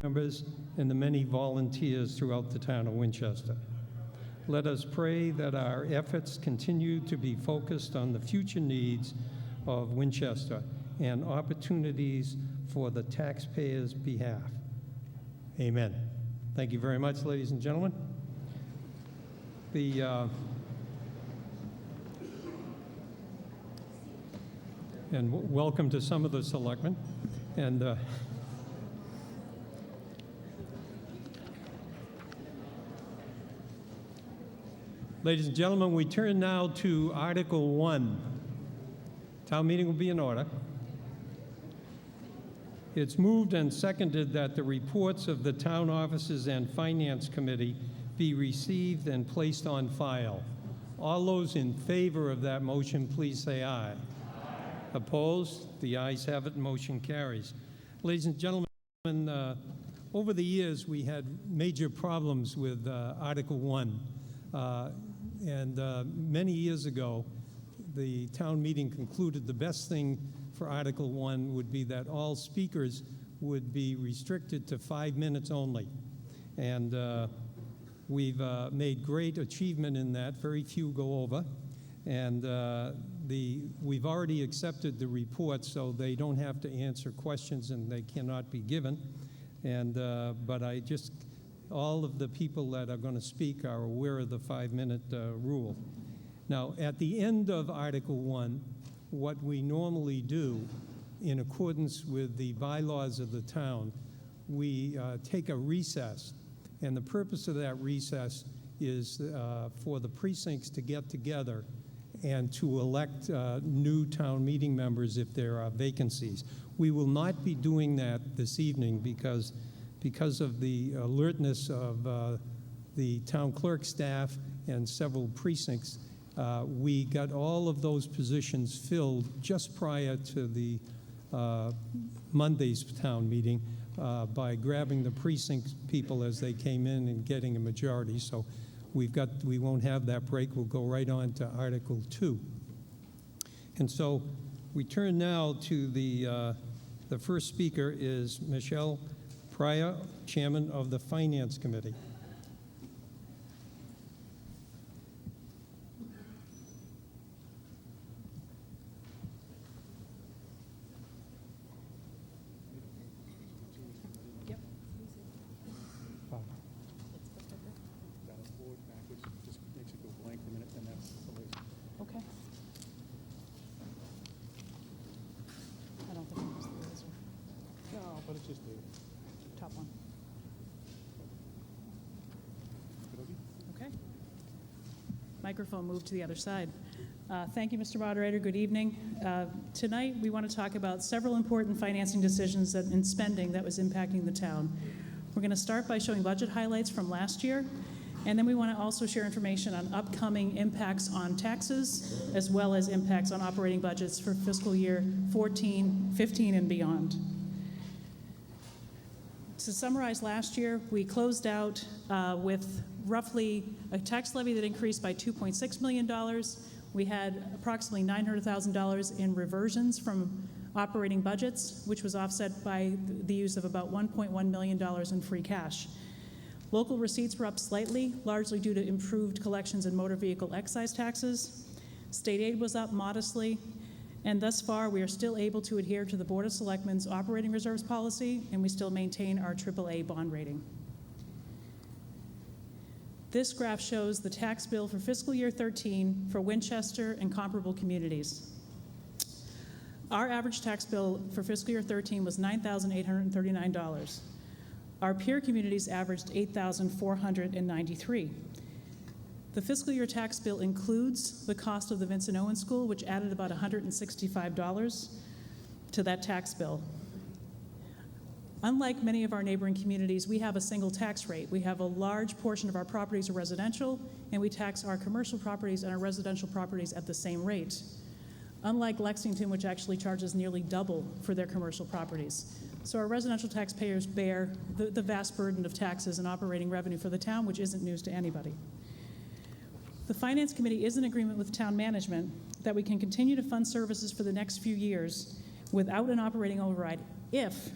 members and the many volunteers throughout the town of Winchester. Let us pray that our efforts continue to be focused on the future needs of Winchester and opportunities for the taxpayers' behalf. Amen. Thank you very much, ladies and gentlemen. And welcome to some of the selectmen. And ladies and gentlemen, we turn now to Article 1. Town meeting will be in order. It's moved and seconded that the reports of the town offices and finance committee be received and placed on file. All those in favor of that motion, please say aye. Opposed? The ayes have it, motion carries. Ladies and gentlemen, over the years we had major problems with Article 1. Many years ago, the town meeting concluded the best thing for Article 1 would be that all speakers would be restricted to 5 minutes only. And we've made great achievement in that. Very few go over. And we've already accepted the report, so they don't have to answer questions and they cannot be given. But all of the people that are going to speak are aware of the 5-minute rule. Now, at the end of Article 1, what we normally do, in accordance with the bylaws of the town, we take a recess. And the purpose of that recess is for the precincts to get together and to elect new town meeting members if there are vacancies. We will not be doing that this evening because of the alertness of the town clerk staff and several precincts. We got all of those positions filled just prior to the Monday's town meeting by grabbing the precinct people as they came in and getting a majority. So we won't have that break. We'll go right on to Article 2. And so we turn now to the first speaker is Michelle Pryor, Chairman of the Finance Committee. Microphone moved to the other side. Thank you, Mr. Moderator. Good evening. Tonight, we want to talk about several important financing decisions and spending that was impacting the town. We're going to start by showing budget highlights from last year, and then we want to also share information on upcoming impacts on taxes, as well as impacts on operating budgets for fiscal year 14, 15, and beyond. To summarize last year, we closed out with roughly a tax levy that increased by $2.6 million. We had approximately $900,000 in reversions from operating budgets, which was offset by the use of about $1.1 million in free cash. Local receipts were up slightly, largely due to improved collections in motor vehicle excise taxes. State aid was up modestly. And thus far, we are still able to adhere to the Board of Selectmen's operating reserves policy, and we still maintain our AAA bond rating. This graph shows the tax bill for fiscal year 13 for Winchester and comparable communities. Our average tax bill for fiscal year 13 was $9,839. Our peer communities averaged $8,493. The fiscal year tax bill includes the cost of the Vincent Owen School, which added about $165 to that tax bill. Unlike many of our neighboring communities, we have a single tax rate. We have a large portion of our properties are residential, and we tax our commercial properties and our residential properties at the same rate. Unlike Lexington, which actually charges nearly double for their commercial properties. So our residential taxpayers bear the vast burden of taxes and operating revenue for the town, which isn't news to anybody. The Finance Committee is in agreement with town management that we can continue to fund services for the next few years without an operating override if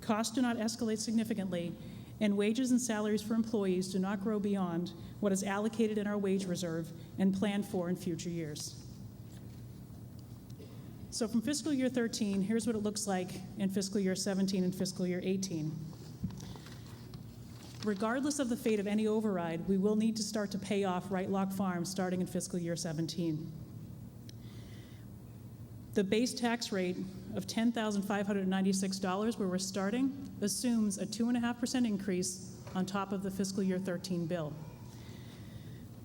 Costs do not escalate significantly, and wages and salaries for employees do not grow beyond what is allocated in our wage reserve and planned for in future years. So from fiscal year 13, here's what it looks like in fiscal year 17 and fiscal year 18. Regardless of the fate of any override, we will need to start to pay off Right Lock Farm starting in fiscal year 17. The base tax rate of $10,596 where we're starting assumes a 2.5% increase on top of the fiscal year 13 bill.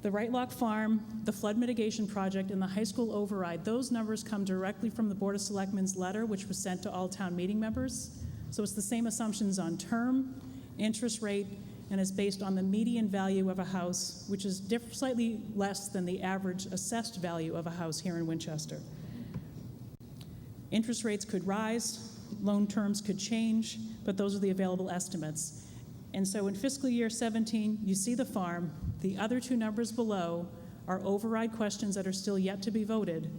The Right Lock Farm, the flood mitigation project, and the high school override, those numbers come directly from the Board of Selectmen's letter, which was sent to all town meeting members. So it's the same assumptions on term, interest rate, and is based on the median value of a house, which is slightly less than the average assessed value of a house here in Winchester. Interest rates could rise, loan terms could change, but those are the available estimates. And so in fiscal year 17, you see the farm. The other two numbers below are override questions that are still yet to be voted,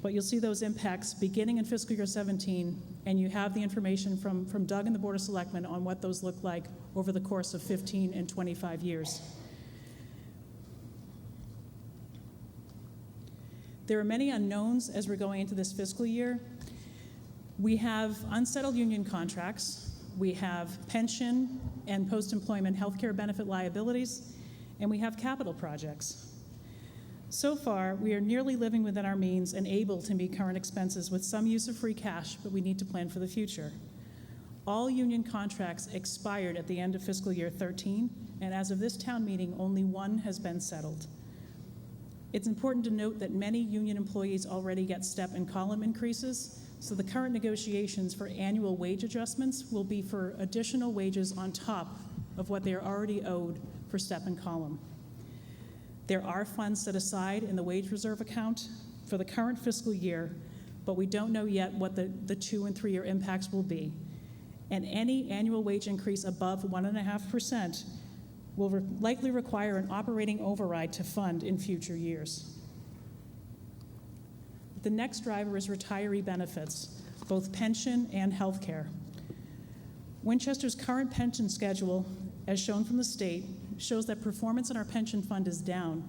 but you'll see those impacts beginning in fiscal year 17, and you have the information from Doug and the Board of Selectmen on what those look like over the course of 15 and 25 years. There are many unknowns as we're going into this fiscal year. We have unsettled union contracts, we have pension and post-employment health care benefit liabilities, and we have capital projects. So far, we are nearly living within our means and able to meet current expenses with some use of free cash, but we need to plan for the future. All union contracts expired at the end of fiscal year 13, and as of this town meeting, only one has been settled. It's important to note that many union employees already get step and column increases, so the current negotiations for annual wage adjustments will be for additional wages on top of what they are already owed for step and column. There are funds set aside in the wage reserve account for the current fiscal year, but we don't know yet what the 2 and 3 year impacts will be. And any annual wage increase above 1.5% will likely require an operating override to fund in future years. The next driver is retiree benefits, both pension and health care. Winchester's current pension schedule, as shown from the state, shows that performance in our pension fund is down,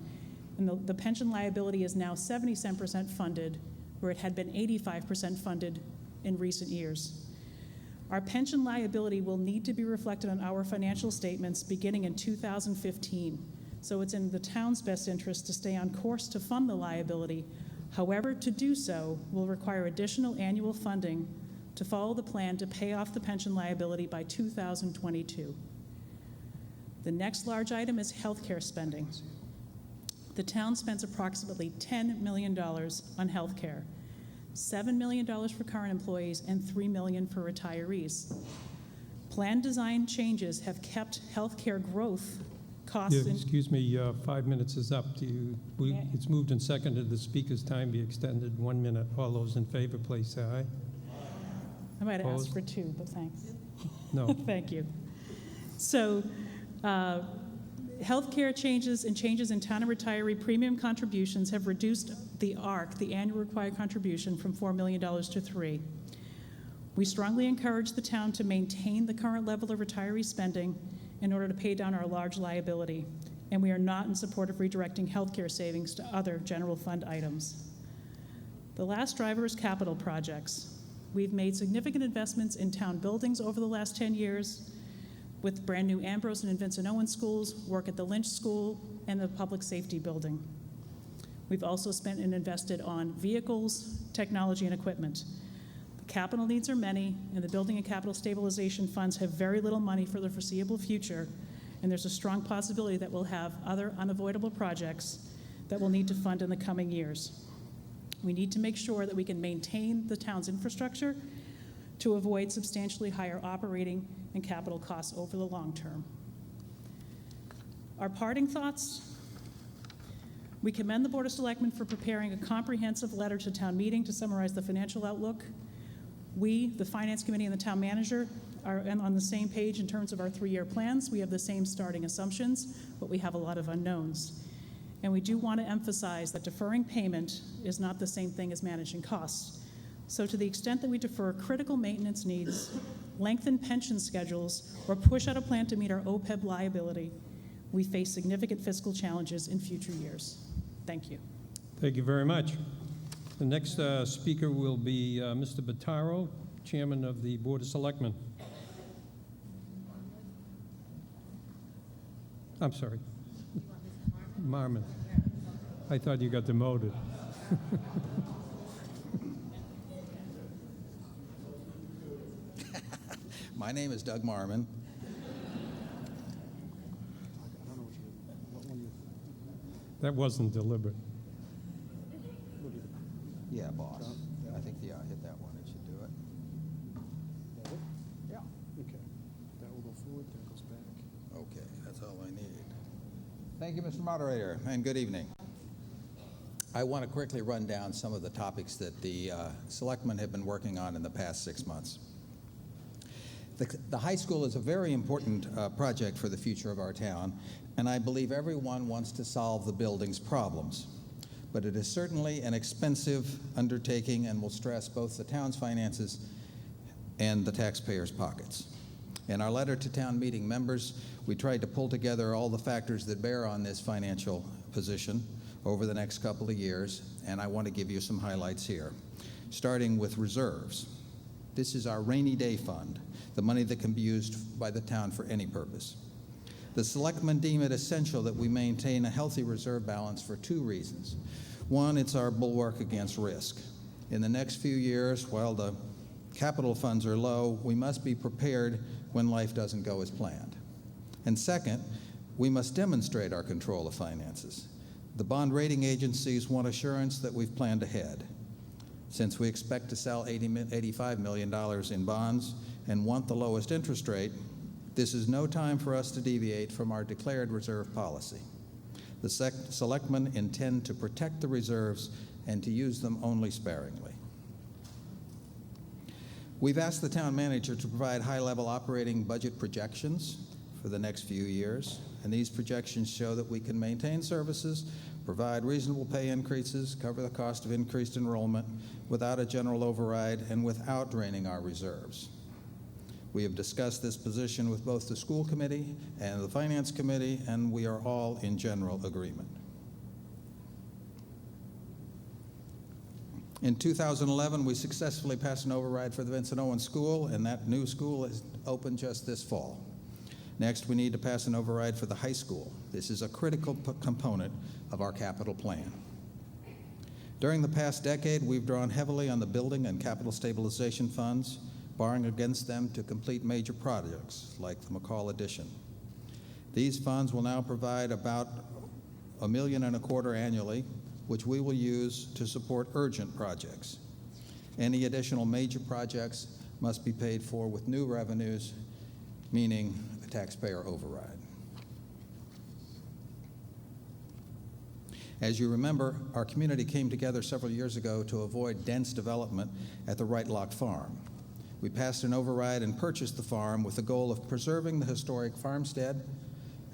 and the pension liability is now 77% funded, where it had been 85% funded in recent years. Our pension liability will need to be reflected on our financial statements beginning in 2015, so it's in the town's best interest to stay on course to fund the liability. However, to do so will require additional annual funding to follow the plan to pay off the pension liability by 2022. The next large item is healthcare spending. The town spends approximately $10 million on healthcare, $7 million for current employees and $3 million for retirees. Plan design changes have kept healthcare growth costs. Yeah, excuse me, 5 minutes is up. It's moved and seconded. The speaker's time be extended 1 minute. All those in favor, please say aye. I might have Opposed? asked for 2, but thanks. No. Thank you. So, healthcare changes and changes in town and retiree premium contributions have reduced the ARC, the annual required contribution, from $4 million to $3 million. We strongly encourage the town to maintain the current level of retiree spending in order to pay down our large liability, and we are not in support of redirecting healthcare savings to other general fund items. The last driver is capital projects. We've made significant investments in town buildings over the last 10 years with brand new Ambrose and Vincent Owen schools, work at the Lynch School, and the public safety building. We've also spent and invested on vehicles, technology, and equipment. The capital needs are many, and the building and capital stabilization funds have very little money for the foreseeable future, and there's a strong possibility that we'll have other unavoidable projects that we'll need to fund in the coming years. We need to make sure that we can maintain the town's infrastructure to avoid substantially higher operating and capital costs over the long term. Our parting thoughts: we commend the Board of Selectmen for preparing a comprehensive letter to town meeting to summarize the financial outlook. We, the Finance Committee and the Town Manager, are on the same page in terms of our 3-year plans. We have the same starting assumptions, but we have a lot of unknowns. And we do want to emphasize that deferring payment is not the same thing as managing costs. So to the extent that we defer critical maintenance needs lengthen pension schedules, or push out a plan to meet our OPEB liability, we face significant fiscal challenges in future years. Thank you. Thank you very much. The next speaker will be Mr. Bottaro, Chairman of the Board of Selectmen. I'm sorry. Marmon. I thought you got demoted. My name is Doug Marmon. That wasn't deliberate. Yeah, boss. I think, yeah, hit that one. It should do it. Yeah. Okay. That will go forward, that goes back. Okay, that's all I need. Thank you, Mr. Moderator, and good evening. I want to quickly run down some of the topics that the selectmen have been working on in the past 6 months. The high school is a very important project for the future of our town, and I believe everyone wants to solve the building's problems. But it is certainly an expensive undertaking and will stress both the town's finances and the taxpayers' pockets. In our letter to town meeting members, we tried to pull together all the factors that bear on this financial position over the next couple of years, and I want to give you some highlights here. Starting with reserves. This is our rainy day fund, the money that can be used by the town for any purpose. The selectmen deem it essential that we maintain a healthy reserve balance for two reasons. One, it's our bulwark against risk. In the next few years, while the capital funds are low, we must be prepared when life doesn't go as planned. And second, we must demonstrate our control of finances. The bond rating agencies want assurance that we've planned ahead. Since we expect to sell $85 million in bonds and want the lowest interest rate, this is no time for us to deviate from our declared reserve policy. The selectmen intend to protect the reserves and to use them only sparingly. We've asked the town manager to provide high-level operating budget projections for the next few years, and these projections show that we can maintain services, provide reasonable pay increases, cover the cost of increased enrollment without a general override and without draining our reserves. We have discussed this position with both the school committee and the finance committee, and we are all in general agreement. In 2011, we successfully passed an override for the Vincent Owens School, and that new school is open just this fall. Next, we need to pass an override for the high school. This is a critical component of our capital plan. During the past decade, we've drawn heavily on the building and capital stabilization funds, borrowing against them to complete major projects like the McCall addition. These funds will now provide about $1.25 million annually, which we will use to support urgent projects. Any additional major projects must be paid for with new revenues, meaning a taxpayer override. As you remember, our community came together several years ago to avoid dense development at the Right Lock Farm. We passed an override and purchased the farm with the goal of preserving the historic farmstead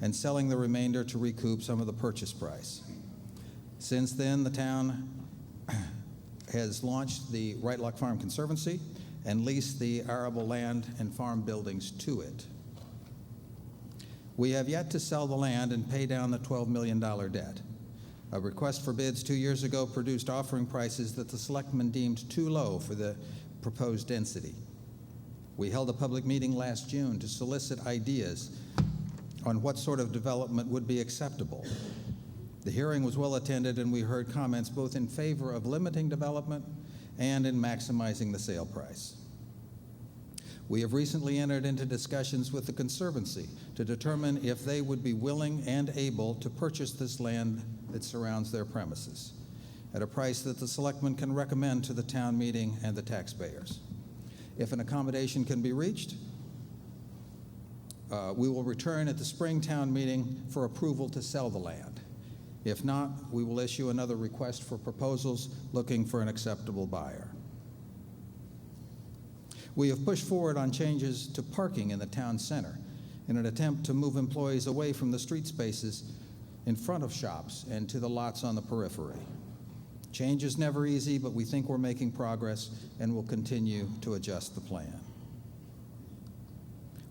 and selling the remainder to recoup some of the purchase price. Since then, the town has launched the Right Lock Farm Conservancy and leased the arable land and farm buildings to it. We have yet to sell the land and pay down the $12 million debt. A request for bids 2 years ago produced offering prices that the selectmen deemed too low for the proposed density. We held a public meeting last June to solicit ideas on what sort of development would be acceptable. The hearing was well attended, and we heard comments both in favor of limiting development and in maximizing the sale price. We have recently entered into discussions with the Conservancy to determine if they would be willing and able to purchase this land that surrounds their premises at a price that the selectmen can recommend to the town meeting and the taxpayers. If an accommodation can be reached, we will return at the spring town meeting for approval to sell the land. If not, we will issue another request for proposals looking for an acceptable buyer. We have pushed forward on changes to parking in the town center in an attempt to move employees away from the street spaces in front of shops and to the lots on the periphery. Change is never easy, but we think we're making progress and will continue to adjust the plan.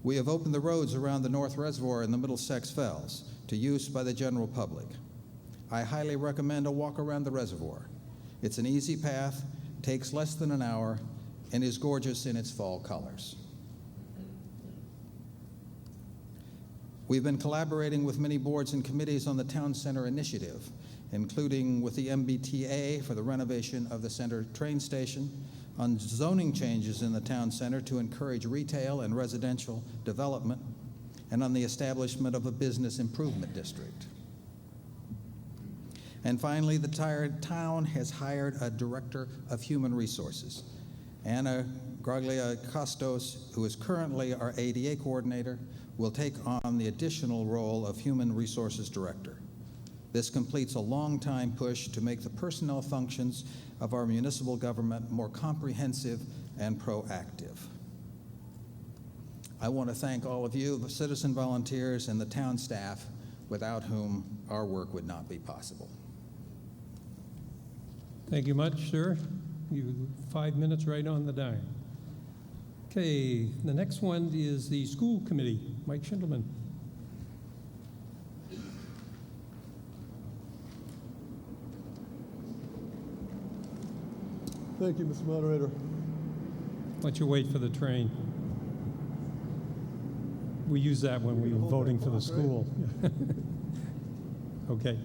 We have opened the roads around the North Reservoir and the Middlesex Fells to use by the general public. I highly recommend a walk around the reservoir. It's an easy path, takes less than an hour, and is gorgeous in its fall colors. We've been collaborating with many boards and committees on the Town Center Initiative, including with the MBTA for the renovation of the center train station, on zoning changes in the town center to encourage retail and residential development, and on the establishment of a business improvement district. And finally, the town has hired a director of human resources, Anna Graglia-Costos, who is currently our ADA coordinator, will take on the additional role of human resources director. This completes a long-time push to make the personnel functions of our municipal government more comprehensive and proactive. I want to thank all of you, the citizen volunteers, and the town staff, without whom our work would not be possible. Thank you much, sir. You 5 minutes right on the dime. Okay, the next one is the school committee. Mike Schindelman. Thank you, Mr. Moderator. Why don't you wait for the train? We use that when we were voting for the school. Okay.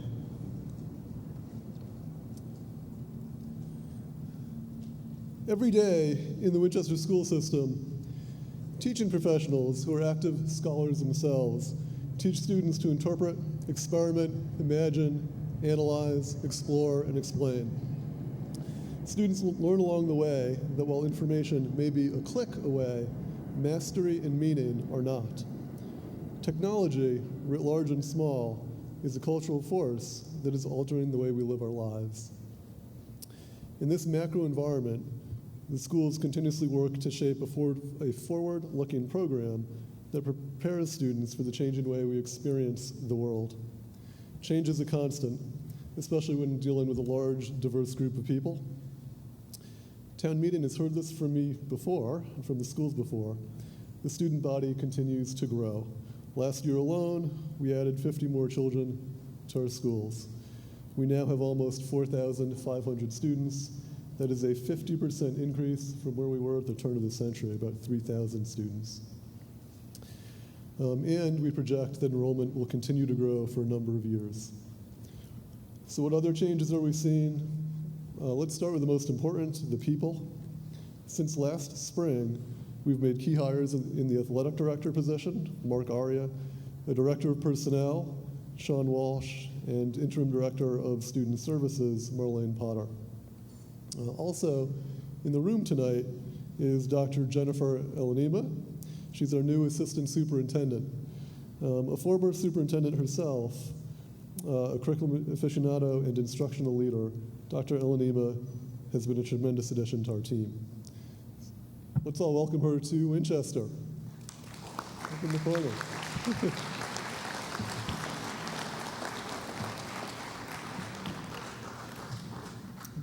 Every day in the Winchester school system, teaching professionals who are active scholars themselves teach students to interpret, experiment, imagine, analyze, explore, and explain. Students learn along the way that while information may be a click away, mastery and meaning are not. Technology, writ large and small, is a cultural force that is altering the way we live our lives. In this macro environment, the schools continuously work to shape a forward-looking program that prepares students for the changing way we experience the world. Change is a constant, especially when dealing with a large, diverse group of people. Town meeting has heard this from me before, and from the schools before. The student body continues to grow. Last year alone, we added 50 more children to our schools. We now have almost 4,500 students. That is a 50% increase from where we were at the turn of the century, about 3,000 students. And we project that enrollment will continue to grow for a number of years. So what other changes are we seeing? Let's start with the most important, the people. Since last spring, we've made key hires in the athletic director position, Mark Aria, the director of personnel, Sean Walsh, and interim director of student services, Marlene Potter. Also, in the room tonight is Dr. Jennifer Elanima. She's our new assistant superintendent. A former superintendent herself, a curriculum aficionado and instructional leader, Dr. Elanima has been a tremendous addition to our team. Let's all welcome her to Winchester. Welcome to Corner.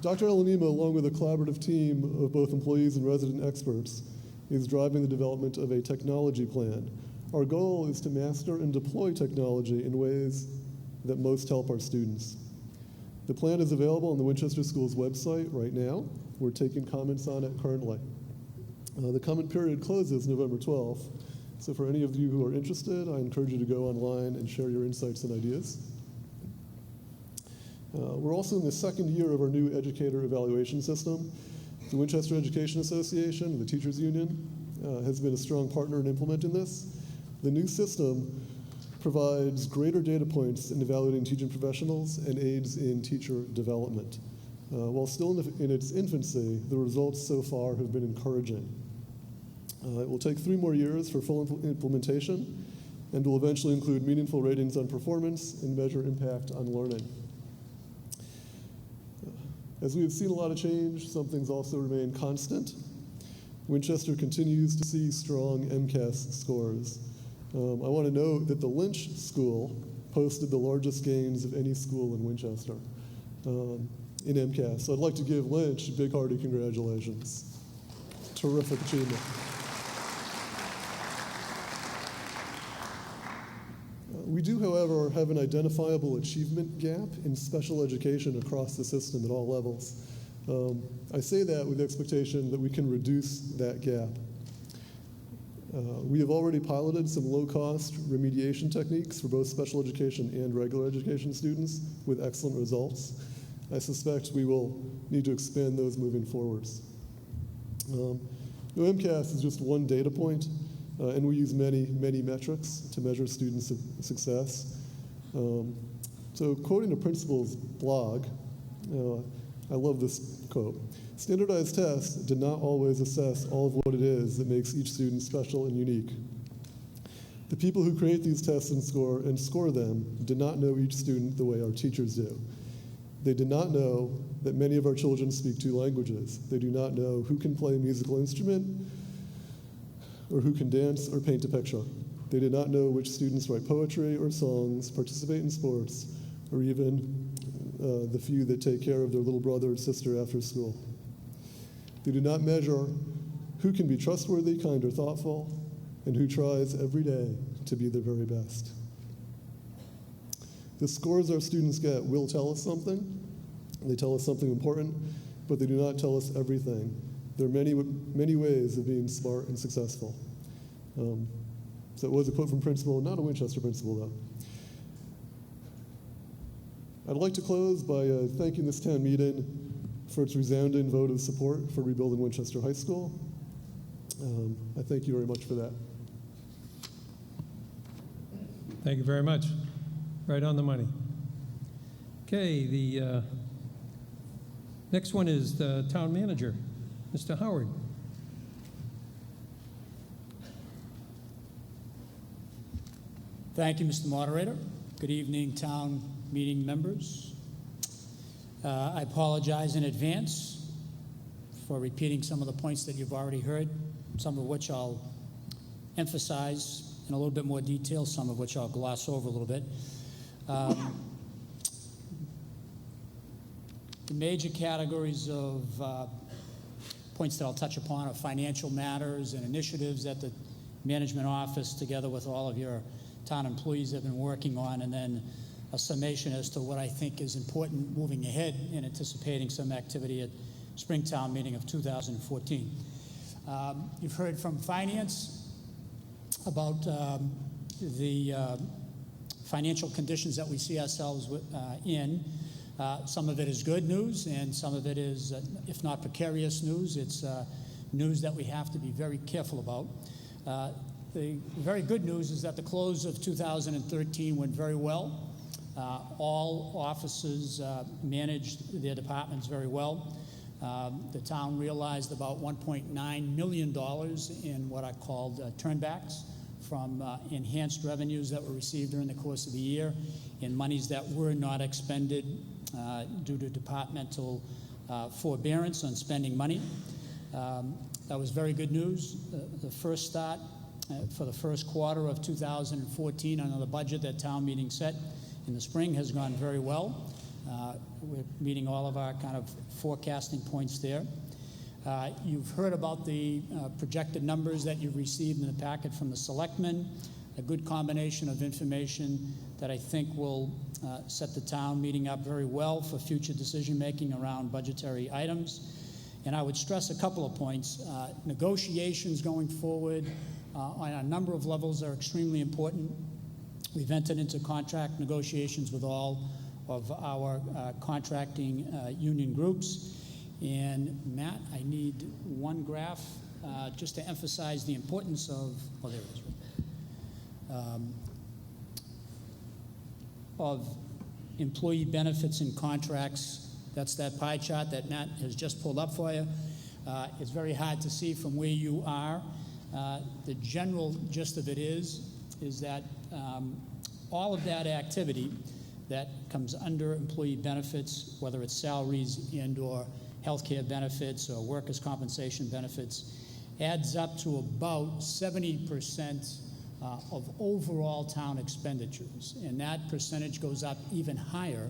Dr. Elanima, along with a collaborative team of both employees and resident experts, is driving the development of a technology plan. Our goal is to master and deploy technology in ways that most help our students. The plan is available on the Winchester Schools website right now. We're taking comments on it currently. The comment period closes November 12th, so for any of you who are interested, I encourage you to go online and share your insights and ideas. We're also in the second year of our new educator evaluation system. The Winchester Education Association, the teachers union, has been a strong partner in implementing this. The new system provides greater data points in evaluating teaching professionals and aids in teacher development. While still in its infancy, the results so far have been encouraging. It will take 3 more years for full implementation and will eventually include meaningful ratings on performance and measure impact on learning. As we have seen a lot of change, some things also remain constant. Winchester continues to see strong MCAS scores. I want to note that the Lynch School posted the largest gains of any school in Winchester in MCAS. So I'd like to give Lynch big hearty congratulations. Terrific achievement. We do, however, have an identifiable achievement gap in special education across the system at all levels. I say that with the expectation that we can reduce that gap. We have already piloted some low-cost remediation techniques for both special education and regular education students with excellent results. I suspect we will need to expand those moving forwards. MCAS is just one data point, and we use many, many metrics to measure students' success. So quoting a principal's blog, I love this quote: "Standardized tests did not always assess all of what it is that makes each student special and unique. The people who create these tests and score them did not know each student the way our teachers do. They did not know that many of our children speak 2 languages. They do not know who can play a musical instrument or who can dance or paint a picture. They did not know which students write poetry or songs, participate in sports, or even the few that take care of their little brother or sister after school. They do not measure who can be trustworthy, kind, or thoughtful, and who tries every day to be their very best." The scores our students get will tell us something. They tell us something important, but they do not tell us everything. There are many, many ways of being smart and successful. So it was a quote from principal, not a Winchester principal, though. I'd like to close by thanking this town meeting for its resounding vote of support for rebuilding Winchester High School. I thank you very much for that. Thank you very much. Right on the money. Okay, the next one is the town manager, Mr. Howard. Thank you, Mr. Moderator. Good evening, town meeting members. I apologize in advance for repeating some of the points that you've already heard, some of which I'll emphasize in a little bit more detail, some of which I'll gloss over a little bit. The major categories of points that I'll touch upon are financial matters and initiatives that the management office, together with all of your town employees, have been working on, and then a summation as to what I think is important moving ahead in anticipating some activity at Springtown meeting of 2014. You've heard from finance about the financial conditions that we see ourselves in. Some of it is good news, and some of it is, if not precarious news, it's news that we have to be very careful about. The very good news is that the close of 2013 went very well. All offices managed their departments very well. The town realized about $1.9 million in what I called turnbacks from enhanced revenues that were received during the course of the year in monies that were not expended due to departmental forbearance on spending money. That was very good news. The first start for the first quarter of 2014 under the budget that town meeting set in the spring has gone very well. We're meeting all of our kind of forecasting points there. You've heard about the projected numbers that you've received in the packet from the selectmen, a good combination of information that I think will set the town meeting up very well for future decision making around budgetary items. And I would stress a couple of points. Negotiations going forward on a number of levels are extremely important. We've entered into contract negotiations with all of our contracting union groups. And Matt, I need one graph just to emphasize the importance of, oh, there it is. Of employee benefits and contracts. That's that pie chart that Matt has just pulled up for you. It's very hard to see from where you are. The general gist of it is that all of that activity that comes under employee benefits, whether it's salaries and or healthcare benefits or workers' compensation benefits, adds up to about 70% of overall town expenditures. And that percentage goes up even higher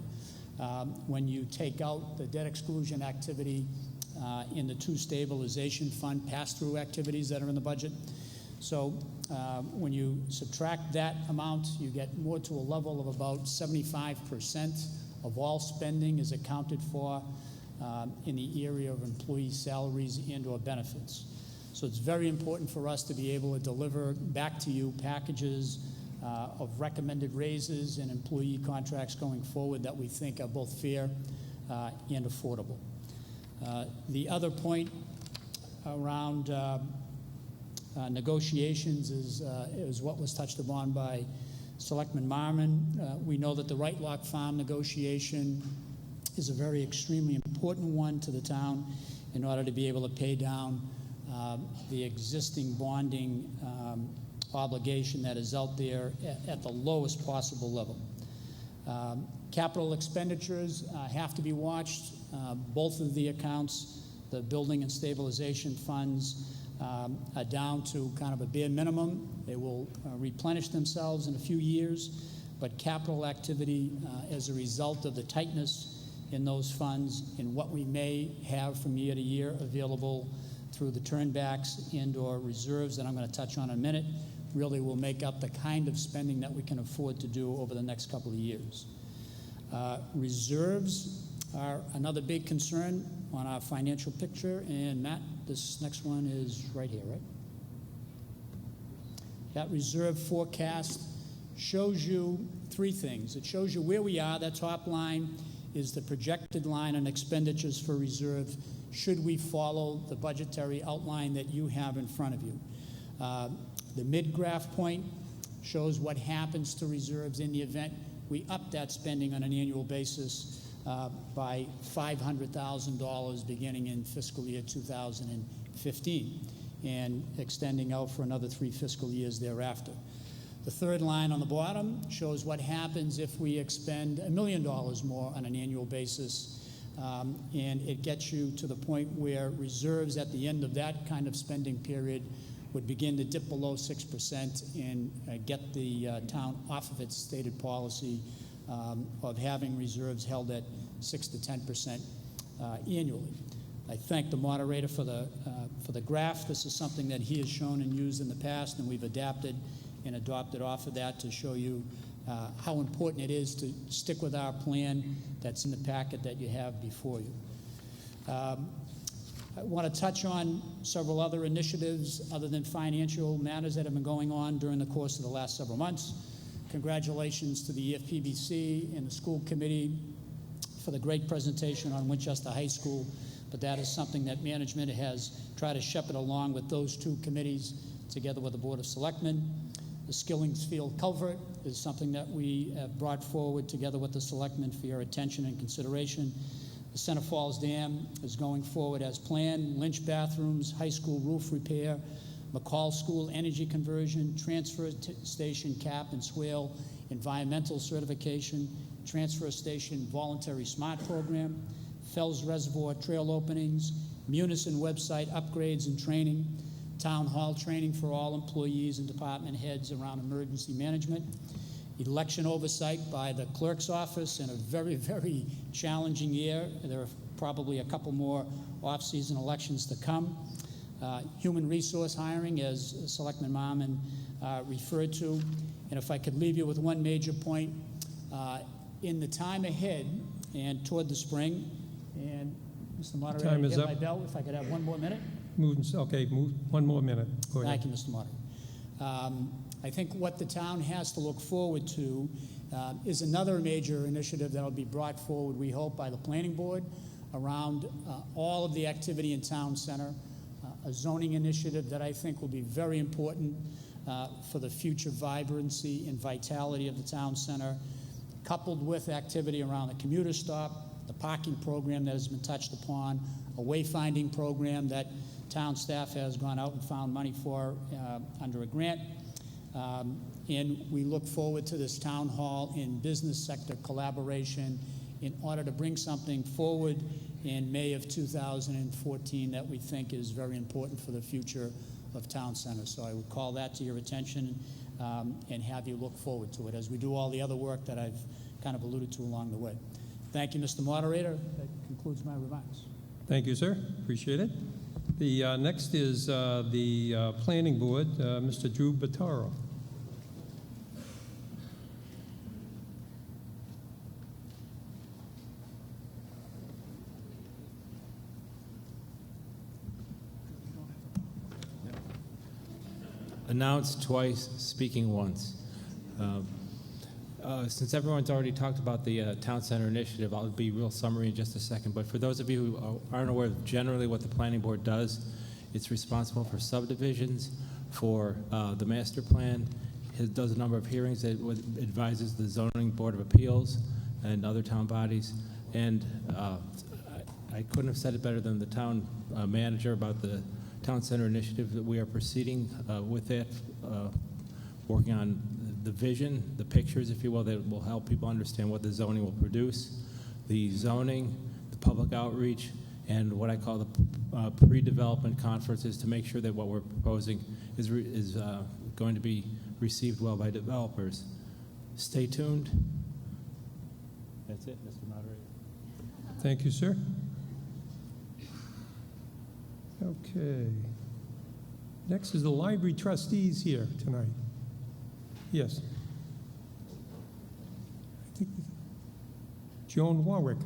when you take out the debt exclusion activity in the 2 stabilization fund pass-through activities that are in the budget. So when you subtract that amount, you get more to a level of about 75% of all spending is accounted for in the area of employee salaries and/or benefits. So it's very important for us to be able to deliver back to you packages of recommended raises and employee contracts going forward that we think are both fair and affordable. The other point around negotiations is what was touched upon by Selectman Marmon. We know that the Right Lock Farm negotiation is a very extremely important one to the town in order to be able to pay down the existing bonding obligation that is out there at the lowest possible level. Capital expenditures have to be watched. Both of the accounts, the building and stabilization funds, are down to kind of a bare minimum. They will replenish themselves in a few years, but capital activity as a result of the tightness in those funds and what we may have from year to year available through the turnbacks and/or reserves that I'm going to touch on in a minute really will make up the kind of spending that we can afford to do over the next couple of years. Reserves are another big concern on our financial picture, and Matt, this next one is right here, right? That reserve forecast shows you three things. It shows you where we are. That top line is the projected line on expenditures for reserve should we follow the budgetary outline that you have in front of you. The mid-graph point shows what happens to reserves in the event we up that spending on an annual basis by $500,000 beginning in fiscal year 2015 and extending out for another 3 fiscal years thereafter. The third line on the bottom shows what happens if we expend $1 million more on an annual basis, and it gets you to the point where reserves at the end of that kind of spending period would begin to dip below 6% and get the town off of its stated policy of having reserves held at 6 to 10% annually. I thank the moderator for the graph. This is something that he has shown and used in the past, and we've adapted and adopted off of that to show you how important it is to stick with our plan that's in the packet that you have before you. I want to touch on several other initiatives other than financial matters that have been going on during the course of the last several months. Congratulations to the EFPBC and the school committee for the great presentation on Winchester High School, but that is something that management has tried to shepherd along with those two committees together with the Board of Selectmen. The Skillingsfield Culvert is something that we have brought forward together with the Selectmen for your attention and consideration. The Center Falls Dam is going forward as planned. Lynch bathrooms, high school roof repair, McCall School energy conversion, transfer station cap and swale environmental certification, transfer station voluntary smart program, Fells Reservoir trail openings, Munison website upgrades and training, town hall training for all employees and department heads around emergency management, election oversight by the clerk's office in a very, very challenging year. There are probably a couple more off-season elections to come. Human resource hiring, as Selectman Marmon referred to. And if I could leave you with one major point, in the time ahead and toward the spring, and Mr. Moderator, Time is hit up. my bell, if I could have one more minute. Move 1 more minute. Go ahead. Thank you, Mr. Moderator. I think what the town has to look forward to is another major initiative that will be brought forward, we hope, by the Planning Board around all of the activity in Town Center, a zoning initiative that I think will be very important for the future vibrancy and vitality of the Town Center, coupled with activity around the commuter stop, the parking program that has been touched upon, a wayfinding program that town staff has gone out and found money for under a grant. And we look forward to this town hall and business sector collaboration in order to bring something forward in May of 2014 that we think is very important for the future of Town Center. So I would call that to your attention and have you look forward to it as we do all the other work that I've kind of alluded to along the way. Thank you, Mr. Moderator. That concludes my remarks. Thank you, sir. Appreciate it. The next is the Planning Board, Mr. Drew Bataro. Announced twice, speaking once. Since everyone's already talked about the Town Center Initiative, I'll be real summary in just a second. But for those of you who aren't aware of generally what the Planning Board does, it's responsible for subdivisions, for the master plan. It does a number of hearings. It advises the Zoning Board of Appeals and other town bodies. And I couldn't have said it better than the town manager about the Town Center Initiative, that we are proceeding with it, working on the vision, the pictures, if you will, that will help people understand what the zoning will produce, the zoning, the public outreach, and what I call the pre-development conferences to make sure that what we're proposing is going to be received well by developers. Stay tuned. That's it, Mr. Moderator. Thank you, sir. Okay. Next is the library trustees here tonight. Yes. I think Joan Warwick.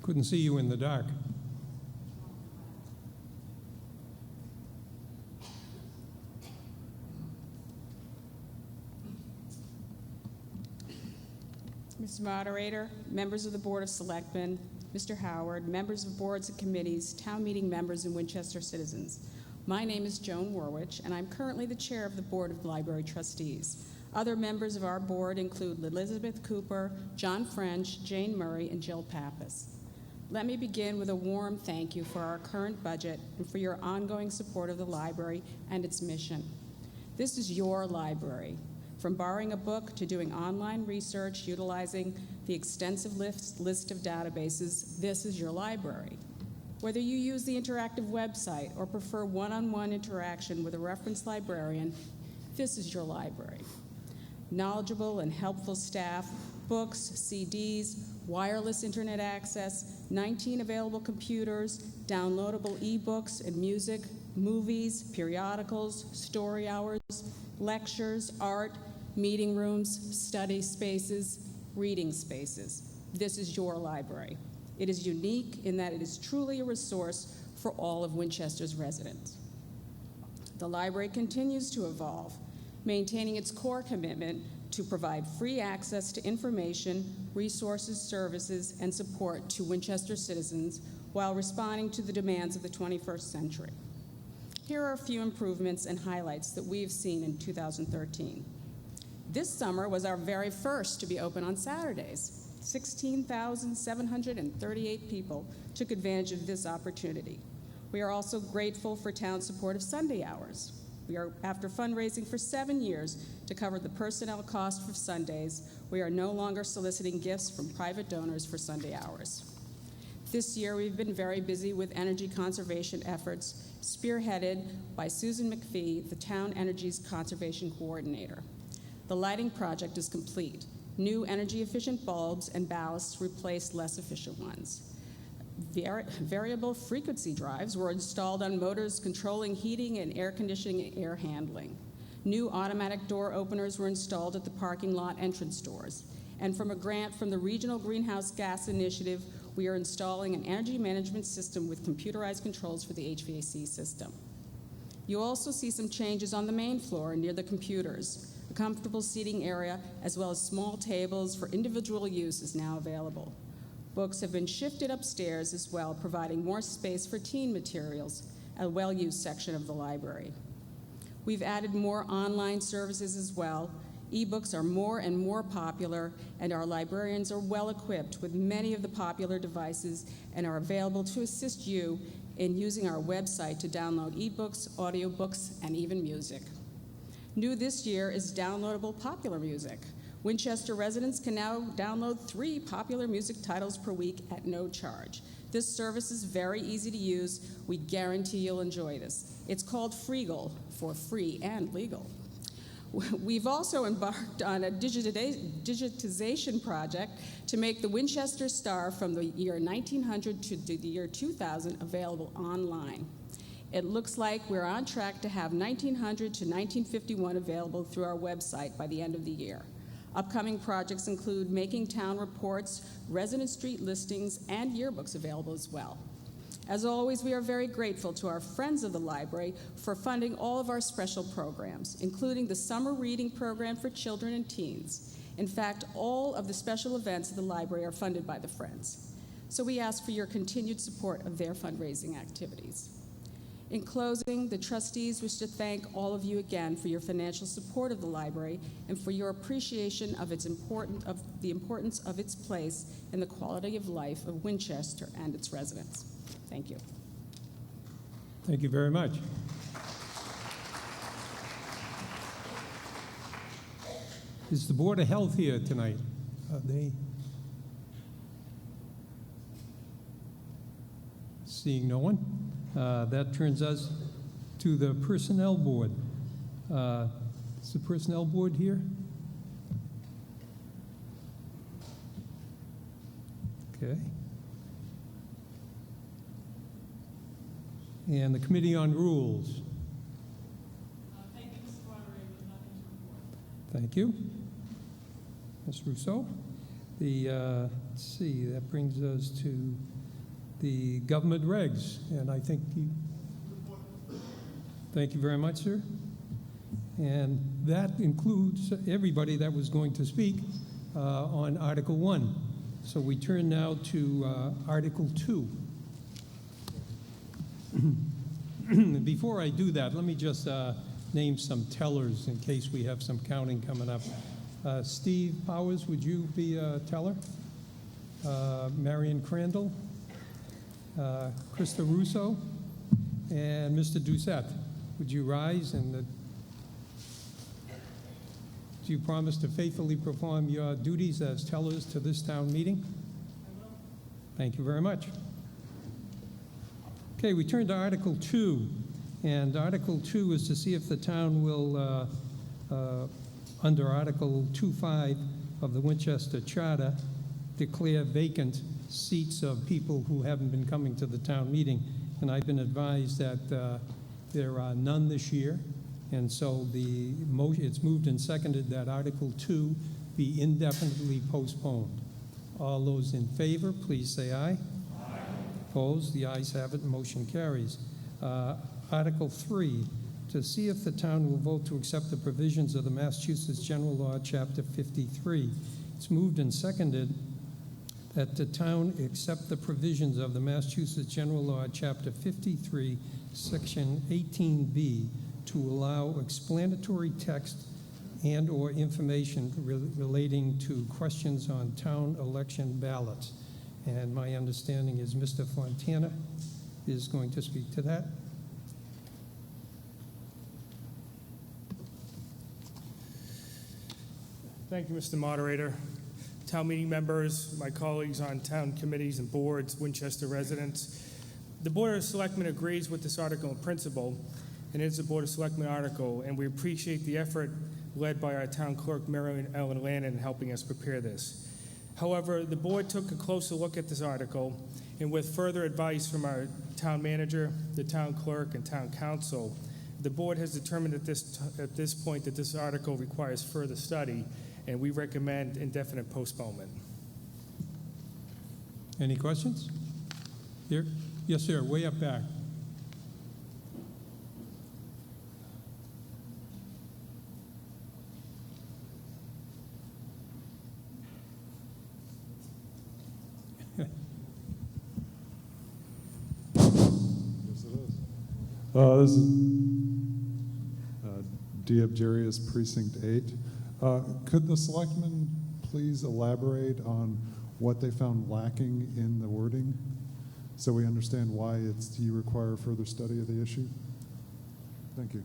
Couldn't see you in the dark. Mr. Moderator, members of the Board of Selectmen, Mr. Howard, members of boards and committees, town meeting members, and Winchester citizens. My name is Joan Warwich, and I'm currently the chair of the Board of Library Trustees. Other members of our board include Elizabeth Cooper, John French, Jane Murray, and Jill Pappas. Let me begin with a warm thank you for our current budget and for your ongoing support of the library and its mission. This is your library. From borrowing a book to doing online research utilizing the extensive list of databases, this is your library. Whether you use the interactive website or prefer one-on-one interaction with a reference librarian, this is your library. Knowledgeable and helpful staff, books, CDs, wireless internet access, 19 available computers, downloadable ebooks and music, movies, periodicals, story hours, lectures, art, meeting rooms, study spaces, reading spaces. This is your library. It is unique in that it is truly a resource for all of Winchester's residents. The library continues to evolve, maintaining its core commitment to provide free access to information, resources, services, and support to Winchester citizens while responding to the demands of the 21st century. Here are a few improvements and highlights that we've seen in 2013. This summer was our very first to be open on Saturdays. 16,738 people took advantage of this opportunity. We are also grateful for town support of Sunday hours. After fundraising for 7 years to cover the personnel cost for Sundays, we are no longer soliciting gifts from private donors for Sunday hours. This year, we've been very busy with energy conservation efforts, spearheaded by Susan McPhee, the town energy's conservation coordinator. The lighting project is complete. New energy-efficient bulbs and ballasts replaced less efficient ones. Variable frequency drives were installed on motors controlling heating and air conditioning and air handling. New automatic door openers were installed at the parking lot entrance doors. And from a grant from the Regional Greenhouse Gas Initiative, we are installing an energy management system with computerized controls for the HVAC system. You'll also see some changes on the main floor near the computers. A comfortable seating area, as well as small tables for individual use, is now available. Books have been shifted upstairs as well, providing more space for teen materials, a well-used section of the library. We've added more online services as well. Ebooks are more and more popular, and our librarians are well equipped with many of the popular devices and are available to assist you in using our website to download ebooks, audiobooks, and even music. New this year is downloadable popular music. Winchester residents can now download 3 popular music titles per week at no charge. This service is very easy to use. We guarantee you'll enjoy this. It's called Freegal, for free and legal. We've also embarked on a digitization project to make the Winchester Star from the year 1900 to the year 2000 available online. It looks like we're on track to have 1900 to 1951 available through our website by the end of the year. Upcoming projects include making town reports, resident street listings, and yearbooks available as well. As always, we are very grateful to our friends of the library for funding all of our special programs, including the summer reading program for children and teens. In fact, all of the special events of the library are funded by the Friends. So we ask for your continued support of their fundraising activities. In closing, the trustees wish to thank all of you again for your financial support of the library and for your appreciation of the importance of its place in the quality of life of Winchester and its residents. Thank you. Thank you very much. Is the Board of Health here tonight? Seeing no one, that turns us to the Personnel Board. Is the Personnel Board here? Okay. And the Committee on Rules. Thank you, Mr. Moderator, but nothing to report. Thank you. Ms. Rousseau. Let's see, that brings us to the government regs, and I think you... Thank you very much, sir. And that includes everybody that was going to speak on Article 1. So we turn now to Article 2. Before I do that, let me just name some tellers in case we have some counting coming up. Steve Powers, would you be a teller? Marion Crandall, Krista Russo, and Mr. Doucette. Would you rise and do you promise to faithfully perform your duties as tellers to this town meeting? I will. Thank you very much. Okay, we turn to Article 2, and Article 2 is to see if the town will, under Article 2.5 of the Winchester Charter, declare vacant seats of people who haven't been coming to the town meeting. And I've been advised that there are none this year, and so it's moved and seconded that Article 2 be indefinitely postponed. All those in favor, please say aye. Opposed? The ayes have it, motion carries. Article 3, to see if the town will vote to accept the provisions of the Massachusetts General Law, Chapter 53. It's moved and seconded that the town accept the provisions of the Massachusetts General Law, Chapter 53, Section 18B, to allow explanatory text and or information relating to questions on town election ballots. And my understanding is Mr. Fontana is going to speak to that. Thank you, Mr. Moderator. Town meeting members, my colleagues on town committees and boards, Winchester residents. The Board of Selectmen agrees with this article in principle, and it's a Board of Selectmen article, and we appreciate the effort led by our town clerk, Mary Ellen Lannon, in helping us prepare this. However, the board took a closer look at this article, and with further advice from our town manager, the town clerk, and town council, the board has determined at this point that this article requires further study, and we recommend indefinite postponement. Any questions? Here? Yes, sir, way up back. This is Diabjarius, Precinct 8. Could the selectmen please elaborate on what they found lacking in the wording so we understand why you require further study of the issue? Thank you.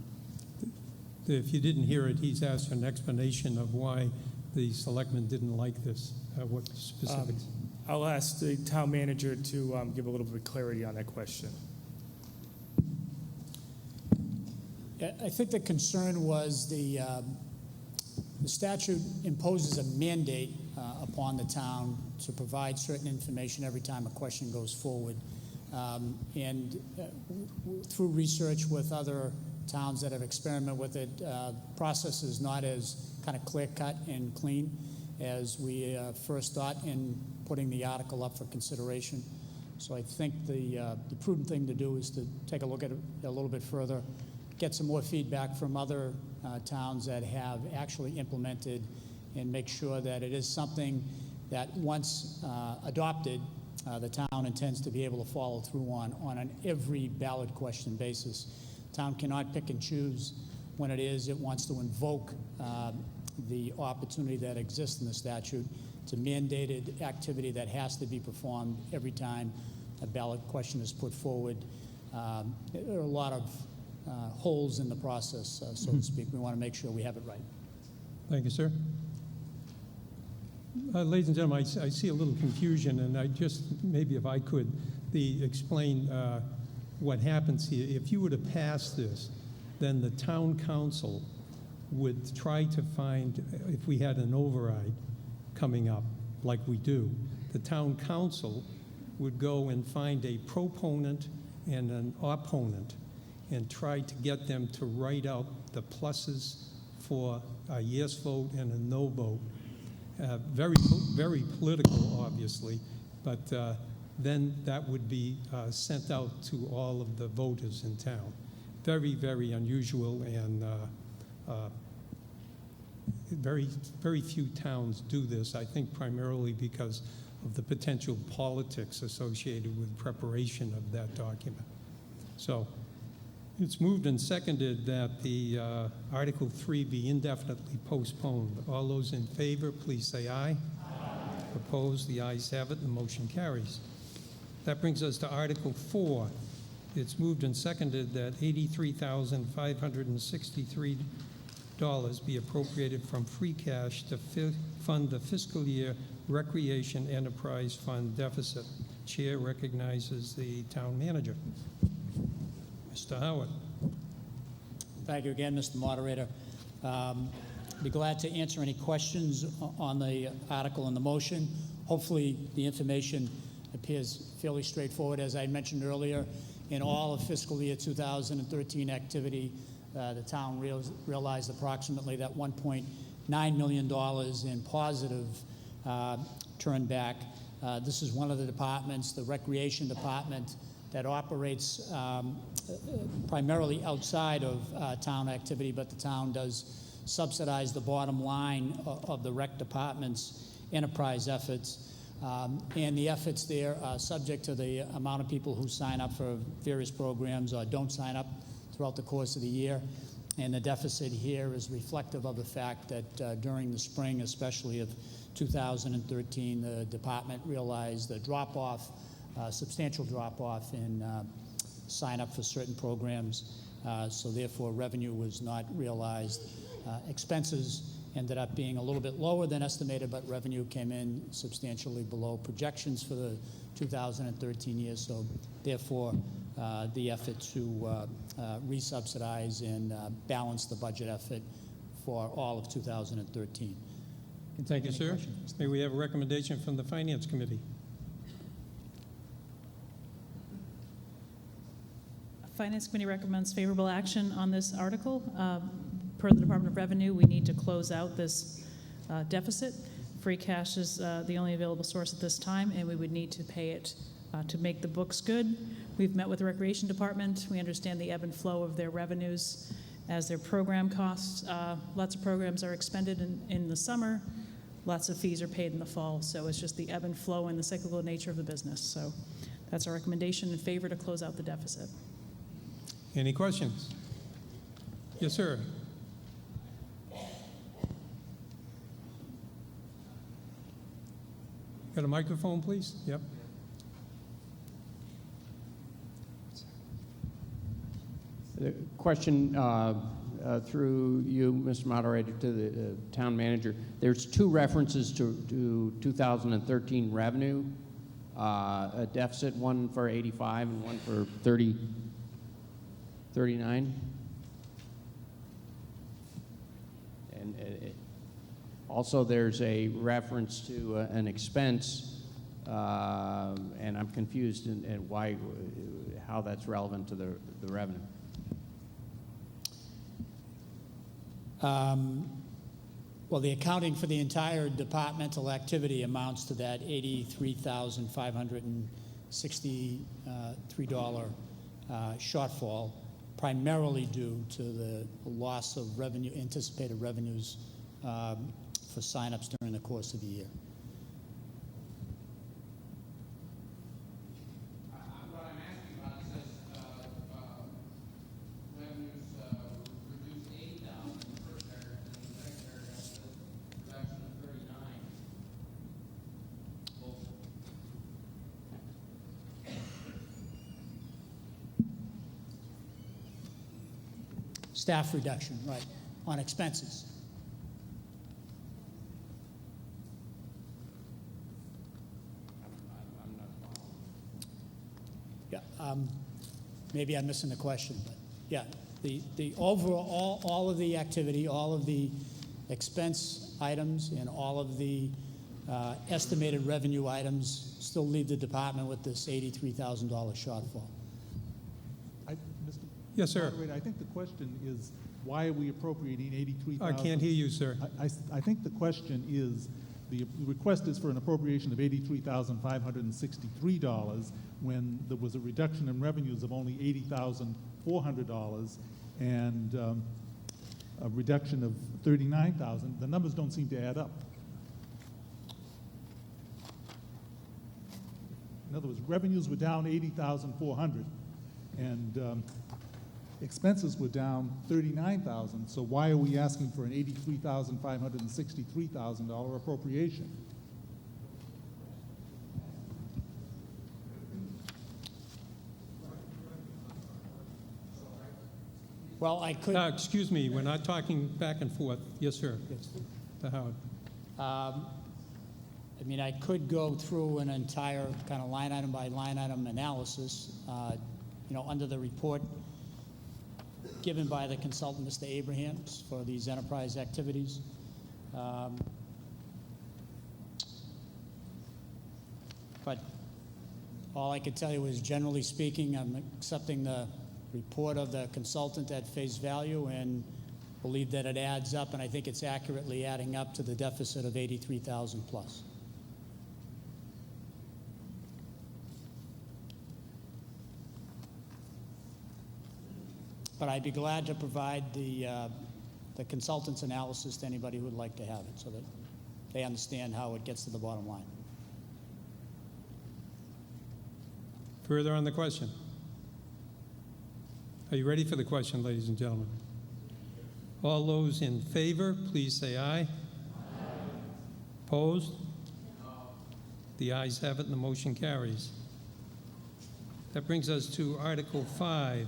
If you didn't hear it, he's asked for an explanation of why the selectmen didn't like this, what specifics. I'll ask the town manager to give a little bit of clarity on that question. I think the concern was The statute imposes a mandate upon the town to provide certain information every time a question goes forward. Through research with other towns that have experimented with it, process is not as kind of clear-cut and clean as we first thought in putting the article up for consideration. So I think the prudent thing to do is to take a look at it a little bit further, get some more feedback from other towns that have actually implemented, and make sure that it is something that once adopted, the town intends to be able to follow through on an every ballot question basis. Town cannot pick and choose when it wants to invoke the opportunity that exists in the statute to mandated activity that has to be performed every time a ballot question is put forward. There are a lot of holes in the process, so to speak. We want to make sure we have it right. Thank you, sir. Ladies and gentlemen, I see a little confusion, and I just, maybe if I could, explain what happens here. If you were to pass this, then the town council would try to find, if we had an override coming up, like we do, the town council would go and find a proponent and an opponent and try to get them to write out the pluses for a yes vote and a no vote. Very political, obviously, but then that would be sent out to all of the voters in town. Very, very unusual, and very few towns do this, I think primarily because of the potential politics associated with preparation of that document. So it's moved and seconded that the Article 3 be indefinitely postponed. All those in favor, please say aye. Aye. Opposed? The ayes have it. The motion carries. That brings us to Article 4. It's moved and seconded that $83,563 be appropriated from free cash to fund the fiscal year Recreation Enterprise Fund deficit. Chair recognizes the town manager. Mr. Howard. Thank you again, Mr. Moderator. Be glad to answer any questions on the article and the motion. Hopefully the information appears fairly straightforward. As I mentioned earlier, in all of fiscal year 2013 activity, the town realized approximately that $1.9 million in positive turn back. This is one of the departments, the Recreation Department, that operates primarily outside of town activity, but the town does subsidize the bottom line of the rec department's enterprise efforts. And the efforts there are subject to the amount of people who sign up for various programs or don't sign up throughout the course of the year. And the deficit here is reflective of the fact that during the spring, especially of 2013, the department realized a drop-off, substantial drop-off in sign up for certain programs. So therefore, revenue was not realized. Expenses ended up being a little bit lower than estimated, but revenue came in substantially below projections for the 2013 year. So therefore, the effort to resubsidize and balance the budget effort for all of 2013. Thank you, sir. May we have a recommendation from the Finance Committee? Finance Committee recommends favorable action on this article. Per the Department of Revenue, we need to close out this deficit. Free cash is the only available source at this time, and we would need to pay it to make the books good. We've met with the Recreation Department. We understand the ebb and flow of their revenues as their program costs. Lots of programs are expended in the summer. Lots of fees are paid in the fall. So it's just the ebb and flow and the cyclical nature of the business. So that's our recommendation in favor to close out the deficit. Any questions? Yes, sir. Got a microphone, please? Yep. The question through you, Mr. Moderator, to the town manager. There's two references to 2013 revenue, a deficit, one for 85 and one for 39. And Also, there's a reference to an expense, and I'm confused in why, how that's relevant to the revenue. Well, the accounting for the entire departmental activity amounts to that $83,563 shortfall, primarily due to the loss of revenue, anticipated revenues for signups during the course of the year. What I'm asking about says revenues reduced 80,000 in the first paragraph, and the second paragraph says reduction of 39. Both. Staff reduction, right, on expenses. Yeah, maybe I'm missing the question, but yeah, the overall, all of the activity, all of the expense items, and all of the estimated revenue items still leave the department with this $83,000 shortfall. Mr. Yes, sir. Moderator, I think the question is, why are we appropriating $83,000? I can't hear you, sir. I think the question is, the request is for an appropriation of $83,563 when there was a reduction in revenues of only $80,400 and a reduction of $39,000. The numbers don't seem to add up. In other words, revenues were down $80,400 and expenses were down $39,000. So why are we asking for an $83,563,000 appropriation? Well, I could. Excuse me, we're not talking back and forth. Yes, sir. To Howard. I mean, I could go through an entire kind of line item by line item analysis, you know, under the report given by the consultant, Mr. Abrahams, for these enterprise activities. But all I could tell you is, generally speaking, I'm accepting the report of the consultant at face value and believe that it adds up, and I think it's accurately adding up to the deficit of 83,000 plus. But I'd be glad to provide the consultant's analysis to anybody who would like to have it, so that they understand how it gets to the bottom line. Further on the question? Are you ready for the question, ladies and gentlemen? All those in favor, please say aye. Aye. Opposed? No. The ayes have it and the motion carries. That brings us to Article 5.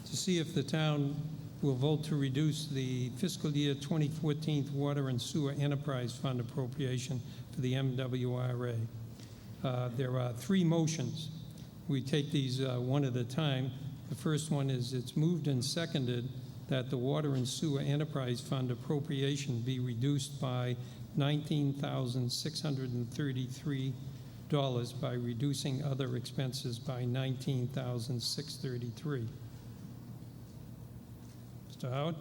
To see if the town will vote to reduce the fiscal year 2014 Water and Sewer Enterprise Fund appropriation for the MWRA. There are three motions. We take these one at a time. The first one is it's moved and seconded that the Water and Sewer Enterprise Fund appropriation be reduced by $19,633 by reducing other expenses by $19,633. Mr. Howard?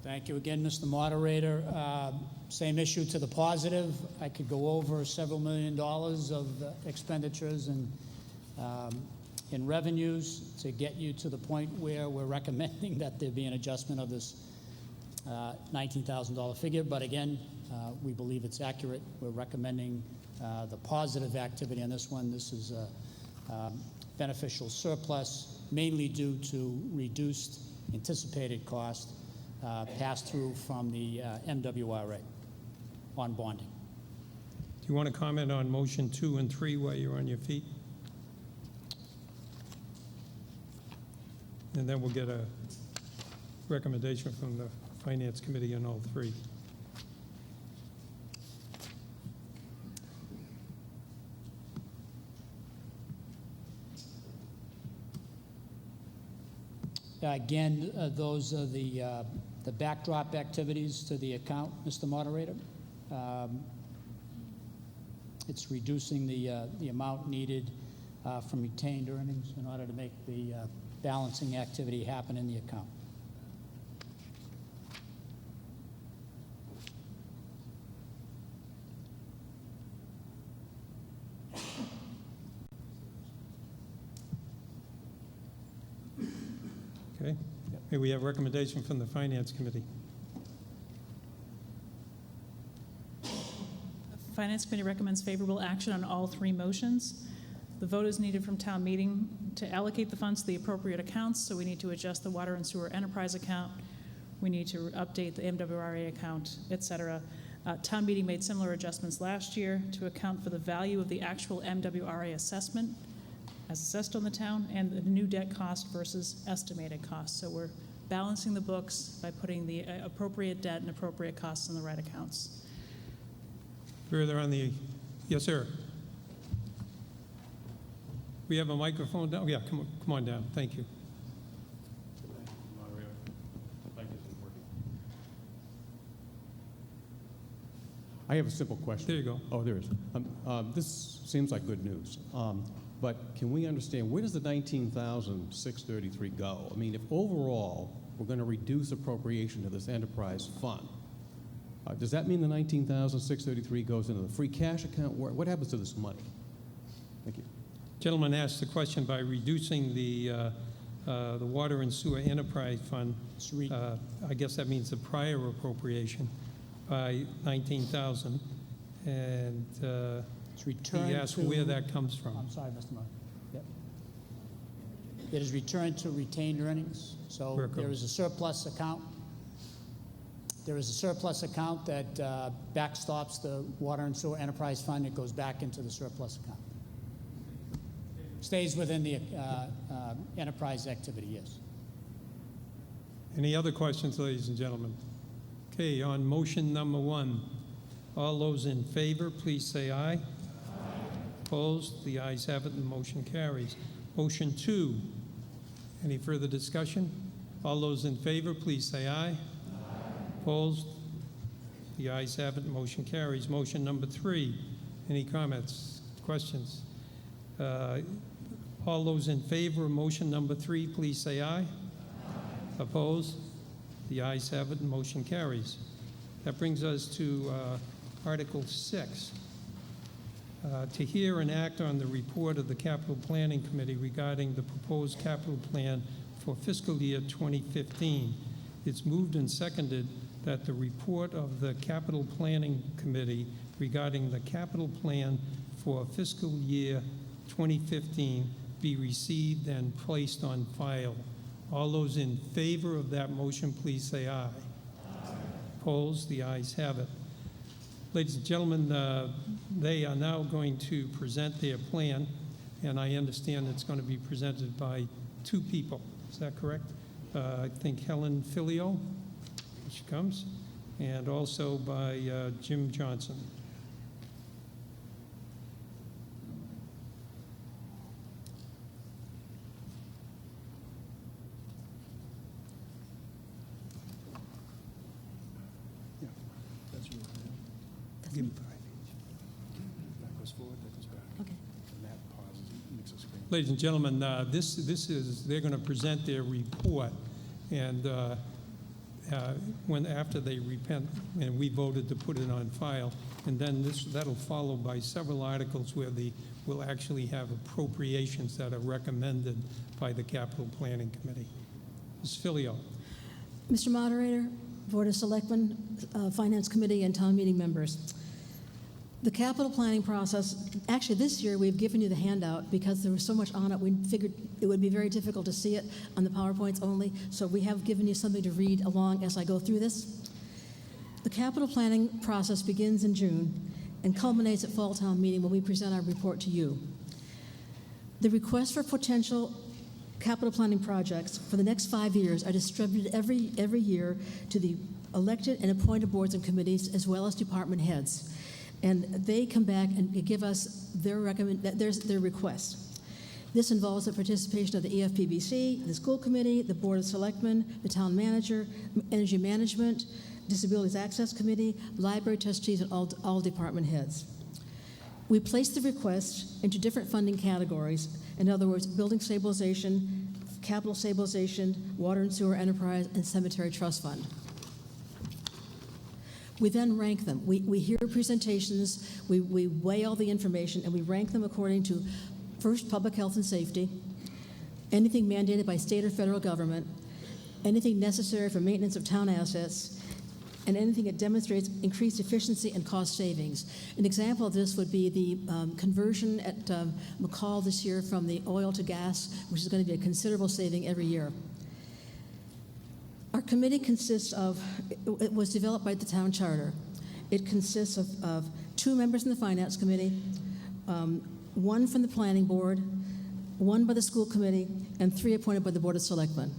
Thank you again, Mr. Moderator. Same issue to the positive. I could go over several $1 million of expenditures and in revenues to get you to the point where we're recommending that there be an adjustment of this $19,000 figure. But again, we believe it's accurate. We're recommending the positive activity on this one. This is a beneficial surplus, mainly due to reduced anticipated cost passed through from the MWRA on bonding. Do you want to comment on motion 2 and 3 while you're on your feet? And then we'll get a recommendation from the Finance Committee on all three. Again, those are the backdrop activities to the account, Mr. Moderator. It's reducing the amount needed from retained earnings in order to make the balancing activity happen in the account. Okay. May we have recommendation from the Finance Committee? Finance Committee recommends favorable action on all three motions. The vote is needed from town meeting to allocate the funds to the appropriate accounts, so we need to adjust the water and sewer enterprise account. We need to update the MWRA account, et cetera. Town meeting made similar adjustments last year to account for the value of the actual MWRA assessment as assessed on the town and the new debt cost versus estimated cost. So we're balancing the books by putting the appropriate debt and appropriate costs in the right accounts. Further on the, yes, sir. We have a microphone down. Yeah, come on down. Thank you. I have a simple question. There you go. Oh, there is. This seems like good news. But can we understand, where does the $19,633 go? I mean, if overall we're going to reduce appropriation to this enterprise fund, does that mean the $19,633 goes into the free cash account? What happens to this money? Thank you. Gentleman asked the question by reducing the water and sewer enterprise fund. I guess that means the prior appropriation by $19,000, and he asked where that comes from. I'm sorry, Mr. Mark. Yep. It is returned to retained earnings. So there is a surplus account. There is a surplus account that backstops the water and sewer enterprise fund. It goes back into the surplus account. Stays within the enterprise activity, yes. Any other questions, ladies and gentlemen? Okay, on motion number one, all those in favor, please say aye. Aye. Opposed? The ayes have it and the motion carries. Motion two, any further discussion? All those in favor, please say aye. Aye. Opposed? The ayes have it and the motion carries. Motion number three, any comments, questions? All those in favor of motion number three, please say aye. Aye. Opposed? The ayes have it and motion carries. That brings us to Article 6. To hear and act on the report of the Capital Planning Committee regarding the proposed capital plan for fiscal year 2015. It's moved and seconded that the report of the Capital Planning Committee regarding the capital plan for fiscal year 2015 be received and placed on file. All those in favor of that motion, please say aye. Aye. Opposed? The ayes have it. Ladies and gentlemen, they are now going to present their plan, and I understand it's going to be presented by two people. Is that correct? I think Helen Filio, here she comes, and also by Jim Johnson. Give me 5 each. That goes forward, that goes back. Okay. And that pauses, makes a screen. Ladies and gentlemen, this is, they're going to present their report, and after they repent, and we voted to put it on file, and then that'll follow by several articles where we'll actually have appropriations that are recommended by the Capital Planning Committee. Ms. Filio. Mr. Moderator, Board of Selectmen, Finance Committee, and town meeting members. The capital planning process, actually this year we've given you the handout because there was so much on it, we figured it would be very difficult to see it on the PowerPoints only, so we have given you something to read along as I go through this. The capital planning process begins in June and culminates at Fall Town Meeting when we present our report to you. The requests for potential capital planning projects for the next 5 years are distributed every year to the elected and appointed boards and committees as well as department heads. And they come back and give us their requests. This involves the participation of the EFPBC, the school committee, the Board of Selectmen, the town manager, energy management, Disabilities Access Committee, library trustees, and all department heads. We placed the request into different funding categories. In other words, building stabilization, capital stabilization, water and sewer enterprise, and cemetery trust fund. We then rank them. We hear presentations, we weigh all the information, and we rank them according to, first, public health and safety, anything mandated by state or federal government, anything necessary for maintenance of town assets, and anything that demonstrates increased efficiency and cost savings. An example of this would be the conversion at McCall this year from the oil to gas, which is going to be a considerable saving every year. Our committee consists of, it was developed by the town charter. It consists of 2 members in the finance committee, 1 from the planning board, 1 by the school committee, and 3 appointed by the Board of Selectmen.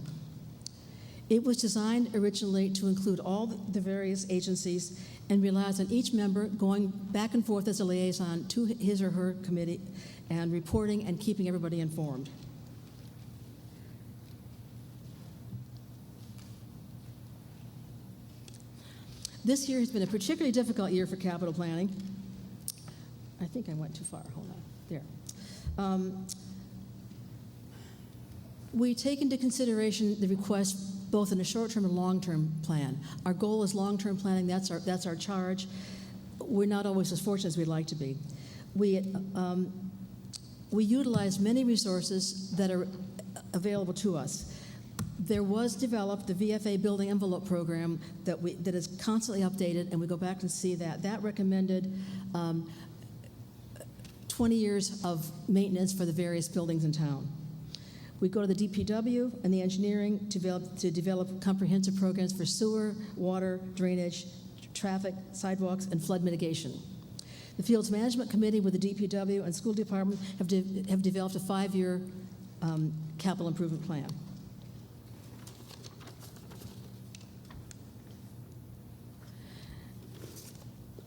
It was designed originally to include all the various agencies and relies on each member going back and forth as a liaison to his or her committee and reporting and keeping everybody informed. This year has been a particularly difficult year for capital planning. I think I went too far. Hold on. There. We take into consideration the request both in a short-term and long-term plan. Our goal is long-term planning. That's our charge. We're not always as fortunate as we'd like to be. We utilize many resources that are available to us. There was developed the VFA Building Envelope Program that is constantly updated, and we go back and see that. That recommended 20 years of maintenance for the various buildings in town. We go to the DPW and the engineering to develop comprehensive programs for sewer, water, drainage, traffic, sidewalks, and flood mitigation. The Fields Management Committee with the DPW and school department have developed a 5-year capital improvement plan.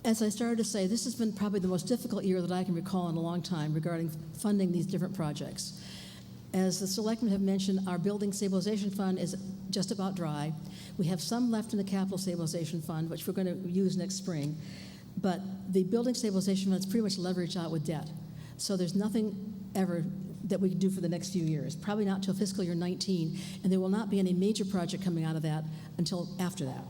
As I started to say, this has been probably the most difficult year that I can recall in a long time regarding funding these different projects. As the selectmen have mentioned, our building stabilization fund is just about dry. We have some left in the capital stabilization fund, which we're going to use next spring. But the building stabilization fund is pretty much leveraged out with debt. So there's nothing ever that we can do for the next few years, probably not until fiscal year 19, and there will not be any major project coming out of that until after that.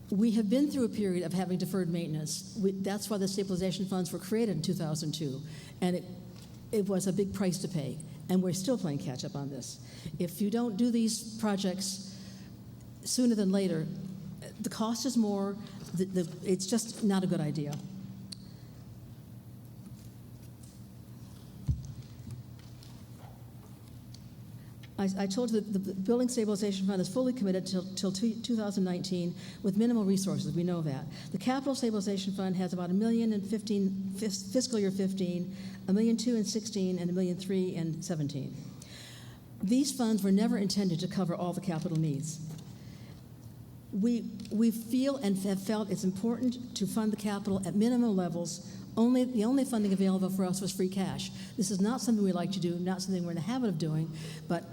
We have been through a period of having deferred maintenance. That's why the stabilization funds were created in 2002, and it was a big price to pay, and we're still playing catch up on this. If you don't do these projects sooner than later, the cost is more, it's just not a good idea. I told you that the Building Stabilization Fund is fully committed till 2019 with minimal resources. We know that. The Capital Stabilization Fund has about $1 million in fiscal year 15, $1.2 million in 16, and $1.3 million in 17. These funds were never intended to cover all the capital needs. We feel and have felt it's important to fund the capital at minimum levels. The only funding available for us was free cash. This is not something we like to do, not something we're in the habit of doing, but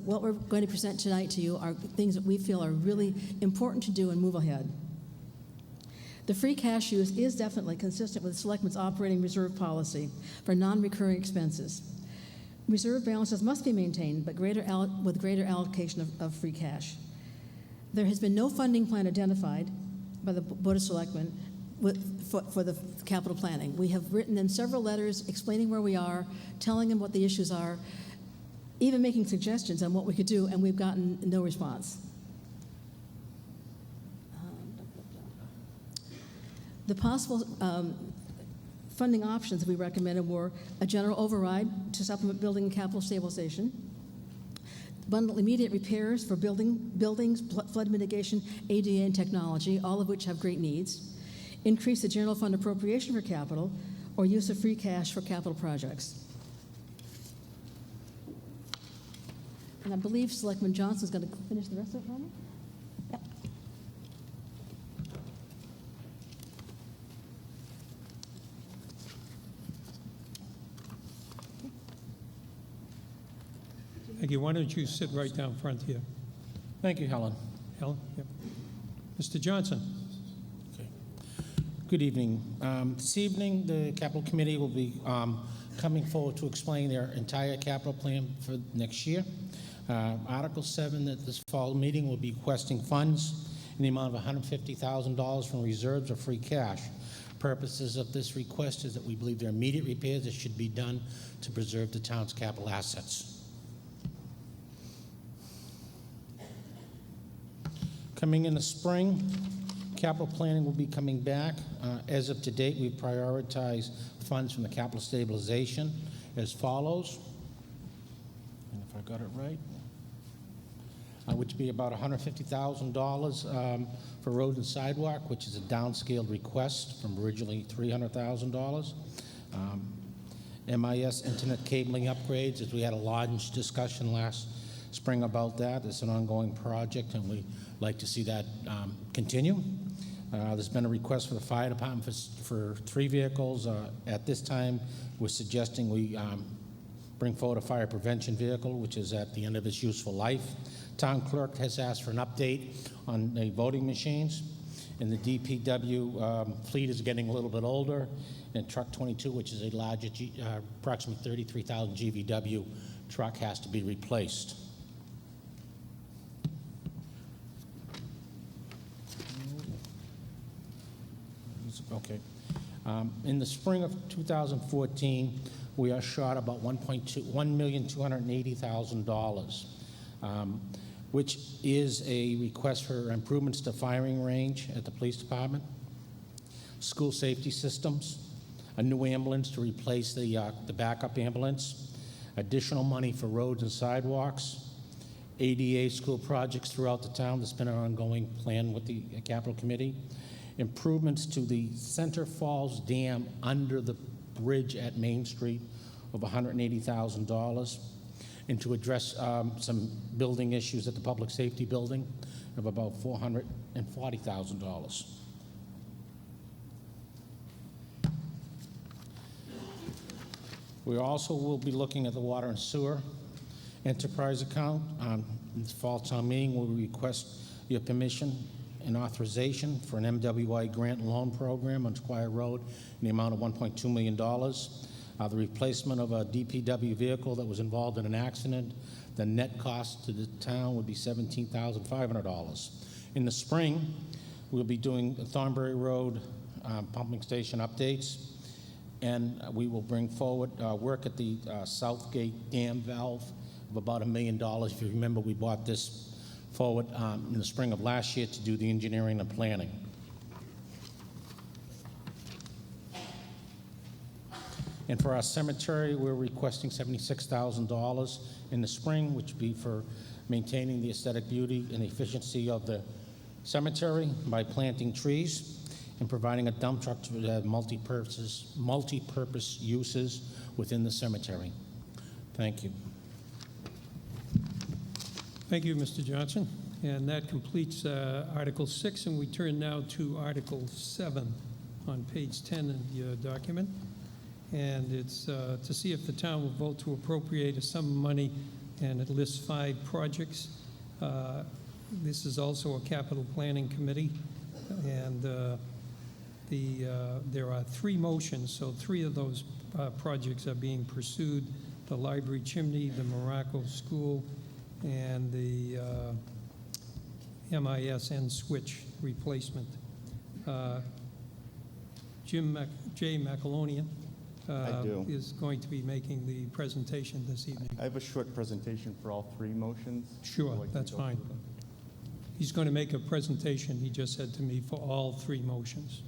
what we're going to present tonight to you are things that we feel are really important to do and move ahead. The free cash use is definitely consistent with the Selectmen's operating reserve policy for non-recurring expenses. Reserve balances must be maintained, but with greater allocation of free cash. There has been no funding plan identified by the Board of Selectmen for the capital planning. We have written them several letters explaining where we are, telling them what the issues are, even making suggestions on what we could do, and we've gotten no response. The possible funding options we recommended were a general override to supplement building and capital stabilization, bundle immediate repairs for buildings, flood mitigation, ADA, and technology, all of which have great needs, increase the general fund appropriation for capital, or use of free cash for capital projects. And I believe Selectman Johnson is going to finish the rest of it for me? Yep. Thank you. Why don't you sit right down front here? Thank you, Helen. Helen? Yep. Mr. Johnson? Good evening. This evening, the Capital Committee will be coming forward to explain their entire capital plan for next year. Article 7 at this fall meeting will be requesting funds in the amount of $150,000 from reserves or free cash. Purposes of this request is that we believe there are immediate repairs that should be done to preserve the town's capital assets. Coming in the spring, capital planning will be coming back. As of to date, we've prioritized funds from the capital stabilization as follows. And if I got it right, which would be about $150,000 for road and sidewalk, which is a downscaled request from originally $300,000. MIS internet cabling upgrades, as we had a large discussion last spring about that. It's an ongoing project, and we like to see that continue. There's been a request for the fire department for 3 vehicles. At this time, we're suggesting we bring forward a fire prevention vehicle, which is at the end of its useful life. Town clerk has asked for an update on the voting machines, and the DPW fleet is getting a little bit older, and truck 22, which is a larger, approximately 33,000 GVW truck, has to be replaced. Okay. In the spring of 2014, we are short about $1,280,000, which is a request for improvements to firing range at the police department, school safety systems, a new ambulance to replace the backup ambulance, additional money for roads and sidewalks, ADA school projects throughout the town. That's been an ongoing plan with the Capital Committee. Improvements to the Center Falls Dam under the bridge at Main Street of $180,000, and to address some building issues at the public safety building of about $440,000. We also will be looking at the water and sewer enterprise account. In this fall town meeting, we'll request your permission and authorization for an MWI grant loan program on Squire Road in the amount of $1.2 million. The replacement of a DPW vehicle that was involved in an accident, the net cost to the town would be $17,500. In the spring, we'll be doing the Thornbury Road pumping station updates, and we will bring forward work at the Southgate Dam valve of about $1 million. If you remember, we bought this forward in the spring of last year to do the engineering and planning. And for our cemetery, we're requesting $76,000 in the spring, which would be for maintaining the aesthetic beauty and efficiency of the cemetery by planting trees and providing a dump truck to have multi-purpose uses within the cemetery. Thank you. Thank you, Mr. Johnson. And that completes Article 6, and we turn now to Article 7 on page 10 of your document. And it's to see if the town will vote to appropriate a sum of money, and it lists 5 projects. This is also a capital planning committee, and there are 3 motions, so 3 of those projects are being pursued: the library chimney, the Morocco School, and the MIS end switch replacement. Jay McAlonian is going to be making the presentation this evening. I have a short presentation for all 3 motions. Sure, that's fine. He's going to make a presentation, he just said to me, for all 3 motions.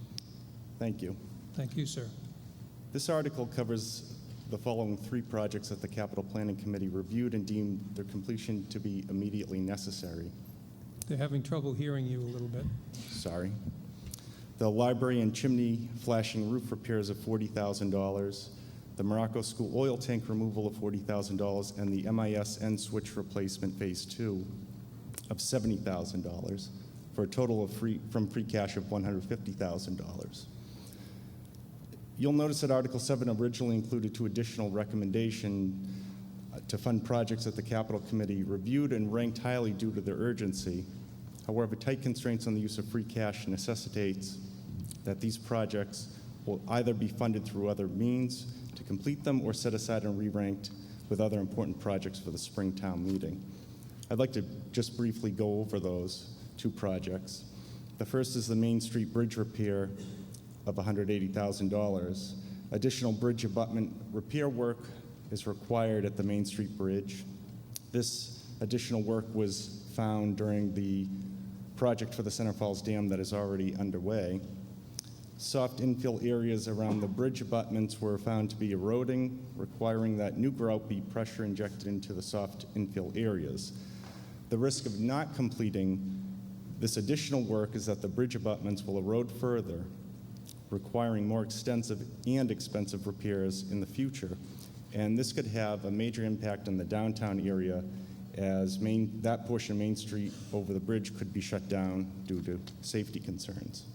Thank you. Thank you, sir. This article covers the following 3 projects that the Capital Planning Committee reviewed and deemed their completion to be immediately necessary. They're having trouble hearing you a little bit. Sorry. The library and chimney flashing roof repairs of $40,000, the Morocco School oil tank removal of $40,000, and the MIS end switch replacement phase 2 of $70,000, for a total of free cash of $150,000. You'll notice that Article 7 originally included 2 additional recommendations to fund projects that the Capital Committee reviewed and ranked highly due to their urgency. However, tight constraints on the use of free cash necessitates that these projects will either be funded through other means to complete them or set aside and re-ranked with other important projects for the spring town meeting. I'd like to just briefly go over those two projects. The first is the Main Street Bridge repair of $180,000. Additional bridge abutment repair work is required at the Main Street Bridge. This additional work was found during the project for the Center Falls Dam that is already underway. Soft infill areas around the bridge abutments were found to be eroding, requiring that new grout be pressure injected into the soft infill areas. The risk of not completing this additional work is that the bridge abutments will erode further, requiring more extensive and expensive repairs in the future. And this could have a major impact on the downtown area, as that portion of Main Street over the bridge could be shut down due to safety concerns.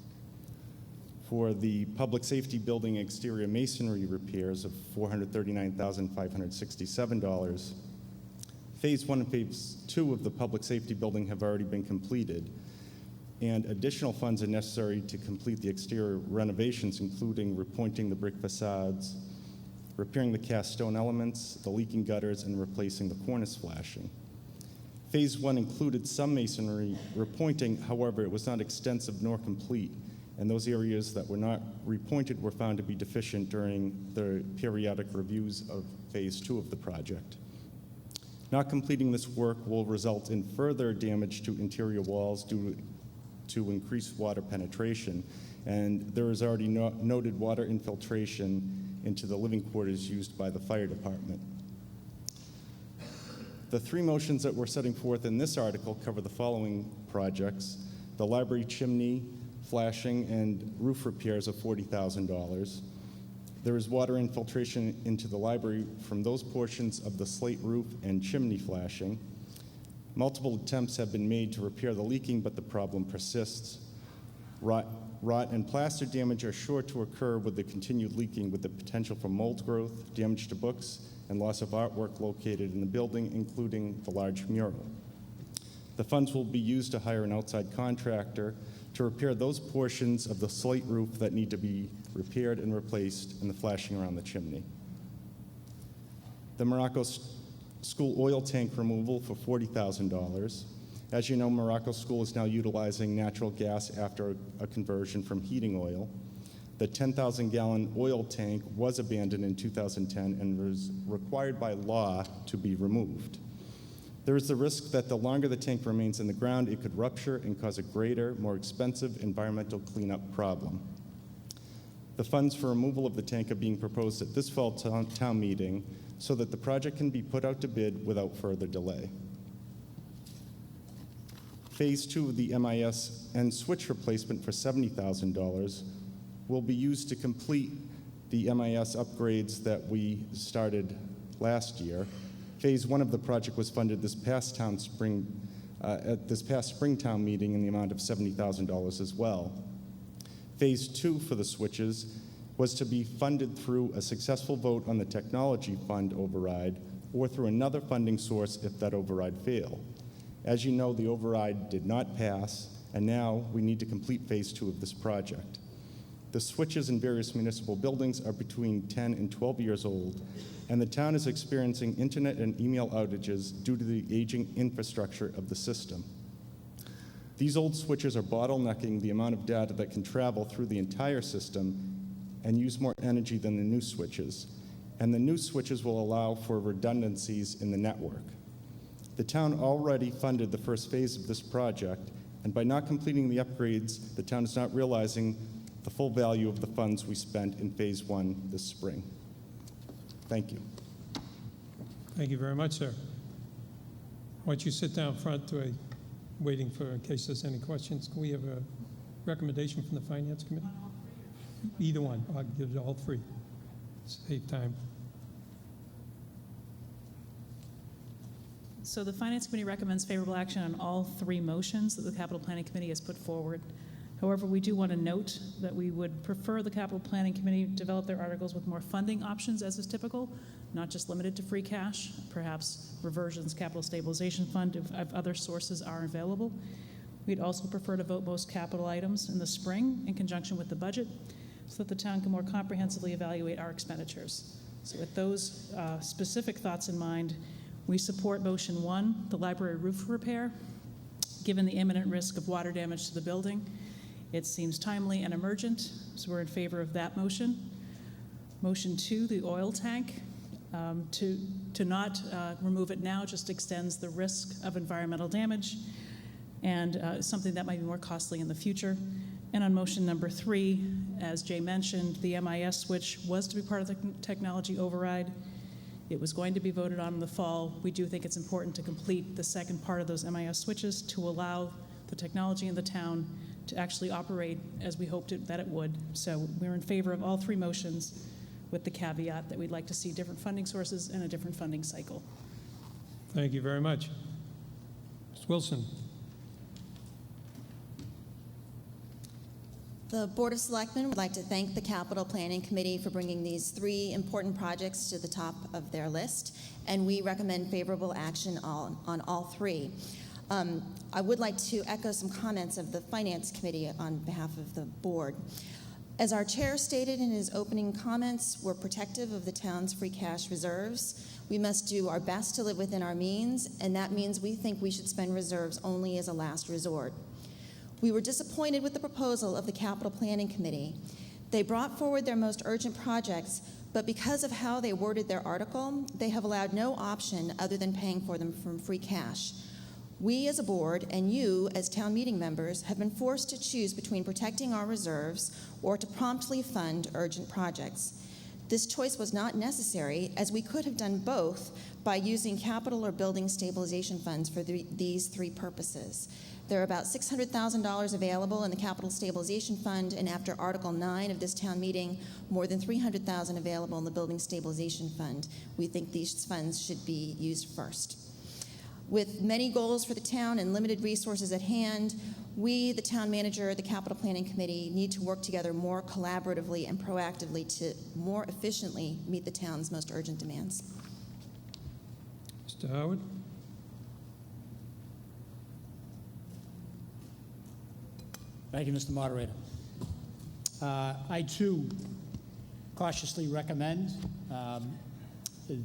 For the public safety building exterior masonry repairs of $439,567, Phase 1 and Phase 2 of the public safety building have already been completed, and additional funds are necessary to complete the exterior renovations, including repointing the brick facades, repairing the cast stone elements, the leaking gutters, and replacing the cornice flashing. Phase 1 included some masonry repointing, however, it was not extensive nor complete, and those areas that were not repointed were found to be deficient during the periodic reviews of Phase 2 of the project. Not completing this work will result in further damage to interior walls due to increased water penetration, and there is already noted water infiltration into the living quarters used by the fire department. The three motions that we're setting forth in this article cover the following projects: the library chimney, flashing, and roof repairs of $40,000. There is water infiltration into the library from those portions of the slate roof and chimney flashing. Multiple attempts have been made to repair the leaking, but the problem persists. Rot and plaster damage are sure to occur with the continued leaking, with the potential for mold growth, damage to books, and loss of artwork located in the building, including the large mural. The funds will be used to hire an outside contractor to repair those portions of the slate roof that need to be repaired and replaced, and the flashing around the chimney. The Morocco School oil tank removal for $40,000. As you know, Morocco School is now utilizing natural gas after a conversion from heating oil. The 10,000-gallon oil tank was abandoned in 2010 and was required by law to be removed. There is the risk that the longer the tank remains in the ground, it could rupture and cause a greater, more expensive environmental cleanup problem. The funds for removal of the tank are being proposed at this fall town meeting so that the project can be put out to bid without further delay. Phase 2 of the MIS and switch replacement for $70,000 will be used to complete the MIS upgrades that we started last year. Phase 1 of the project was funded this past spring town meeting in the amount of $70,000 as well. Phase 2 for the switches was to be funded through a successful vote on the technology fund override or through another funding source if that override failed. As you know, the override did not pass, and now we need to complete Phase 2 of this project. The switches in various municipal buildings are between 10 and 12 years old, and the town is experiencing internet and email outages due to the aging infrastructure of the system. These old switches are bottlenecking the amount of data that can travel through the entire system and use more energy than the new switches. And the new switches will allow for redundancies in the network. The town already funded the first phase of this project, and by not completing the upgrades, the town is not realizing the full value of the funds we spent in Phase 1 this spring. Thank you. Thank you very much, sir. Why don't you sit down front waiting in case there's any questions. Can we have a recommendation from the Finance Committee? Either one. I'll give it all three. Save time. So the Finance Committee recommends favorable action on all three motions that the Capital Planning Committee has put forward. However, we do want to note that we would prefer the Capital Planning Committee develop their articles with more funding options, as is typical, not just limited to free cash, perhaps reversions, capital stabilization fund, if other sources are available. We'd also prefer to vote most capital items in the spring in conjunction with the budget so that the town can more comprehensively evaluate our expenditures. So with those specific thoughts in mind, we support motion 1, the library roof repair, given the imminent risk of water damage to the building. It seems timely and emergent, so we're in favor of that motion. Motion 2, the oil tank, to not remove it now just extends the risk of environmental damage and something that might be more costly in the future. And on motion number 3, as Jay mentioned, the MIS switch was to be part of the technology override. It was going to be voted on in the fall. We do think it's important to complete the second part of those MIS switches to allow the technology in the town to actually operate as we hoped that it would. So we're in favor of all 3 motions with the caveat that we'd like to see different funding sources and a different funding cycle. Thank you very much. Mr. Wilson. The Board of Selectmen would like to thank the Capital Planning Committee for bringing these 3 important projects to the top of their list, and we recommend favorable action on all 3. I would like to echo some comments of the Finance Committee on behalf of the Board. As our chair stated in his opening comments, we're protective of the town's free cash reserves. We must do our best to live within our means, and that means we think we should spend reserves only as a last resort. We were disappointed with the proposal of the Capital Planning Committee. They brought forward their most urgent projects, but because of how they worded their article, they have allowed no option other than paying for them from free cash. We as a board and you as town meeting members have been forced to choose between protecting our reserves or to promptly fund urgent projects. This choice was not necessary, as we could have done both by using capital or building stabilization funds for these 3 purposes. There are about $600,000 available in the Capital Stabilization Fund, and after Article 9 of this town meeting, more than $300,000 available in the Building Stabilization Fund. We think these funds should be used first. With many goals for the town and limited resources at hand, we, the town manager, the Capital Planning Committee, need to work together more collaboratively and proactively to more efficiently meet the town's most urgent demands. Mr. Howard? Thank you, Mr. Moderator. I, too, cautiously recommend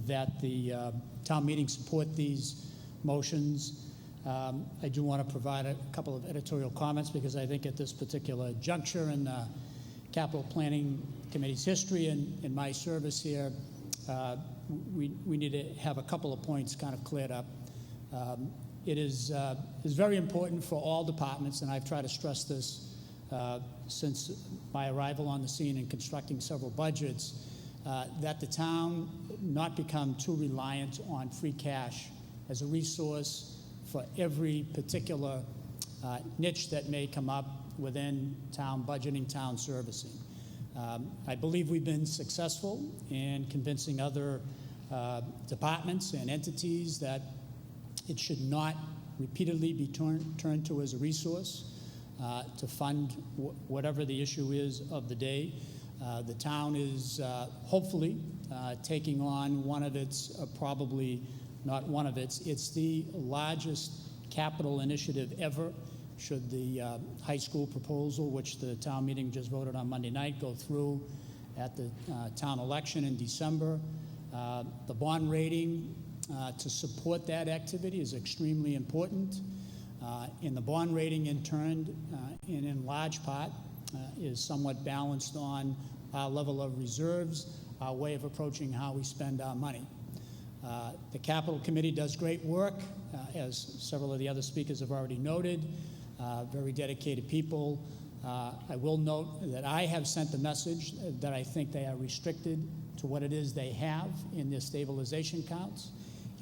that the town meeting support these motions. I do want to provide a couple of editorial comments because I think at this particular juncture in the Capital Planning Committee's history and in my service here, we need to have a couple of points kind of cleared up. It is very important for all departments, and I've tried to stress this since my arrival on the scene and constructing several budgets, that the town not become too reliant on free cash as a resource for every particular niche that may come up within town budgeting, town servicing. I believe we've been successful in convincing other departments and entities that it should not repeatedly be turned to as a resource to fund whatever the issue is of the day. The town is hopefully taking on one of its, probably not one of its, it's the largest capital initiative ever. Should the high school proposal, which the town meeting just voted on Monday night, go through at the town election in December. The bond rating to support that activity is extremely important. And the bond rating in turn, and in large part, is somewhat balanced on our level of reserves, our way of approaching how we spend our money. The Capital Committee does great work, as several of the other speakers have already noted, very dedicated people. I will note that I have sent a message that I think they are restricted to what it is they have in their stabilization counts,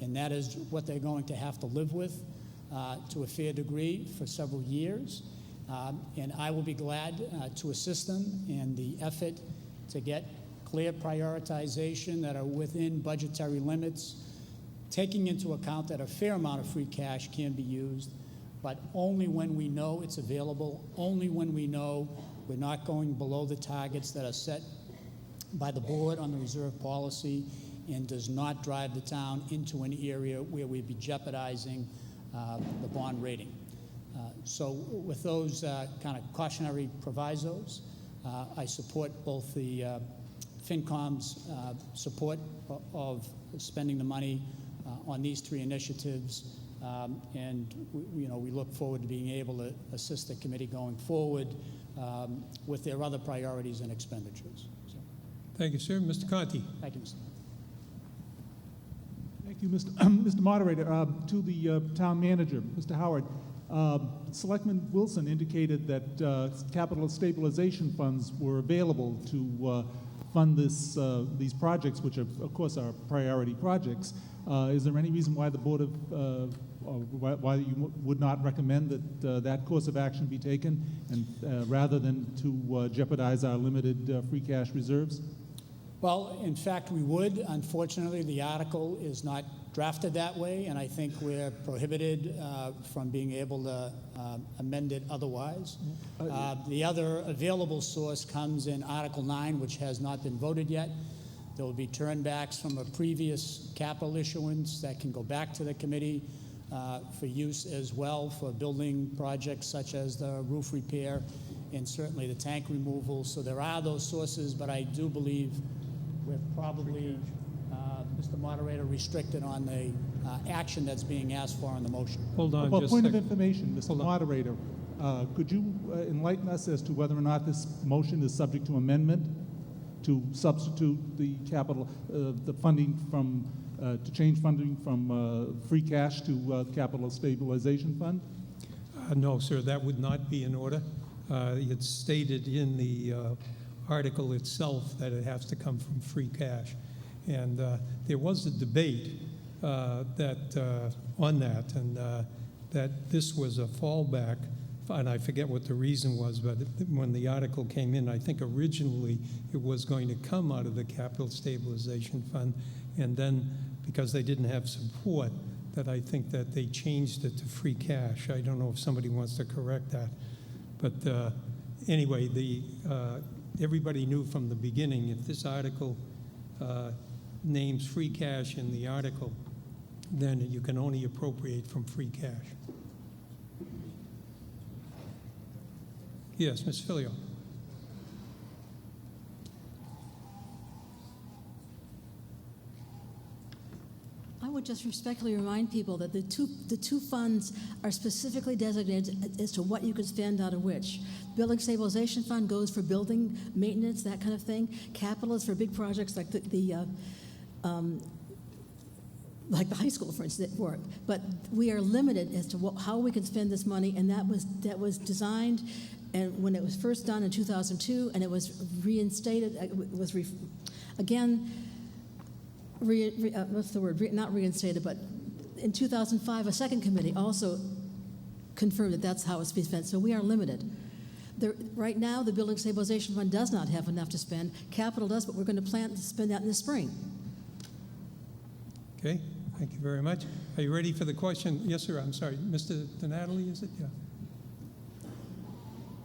and that is what they're going to have to live with to a fair degree for several years. And I will be glad to assist them in the effort to get clear prioritization that are within budgetary limits, taking into account that a fair amount of free cash can be used, but only when we know it's available, only when we know we're not going below the targets that are set by the board on the reserve policy, and does not drive the town into an area where we'd be jeopardizing the bond rating. So with those kind of cautionary provisos, I support both the FinCom's support of spending the money on these three initiatives, and we look forward to being able to assist the committee going forward with their other priorities and expenditures. So, Thank you, sir. Mr. Conti. thank you, Mr. Thank you, Mr. Moderator. To the town manager, Mr. Howard, Selectman Wilson indicated that capital stabilization funds were available to fund these projects, which of course are priority projects. Is there any reason why the board of why you would not recommend that that course of action be taken, and rather than to jeopardize our limited free cash reserves? Well, in fact, we would. Unfortunately, the article is not drafted that way, and I think we're prohibited from being able to amend it otherwise. The other available source comes in Article 9, which has not been voted yet. There will be turnbacks from a previous capital issuance that can go back to the committee for use as well for building projects such as the roof repair and certainly the tank removal. So there are those sources, but I do believe we're probably, Mr. Moderator, restricted on the action that's being asked for on the motion. Hold on Well, just point a of second. information, Mr. Moderator, could you enlighten us as to whether or not this motion is subject to amendment to substitute the capital, the funding from, to change funding from free cash to capital stabilization fund? No, sir, that would not be in order. It's stated in the article itself that it has to come from free cash. And there was a debate on that, and that this was a fallback, and I forget what the reason was, but when the article came in, I think originally it was going to come out of the Capital Stabilization Fund, and then because they didn't have support, that I think that they changed it to free cash. I don't know if somebody wants to correct that. But anyway, everybody knew from the beginning if this article names free cash in the article, then you can only appropriate from free cash. Yes, Ms. Filio. I would just respectfully remind people that the two funds are specifically designated as to what you could spend out of which. Building Stabilization Fund goes for building maintenance, that kind of thing. Capital is for big projects like the high school, for instance, work. But we are limited as to how we can spend this money, and that was designed, and when it was first done in 2002, and it was reinstated. Not reinstated, but in 2005, a second committee also confirmed that that's how it's being spent. So we are limited. Right now, the Building Stabilization Fund does not have enough to spend. Capital does, but we're going to plan to spend that in the spring. Okay, thank you very much. Are you ready for the question? Yes, sir, I'm sorry. Mr. DiNatale, is it? Yeah.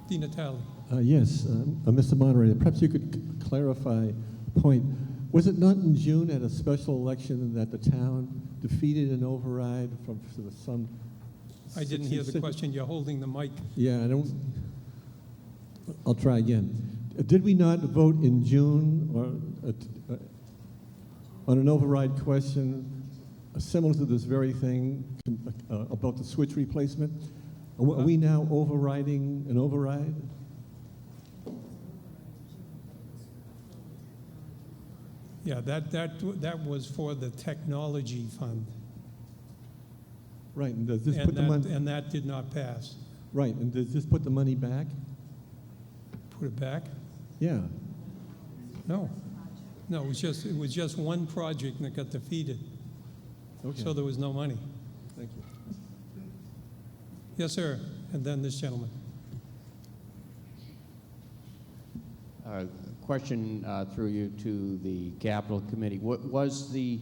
DiNatale. Yes, Mr. Moderator, perhaps you could clarify a point. Was it not in June at a special election that the town defeated an override from some? I didn't hear the question. You're holding the mic. Yeah, I'll try again. Did we not vote in June on an override question similar to this very thing about the switch replacement? Are we now overriding an override? Yeah, that was for the technology fund. Right, and does this put the money? And that did not pass. Right, and does this put the money back? Put it back? Yeah. No, it was just one project that got defeated. Okay. So there was no money. Thank you. Yes, sir. And then this gentleman. Question through you to the Capital Committee. What was the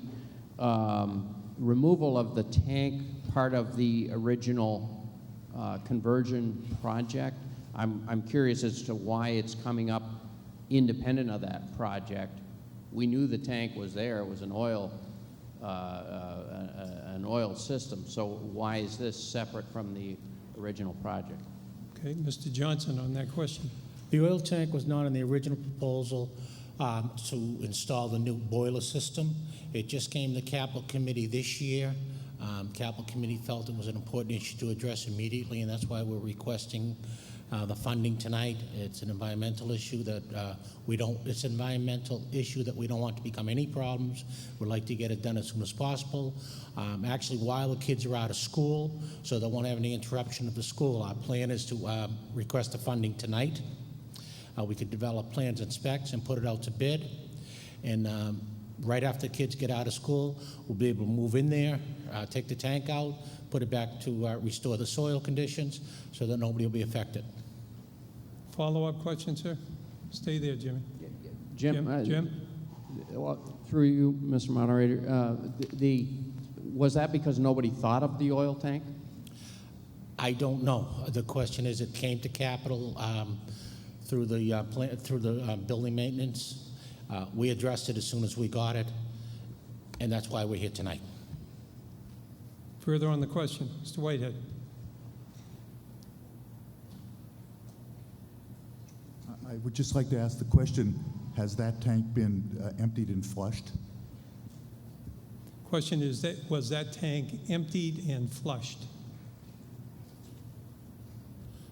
removal of the tank part of the original conversion project? I'm curious as to why it's coming up independent of that project We knew the tank was there. It was an oil system. So why is this separate from the original project? Okay, Mr. Johnson on that question. The oil tank was not in the original proposal to install the new boiler system. It just came to Capital Committee this year. Capital Committee felt it was an important issue to address immediately, and that's why we're requesting the funding tonight. It's an environmental issue that we don't want to become any problems. We'd like to get it done as soon as possible. Actually, while the kids are out of school, so they won't have any interruption of the school. Our plan is to request the funding tonight. We could develop plans and specs and put it out to bid. And right after the kids get out of school, we'll be able to move in there, take the tank out, put it back to restore the soil conditions so that nobody will be affected. Follow-up question, sir? Stay there, Jimmy. Jim? Well, through you, Mr. Moderator, was that because nobody thought of the oil tank? I don't know. The question is, it came to Capital through the building maintenance. We addressed it as soon as we got it, and that's why we're here tonight. Further on the question, Mr. Whitehead. I would just like to ask the question, has that tank been emptied and flushed? Question is, was that tank emptied and flushed?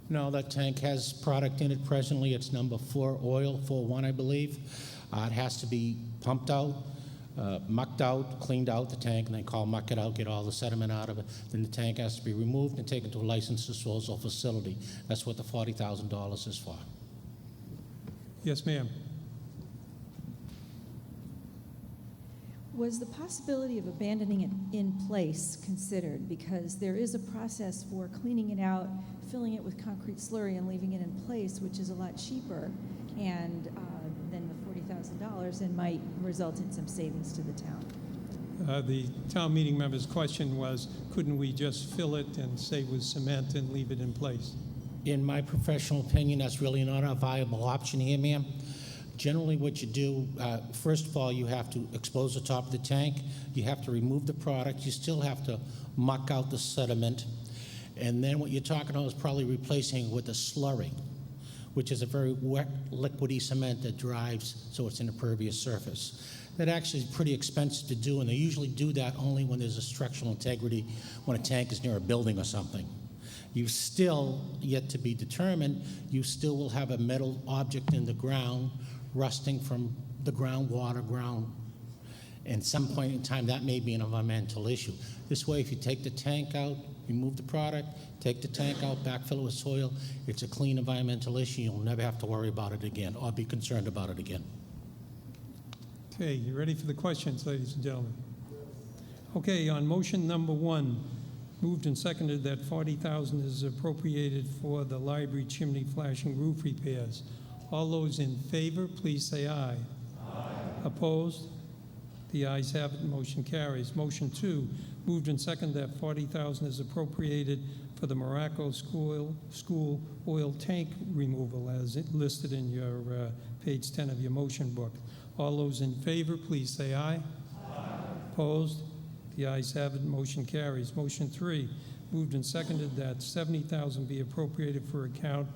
No, that tank has product in it presently. It's number 4 oil, 4-1, I believe. It has to be pumped out, mucked out, cleaned out the tank, and then muck it out, get all the sediment out of it. Then the tank has to be removed and taken to a licensed disposal facility. That's what the $40,000 is for. Yes, ma'am. Was the possibility of abandoning it in place considered? Because there is a process for cleaning it out, filling it with concrete slurry, and leaving it in place, which is a lot cheaper and than the $40,000 and might result in some savings to the town. The town meeting member's question was, couldn't we just fill it and say with cement and leave it in place? In my professional opinion, that's really not a viable option here, ma'am. Generally what you do, first of all, you have to expose the top of the tank. You have to remove the product. You still have to muck out the sediment. And then what you're talking about is probably replacing it with a slurry, which is a very wet, liquidy cement that dries so it's an impervious surface. That actually is pretty expensive to do, and they usually do that only when there's a structural integrity, when a tank is near a building or something. You still, yet to be determined, you still will have a metal object in the ground rusting from the groundwater. And some point in time, that may be an environmental issue. This way, if you take the tank out, remove the product, take the tank out, backfill it with soil, it's a clean environmental issue. You'll never have to worry about it again or be concerned about it again. Okay, you ready for the questions, ladies and gentlemen? Okay, on motion number 1, moved and seconded that $40,000 is appropriated for the library chimney flashing roof repairs. All those in favor, please say aye. Aye. Opposed? The ayes have it, motion carries. Motion 2, moved and seconded that $40,000 is appropriated for the Morocco School oil tank removal as listed in your page 10 of your motion book. All those in favor, please say aye. Aye. Opposed? The ayes have it, motion carries. Motion 3, moved and seconded that $70,000 be appropriated for account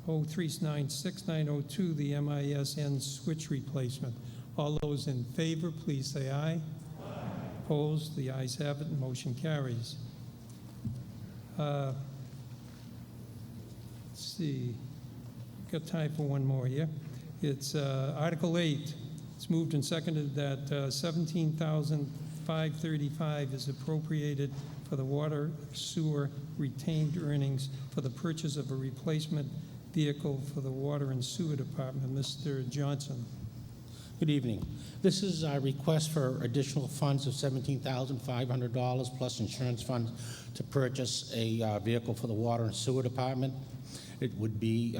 03969902, the MISN switch replacement. All those in favor, please say aye. Aye. Opposed? The ayes have it, motion carries. Let's see, got time for one more here. It's Article 8. It's moved and seconded that $17,535 is appropriated for the water sewer retained earnings for the purchase of a replacement vehicle for the water and sewer department. Mr. Johnson. Good evening. This is a request for additional funds of $17,500 plus insurance funds to purchase a vehicle for the water and sewer department. It would be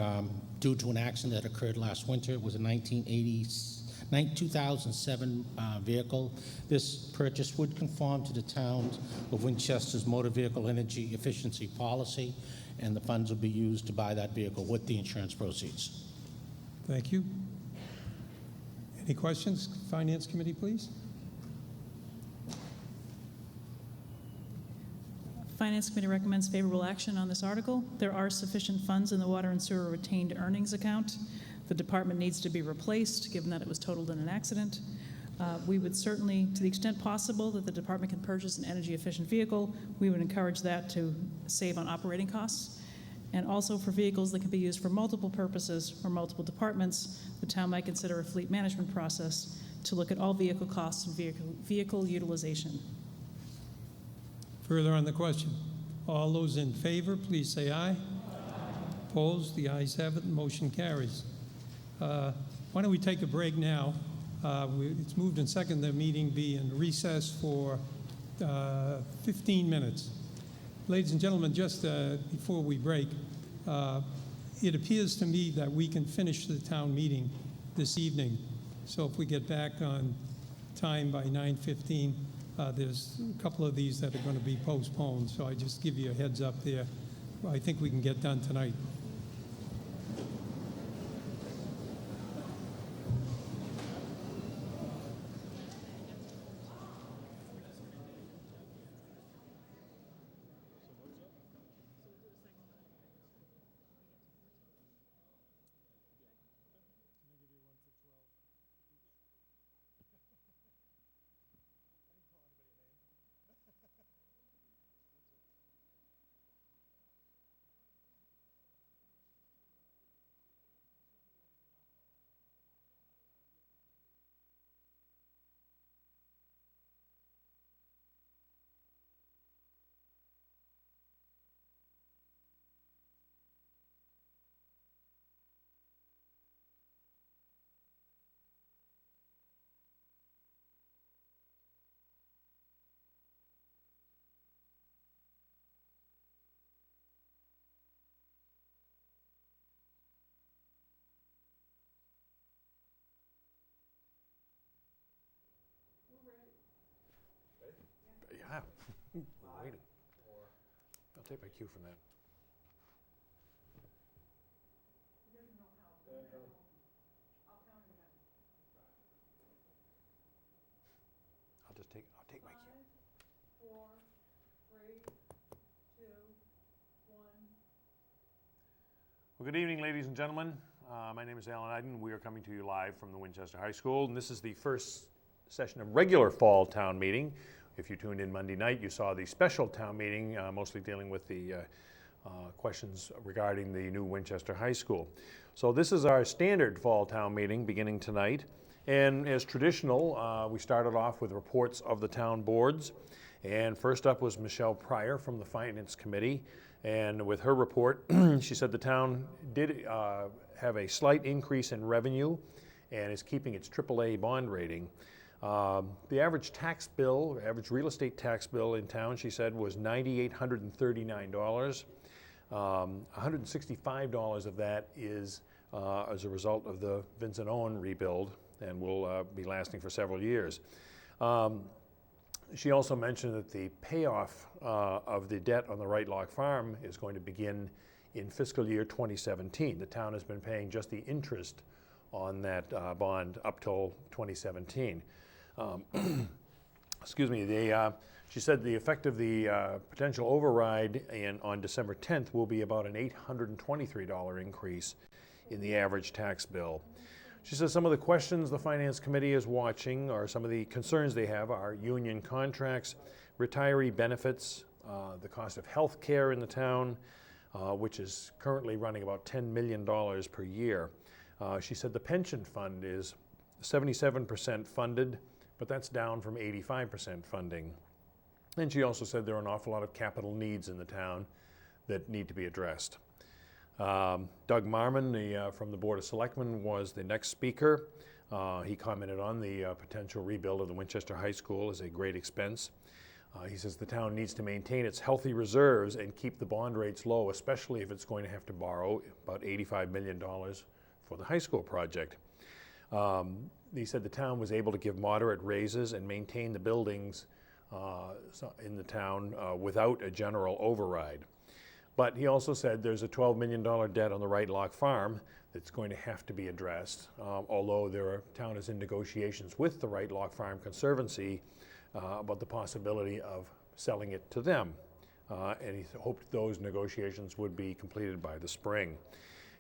due to an accident that occurred last winter. It was a 2007 vehicle. This purchase would conform to the town of Winchester's motor vehicle energy efficiency policy, and the funds will be used to buy that vehicle with the insurance proceeds. Thank you. Any questions? Finance Committee, please. Finance Committee recommends favorable action on this article. There are sufficient funds in the water and sewer retained earnings account. The department needs to be replaced, given that it was totaled in an accident. We would certainly, to the extent possible that the department can purchase an energy-efficient vehicle, we would encourage that to save on operating costs. And also for vehicles that can be used for multiple purposes for multiple departments, the town might consider a fleet management process to look at all vehicle costs and vehicle utilization. Further on the question? All those in favor, please say aye. Aye. Opposed? The ayes have it. The motion carries. Why don't we take a break now? It's moved and second the meeting be in recess for 15 minutes. Ladies and gentlemen, just before we break, it appears to me that we can finish the town meeting this evening. So if we get back on time by 9:15, there's a couple of these that are going to be postponed. So I just give you a heads up there. I think we can get done tonight. Yeah, we're waiting. I'll take my cue from that. I'll take my cue. 5, 4, 3, 2, 1. Well, good evening, ladies and gentlemen. My name is Alan Iden. We are coming to you live from the Winchester High School, and this is the first session of regular fall town meeting. If you tuned in Monday night, you saw the special town meeting, mostly dealing with the questions regarding the new Winchester High School. So this is our standard fall town meeting beginning tonight. And as traditional, we started off with reports of the town boards. And first up was Michelle Pryor from the Finance Committee. And with her report, she said the town did have a slight increase in revenue and is keeping its AAA bond rating. The average tax bill, average real estate tax bill in town, she said, was $9,839. $165 of that is as a result of the Vincent Owen rebuild and will be lasting for several years. She also mentioned that the payoff of the debt on the Right Lock Farm is going to begin in fiscal year 2017. The town has been paying just the interest on that bond up till 2017. Excuse me, she said the effect of the potential override on December 10th will be about an $823 increase in the average tax bill. She says some of the questions the Finance Committee is watching, or some of the concerns they have, are union contracts, retiree benefits, the cost of health care in the town, which is currently running about $10 million per year. She said the pension fund is 77% funded, but that's down from 85% funding. And she also said there are an awful lot of capital needs in the town that need to be addressed. Doug Marmon from the Board of Selectmen was the next speaker. He commented on the potential rebuild of the Winchester High School as a great expense. He says the town needs to maintain its healthy reserves and keep the bond rates low, especially if it's going to have to borrow about $85 million for the high school project. He said the town was able to give moderate raises and maintain the buildings in the town without a general override. But he also said there's a $12 million debt on the Right Lock Farm that's going to have to be addressed, although town is in negotiations with the Right Lock Farm Conservancy about the possibility of selling it to them. And he hoped those negotiations would be completed by the spring.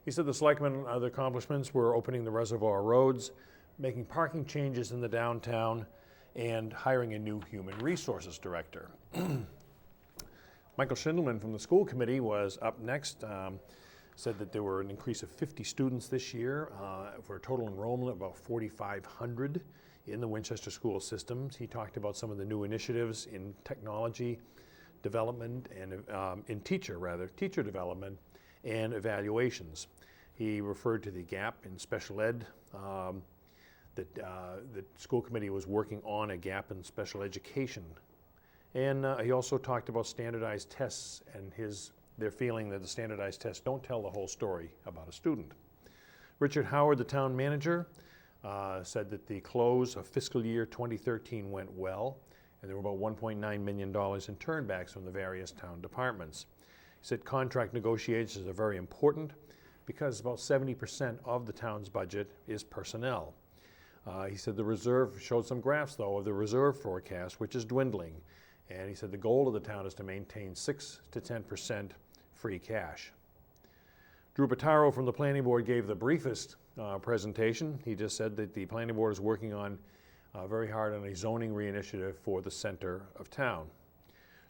He said the selectmen, other accomplishments were opening the reservoir roads, making parking changes in the downtown, and hiring a new human resources director. Michael Schindelman from the school committee was up next, said that there were an increase of 50 students this year for a total enrollment of about 4,500 in the Winchester school systems. He talked about some of the new initiatives in technology development and in teacher development and evaluations. He referred to the gap in special ed, that the school committee was working on a gap in special education. And he also talked about standardized tests and their feeling that the standardized tests don't tell the whole story about a student. Richard Howard, the town manager, said that the close of fiscal year 2013 went well, and there were about $1.9 million in turnbacks from the various town departments. He said contract negotiations are very important because about 70% of the town's budget is personnel. He said the reserve showed some graphs, though, of the reserve forecast, which is dwindling. And he said the goal of the town is to maintain 6 to 10% free cash. Drew Bottaro from the planning board gave the briefest presentation. He just said that the planning board is working on very hard on a zoning reinitiative for the center of town.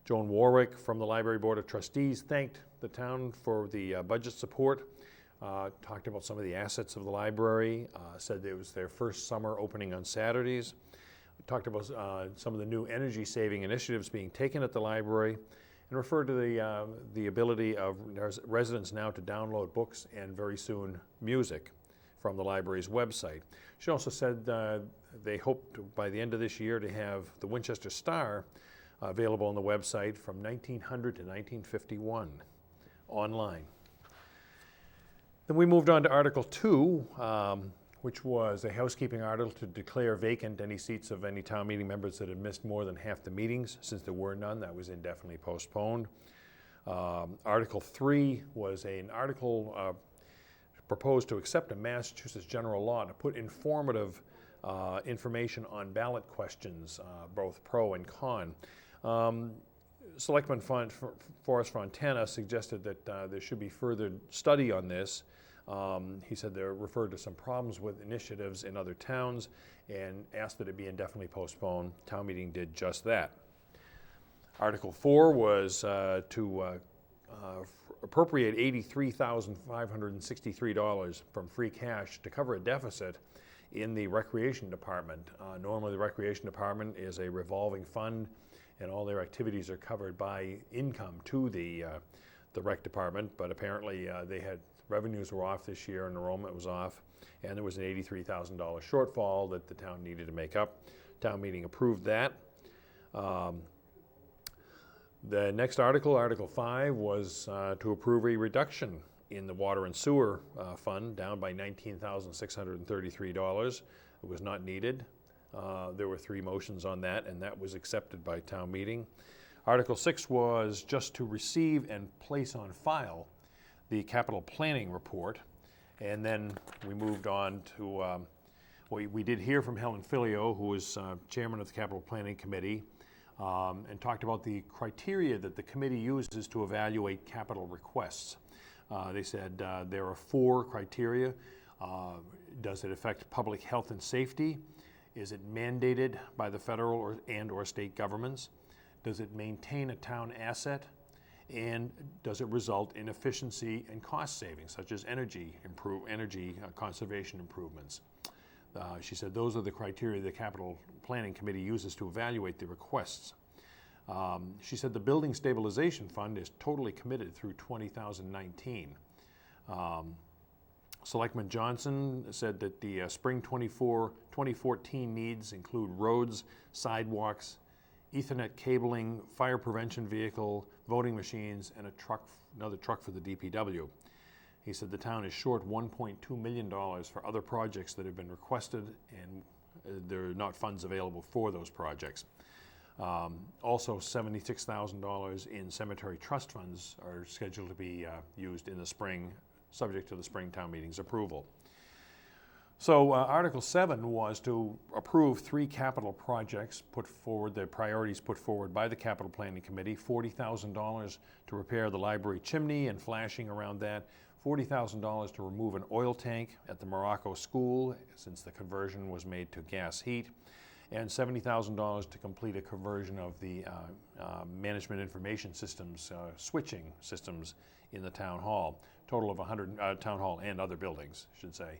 Joan Warwick from the Library Board of Trustees thanked the town for the budget support, talked about some of the assets of the library, said it was their first summer opening on Saturdays, talked about some of the new energy saving initiatives being taken at the library, and referred to the ability of residents now to download books and very soon music from the library's website. She also said they hoped by the end of this year to have the Winchester Star available on the website from 1900 to 1951 online. Then we moved on to Article 2, which was a housekeeping article to declare vacant any seats of any town meeting members that had missed more than half the meetings. Since there were none, that was indefinitely postponed. Article 3 was an article proposed to accept a Massachusetts general law to put informative information on ballot questions, both pro and con. Selectman Forrest Fontana suggested that there should be further study on this. He said they referred to some problems with initiatives in other towns and asked that it be indefinitely postponed. Town meeting did just that. Article 4 was to appropriate $83,563 from free cash to cover a deficit in the Recreation Department. Normally the Recreation Department is a revolving fund and all their activities are covered by income to the Rec Department, but apparently revenues were off this year and enrollment was off, and there was an $83,000 shortfall that the town needed to make up. Town meeting approved that. The next article, Article 5, was to approve a reduction in the water and sewer fund, down by $19,633. It was not needed. There were 3 motions on that, and that was accepted by town meeting. Article 6 was just to receive and place on file the capital planning report, and then we moved on to, we did hear from Helen Filio, who is chairman of the Capital Planning Committee, and talked about the criteria that the committee uses to evaluate capital requests. They said there are 4 criteria. Does it affect public health and safety? Is it mandated by the federal or state governments? Does it maintain a town asset? And does it result in efficiency and cost savings, such as energy conservation improvements? She said those are the criteria the Capital Planning Committee uses to evaluate the requests. She said the Building Stabilization Fund is totally committed through 2019. Selectman Johnson said that the spring 2014 needs include roads, sidewalks, Ethernet cabling, fire prevention vehicle, voting machines, and another truck for the DPW. He said the town is short $1.2 million for other projects that have been requested, and there are not funds available for those projects. Also, $76,000 in cemetery trust funds are scheduled to be used in the spring, subject to the spring town meeting's approval. So Article 7 was to approve 3 capital projects put forward, the priorities put forward by the Capital Planning Committee. $40,000 to repair the library chimney and flashing around that, $40,000 to remove an oil tank at the Morocco School, since the conversion was made to gas heat, and $70,000 to complete a conversion of the management information systems, switching systems in the town hall. Total of town hall and other buildings, I should say.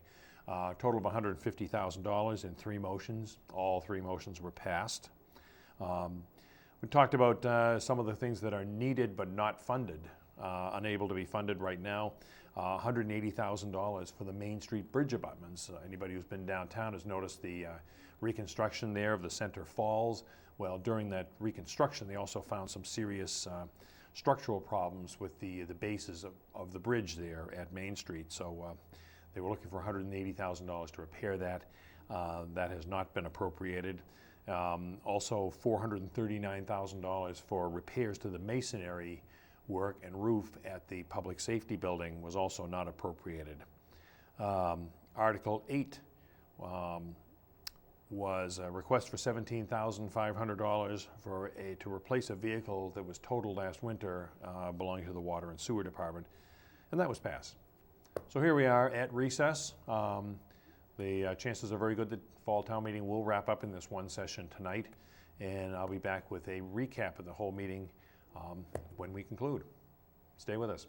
Total of $150,000 in 3 motions. All 3 motions were passed. We talked about some of the things that are needed but not funded, unable to be funded right now. $180,000 for the Main Street bridge abutments. Anybody who's been downtown has noticed the reconstruction there of the center falls. Well, during that reconstruction, they also found some serious structural problems with the bases of the bridge there at Main Street. So they were looking for $180,000 to repair that. That has not been appropriated. Also, $439,000 for repairs to the masonry work and roof at the public safety building was also not appropriated. Article 8 was a request for $17,500 to replace a vehicle that was totaled last winter belonging to the Water and Sewer Department, and that was passed. So here we are at recess. The chances are very good that fall town meeting will wrap up in this one session tonight, and I'll be back with a recap of the whole meeting when we conclude. Stay with us.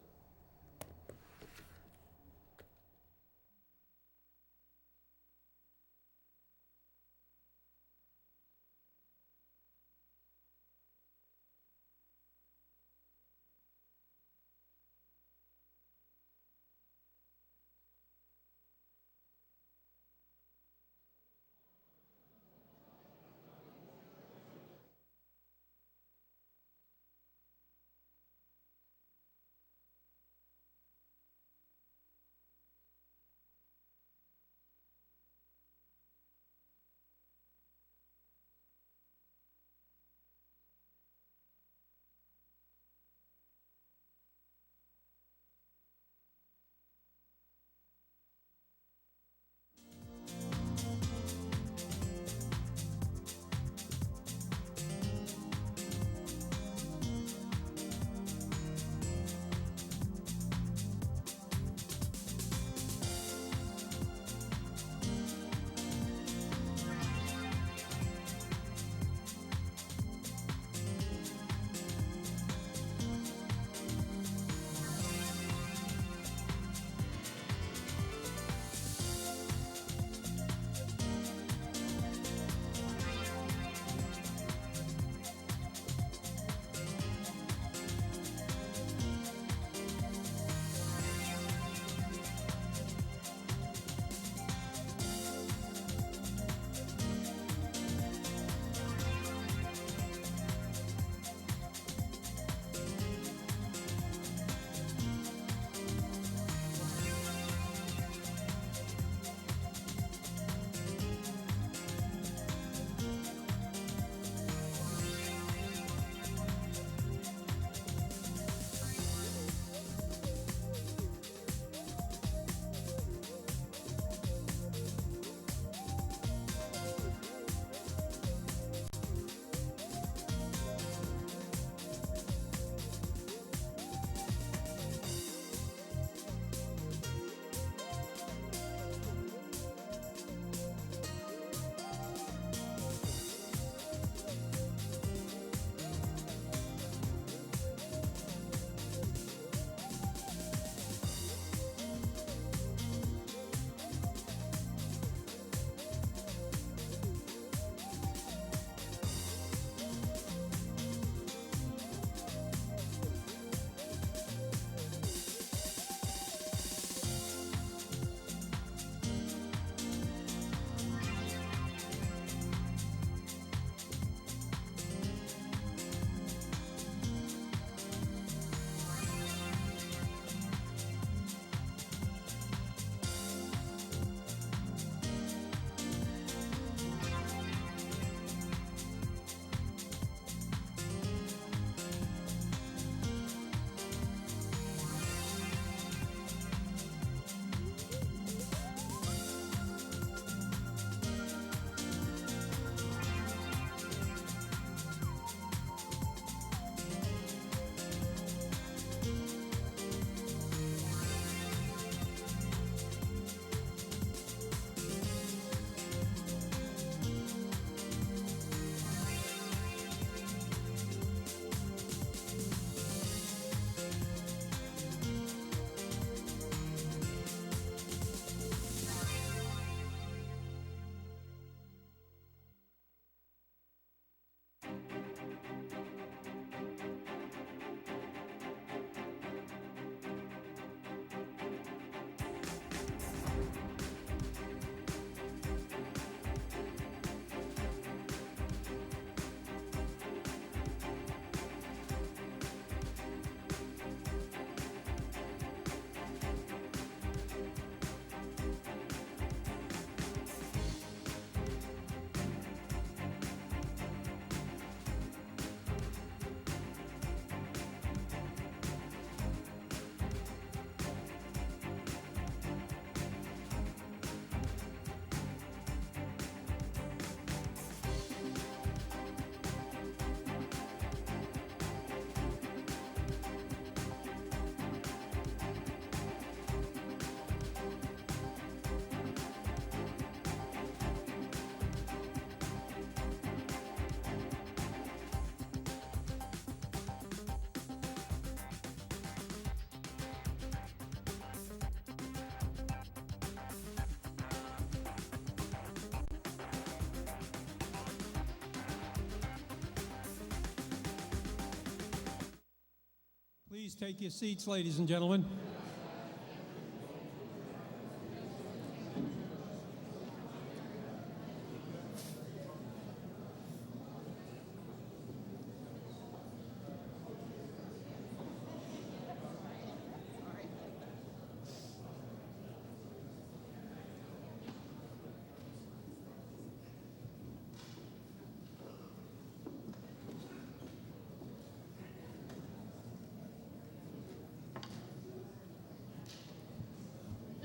Please take your seats, ladies and gentlemen.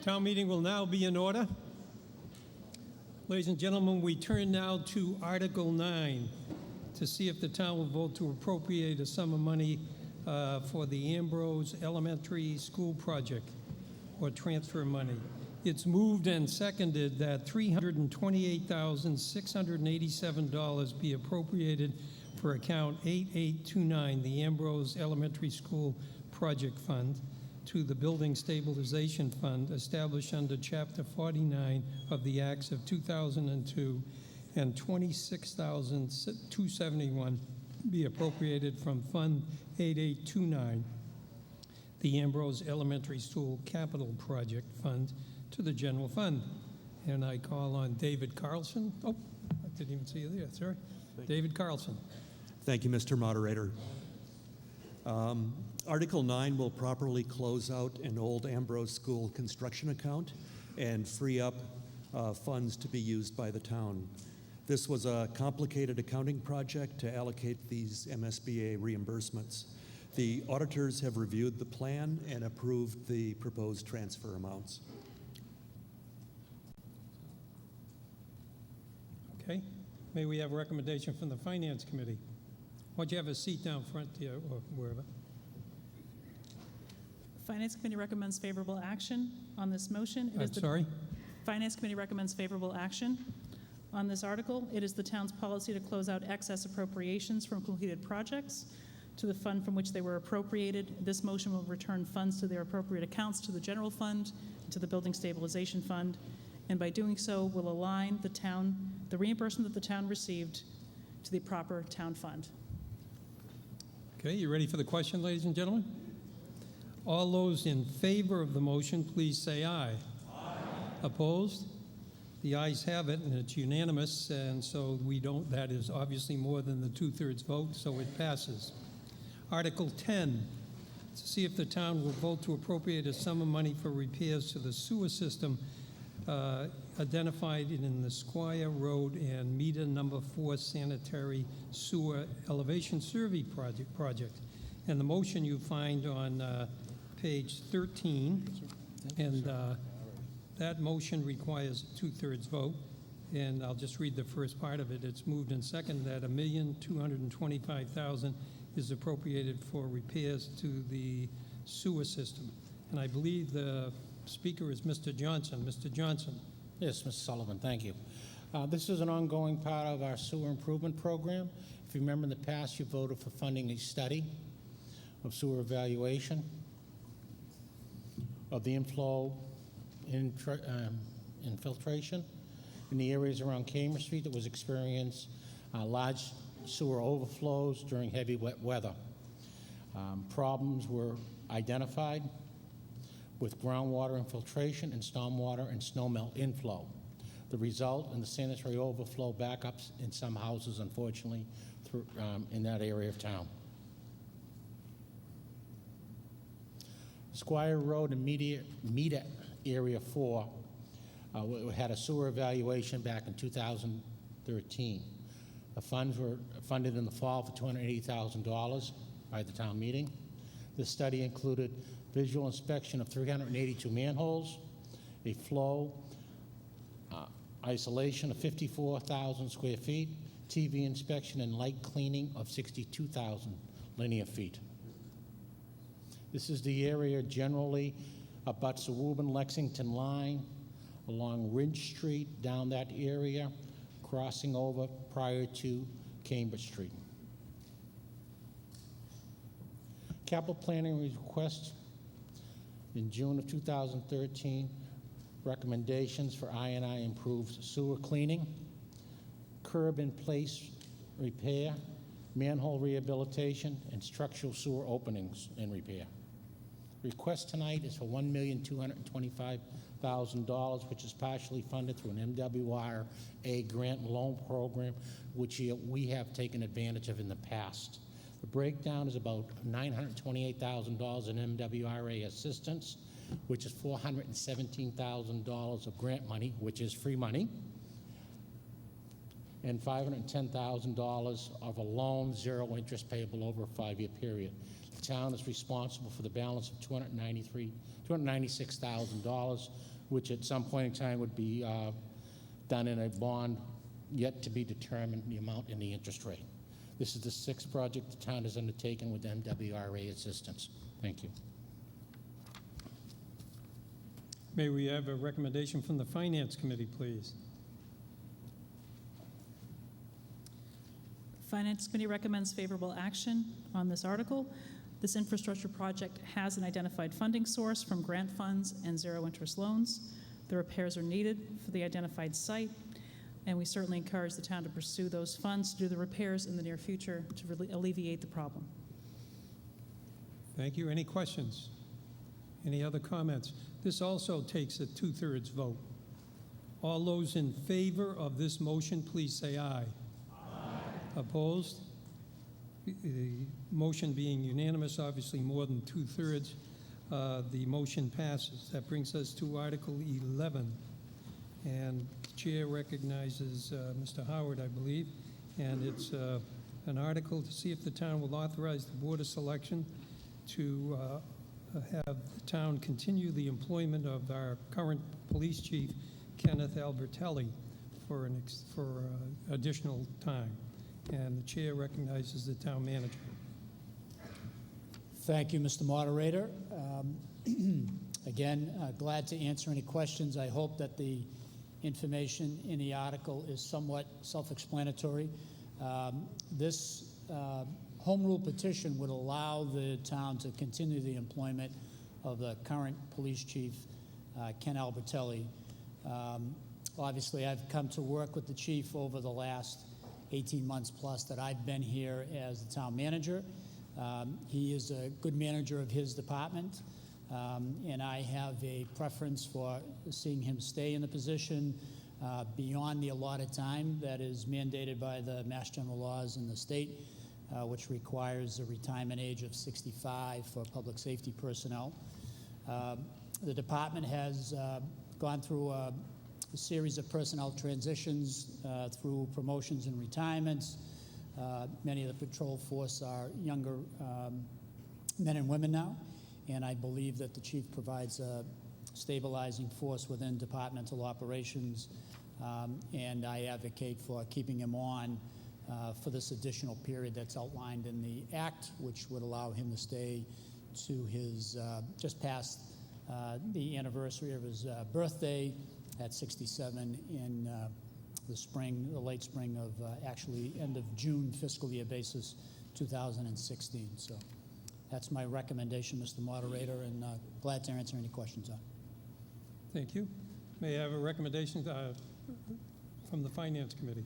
Town meeting will now be in order. Ladies and gentlemen, we turn now to Article 9 to see if the town will vote to appropriate a sum of money for the Ambrose Elementary School project or transfer money. It's moved and seconded that $328,687 be appropriated for account 8829, the Ambrose Elementary School Project Fund, to the Building Stabilization Fund established under Chapter 49 of the Acts of 2002, and $26,271 be appropriated from Fund 8829, the Ambrose Elementary School Capital Project Fund, to the General Fund. And I call on David Carlson. Oh, I didn't even see you there, sir. David Carlson. Thank you, Mr. Moderator. Article 9 will properly close out an old Ambrose School construction account and free up funds to be used by the town. This was a complicated accounting project to allocate these MSBA reimbursements. The auditors have reviewed the plan and approved the proposed transfer amounts. Okay. May we have a recommendation from the Finance Committee? Why don't you have a seat down front here or wherever? Finance Committee recommends favorable action on this motion. Sorry? Finance Committee recommends favorable action on this article. It is the town's policy to close out excess appropriations from completed projects to the fund from which they were appropriated. This motion will return funds to their appropriate accounts to the general fund, to the Building Stabilization Fund, and by doing so will align the reimbursement that the town received to the proper town fund. Okay, you ready for the question, ladies and gentlemen? All those in favor of the motion, please say aye. Aye. Opposed? The ayes have it, and it's unanimous, and so that is obviously more than the two-thirds vote, so it passes. Article 10, to see if the town will vote to appropriate a sum of money for repairs to the sewer system identified in the Squire Road and Meter Number 4 Sanitary Sewer Elevation Survey project. And the motion you find on page 13, and that motion requires a two-thirds vote. And I'll just read the first part of it. It's moved and seconded that $1,225,000 is appropriated for repairs to the sewer system. And I believe the speaker is Mr. Johnson. Mr. Johnson. Yes, Mr. Sullivan, thank you. This is an ongoing part of our sewer improvement program. If you remember in the past, you voted for funding a study of sewer evaluation of the inflow infiltration in the areas around Cambridge Street that was experienced large sewer overflows during heavy wet weather. Problems were identified with groundwater infiltration and stormwater and snowmelt inflow. The result in the sanitary overflow backups in some houses, unfortunately, in that area of town. Squire Road and Meter Area 4 had a sewer evaluation back in 2013. The funds were funded in the fall for $280,000 by the town meeting. This study included visual inspection of 382 manholes, a flow isolation of 54,000 square feet, TV inspection and light cleaning of 62,000 linear feet. This is the area generally abuts the Woburn-Lexington line, along Ridge Street, down that area, crossing over prior to Cambridge Street. Capital planning request in June of 2013, recommendations for I&I improved sewer cleaning, curb in place repair, manhole rehabilitation, and structural sewer openings and repair. Request tonight is for $1,225,000, which is partially funded through an MWRA grant and loan program, which we have taken advantage of in the past. The breakdown is about $928,000 in MWRA assistance, which is $417,000 of grant money, which is free money, and $510,000 of a loan, zero interest payable over a 5-year period. The town is responsible for the balance of $296,000, which at some point in time would be done in a bond yet to be determined, the amount and the interest rate. This is the 6th project the town has undertaken with MWRA assistance. Thank you. May we have a recommendation from the Finance Committee, please? Finance Committee recommends favorable action on this article. This infrastructure project has an identified funding source from grant funds and zero interest loans. The repairs are needed for the identified site, and we certainly encourage the town to pursue those funds to do the repairs in the near future to really alleviate the problem. Thank you. Any questions? Any other comments? This also takes a 2/3 vote. All those in favor of this motion, please say aye. Opposed? The motion being unanimous, obviously more than 2/3, the motion passes. That brings us to Article 11. And the chair recognizes Mr. Howard, I believe. And it's an article to see if the town will authorize the Board of Selection to have the town continue the employment of our current police chief, Kenneth Albertelli, for additional time. And the chair recognizes the town manager. Thank you, Mr. Moderator. Again, glad to answer any questions. I hope that the information in the article is somewhat self-explanatory. This home rule petition would allow the town to continue the employment of the current police chief, Ken Albertelli. Obviously, I've come to work with the chief over the last 18 months plus that I've been here as the town manager. He is a good manager of his department, and I have a preference for seeing him stay in the position beyond the allotted time that is mandated by the Mass General laws in the state, which requires a retirement age of 65 for public safety personnel. The department has gone through a series of personnel transitions through promotions and retirements. Many of the patrol force are younger men and women now, and I believe that the chief provides a stabilizing force within departmental operations, and I advocate for keeping him on for this additional period that's outlined in the Act, which would allow him to stay to his just past the anniversary of his birthday at 67 in the spring, the late spring of actually end of June fiscal year basis 2016. So that's my recommendation, Mr. Moderator, and glad to answer any questions on it. Thank you. May I have a recommendation from the Finance Committee?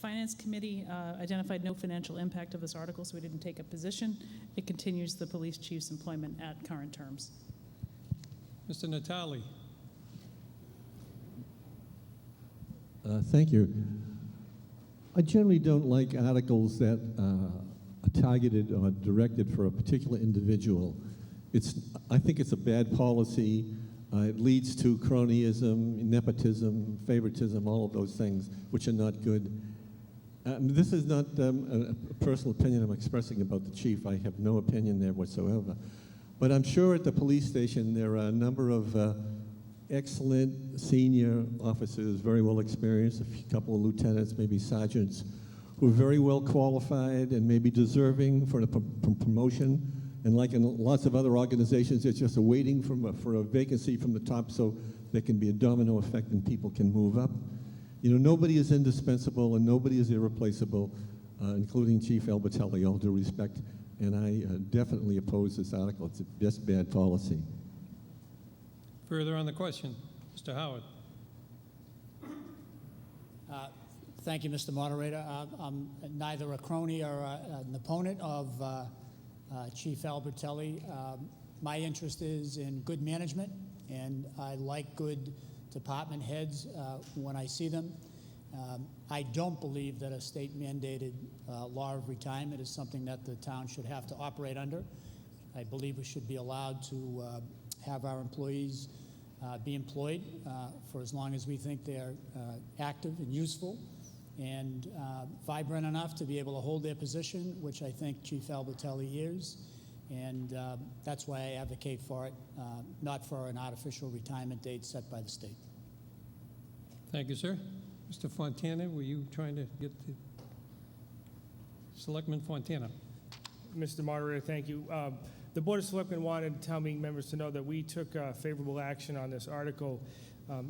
Finance Committee identified no financial impact of this article, so we didn't take a position. It continues the police chief's employment at current terms. Mr. Natale. Thank you. I generally don't like articles that are targeted or directed for a particular individual. I think it's a bad policy. It leads to cronyism, nepotism, favoritism, all of those things, which are not good. This is not a personal opinion I'm expressing about the chief. I have no opinion there whatsoever. But I'm sure at the police station there are a number of excellent senior officers, very well experienced, a couple of lieutenants, maybe sergeants, who are very well qualified and maybe deserving for a promotion. And like in lots of other organizations, it's just a waiting for a vacancy from the top so there can be a domino effect and people can move up. You know, nobody is indispensable and nobody is irreplaceable, including Chief Albertelli, all due respect. And I definitely oppose this article. It's just bad policy. Further on the question, Mr. Howard. Thank you, Mr. Moderator. I'm neither a crony or an opponent of Chief Albertelli. My interest is in good management, and I like good department heads when I see them. I don't believe that a state-mandated law of retirement is something that the town should have to operate under. I believe we should be allowed to have our employees be employed for as long as we think they're active and useful and vibrant enough to be able to hold their position, which I think Chief Albertelli is. And that's why I advocate for it, not for an artificial retirement date set by the state. Thank you, sir. Mr. Fontana, were you trying to get the Selectman Fontana? Mr. Moderator, thank you. The Board of Selectmen wanted town meeting members to know that we took favorable action on this article.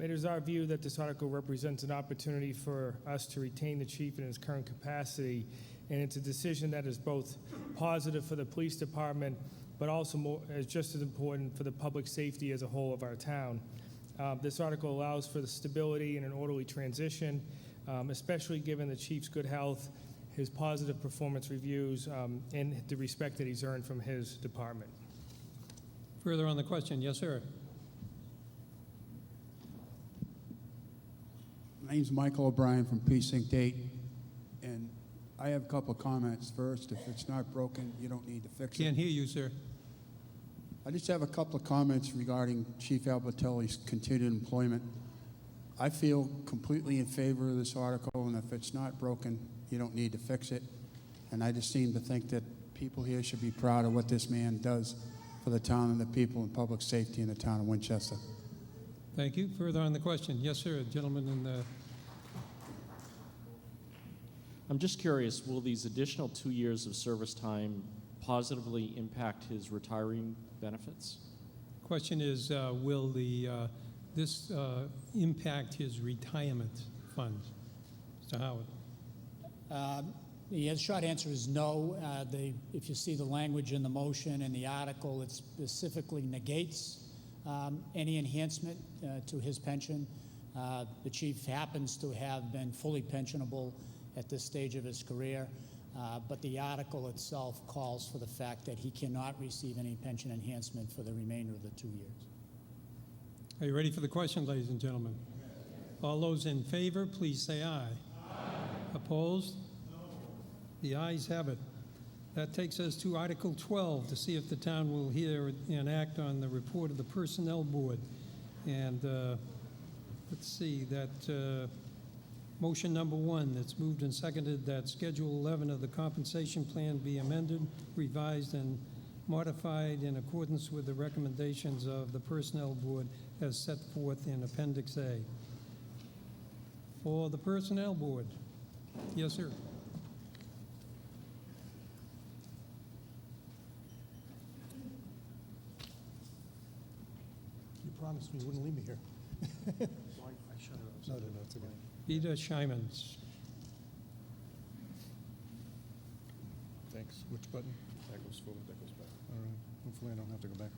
It is our view that this article represents an opportunity for us to retain the chief in his current capacity, and it's a decision that is both positive for the police department, but also just as important for the public safety as a whole of our town. This article allows for the stability and an orderly transition, especially given the chief's good health, his positive performance reviews, and the respect that he's earned from his department. Further on the question, yes, sir. My name's Michael O'Brien from Precinct 8, and I have a couple of comments. First, if it's not broken, you don't need to fix it. Can't hear you, sir. I just have a couple of comments regarding Chief Albertelli's continued employment. I feel completely in favor of this article, and if it's not broken, you don't need to fix it. And I just seem to think that people here should be proud of what this man does for the town and the people and public safety in the town of Winchester. Thank you. Further on the question, yes, sir. Gentleman in the... I'm just curious, will these additional 2 years of service time positively impact his retiring benefits? Question is, will this impact his retirement funds? Mr. Howard. The short answer is no. If you see the language in the motion and the article, it specifically negates any enhancement to his pension. The chief happens to have been fully pensionable at this stage of his career, but the article itself calls for the fact that he cannot receive any pension enhancement for the remainder of the 2 years. Are you ready for the question, ladies and gentlemen? All those in favor, please say aye. Opposed? No. The ayes have it. That takes us to Article 12, to see if the town will hear and act on the report of the Personnel Board. And let's see, that motion number 1 that's moved and seconded that Schedule 11 of the compensation plan be amended, revised, and modified in accordance with the recommendations of the Personnel Board as set forth in Appendix A. For the Personnel Board. Yes, sir. You promised me you wouldn't leave me here. I shut it up. No, it's okay. Peter Schimans. Thanks. Which button? That goes forward, that goes back. All right. Hopefully I don't have to go back.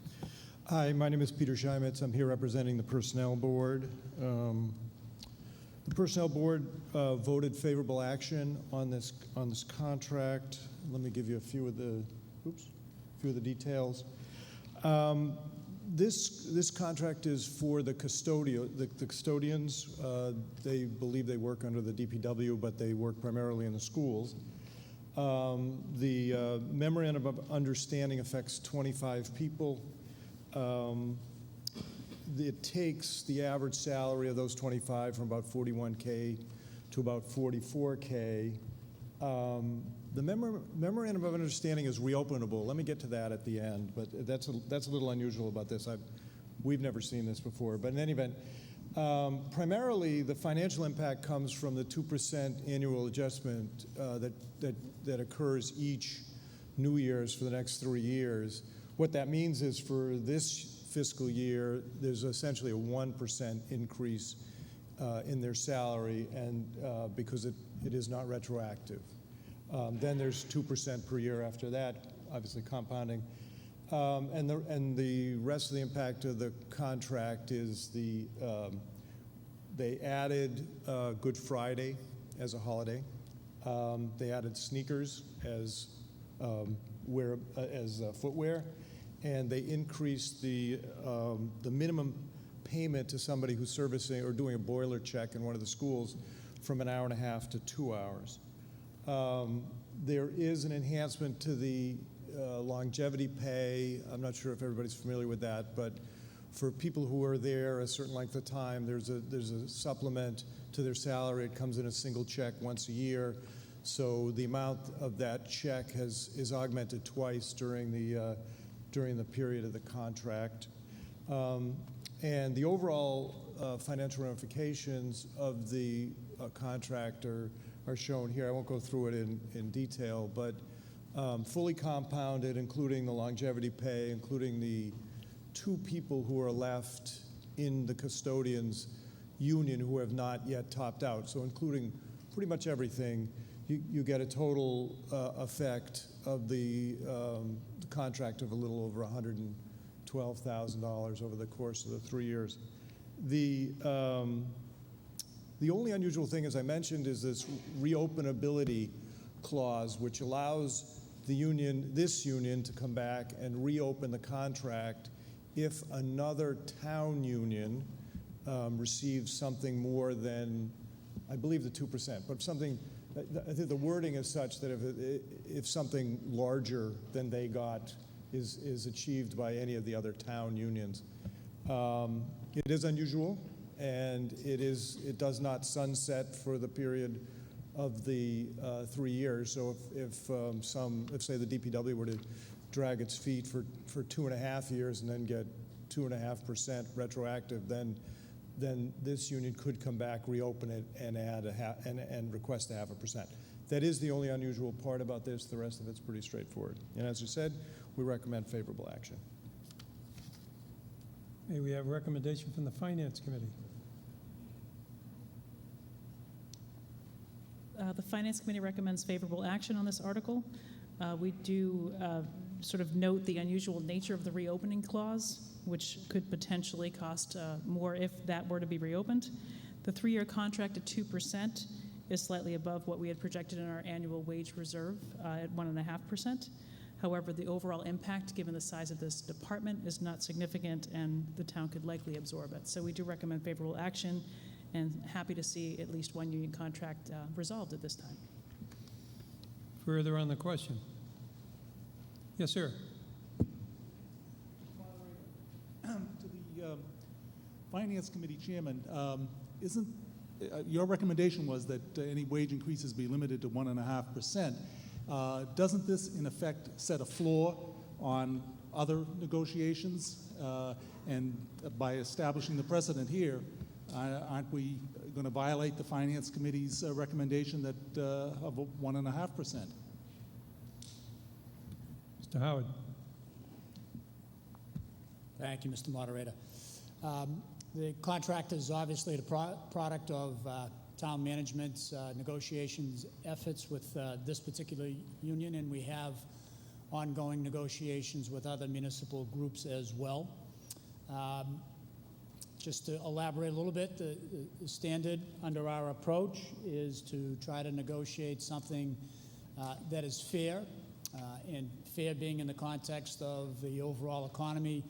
Hi, my name is Peter Schimans. I'm here representing the Personnel Board. The Personnel Board voted favorable action on this contract. Let me give you a few of the details. This contract is for the custodians. They believe they work under the DPW, but they work primarily in the schools. The memorandum of understanding affects 25 people. It takes the average salary of those 25 from about $41K to about $44K. The memorandum of understanding is reopenable. Let me get to that at the end, but that's a little unusual about this. We've never seen this before. But in any event, primarily the financial impact comes from the 2% annual adjustment that occurs each New Year's for the next 3 years. What that means is for this fiscal year, there's essentially a 1% increase in their salary, and because it is not retroactive. Then there's 2% per year after that, obviously compounding. And the rest of the impact of the contract is They added Good Friday as a holiday. They added sneakers as footwear, and they increased the minimum payment to somebody who's servicing or doing a boiler check in one of the schools from 1.5 hours to 2 hours. There is an enhancement to the longevity pay. I'm not sure if everybody's familiar with that, but for people who are there a certain length of time, there's a supplement to their salary. It comes in a single check once a year. So the amount of that check is augmented twice during the period of the contract. And the overall financial ramifications of the contract are shown here. I won't go through it in detail, but fully compounded, including the longevity pay, including the 2 people who are left in the custodians union who have not yet topped out. So including pretty much everything, you get a total effect of the contract of a little over $112,000 over the course of the 3 years. The only unusual thing, as I mentioned, is this reopenability clause, which allows this union to come back and reopen the contract if another town union receives something more than, I believe, the 2%, but something. I think the wording is such that if something larger than they got is achieved by any of the other town unions. It is unusual, and it does not sunset for the period of the 3 years. So if say the DPW were to drag its feet for 2.5 years and then get 2.5% retroactive, then this union could come back, reopen it, and add and request 0.5%. That is the only unusual part about this. The rest of it's pretty straightforward. And as you said, we recommend favorable action. May we have a recommendation from the Finance Committee? The Finance Committee recommends favorable action on this article. We do sort of note the unusual nature of the reopening clause, which could potentially cost more if that were to be reopened. The 3-year contract at 2% is slightly above what we had projected in our annual wage reserve at 1.5%. However, the overall impact, given the size of this department, is not significant, and the town could likely absorb it. So we do recommend favorable action, and happy to see at least one union contract resolved at this time. Further on the question? Yes, sir. To the Finance Committee Chairman, isn't your recommendation was that any wage increases be limited to 1.5%? Doesn't this, in effect, set a floor on other negotiations? And by establishing the precedent here, aren't we going to violate the Finance Committee's recommendation that of 1.5%? Mr. Howard. Thank you, Mr. Moderator. The contract is obviously the product of town management's negotiations efforts with this particular union, and we have ongoing negotiations with other municipal groups as well. Just to elaborate a little bit, the standard under our approach is to try to negotiate something that is fair, and fair being in the context of the overall economy,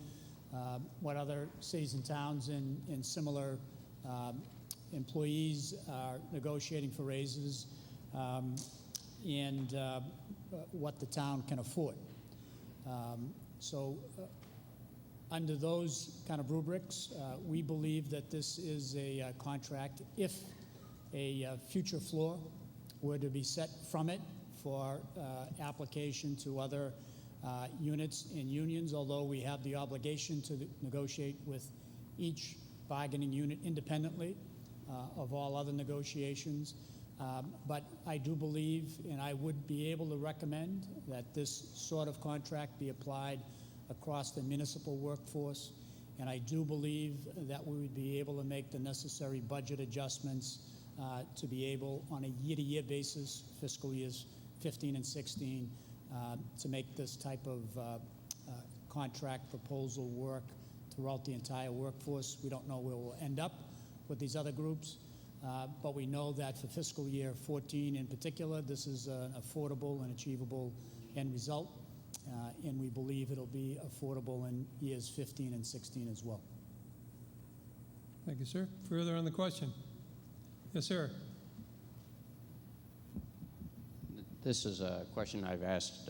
what other cities and towns in similar employees are negotiating for raises, and what the town can afford. Under those kind of rubrics, we believe that this is a contract. If a future floor were to be set from it for application to other units and unions, although we have the obligation to negotiate with each bargaining unit independently of all other negotiations. But I do believe, and I would be able to recommend, that this sort of contract be applied across the municipal workforce. And I do believe that we would be able to make the necessary budget adjustments to be able, on a year-to-year basis, fiscal years 15 and 16, to make this type of contract proposal work throughout the entire workforce. We don't know where we'll end up, with these other groups. But we know that for fiscal year 14 in particular, this is an affordable and achievable end result. And we believe it'll be affordable in years 15 and 16 as well. Thank you, sir. Further on the question? Yes, sir. This is a question I've asked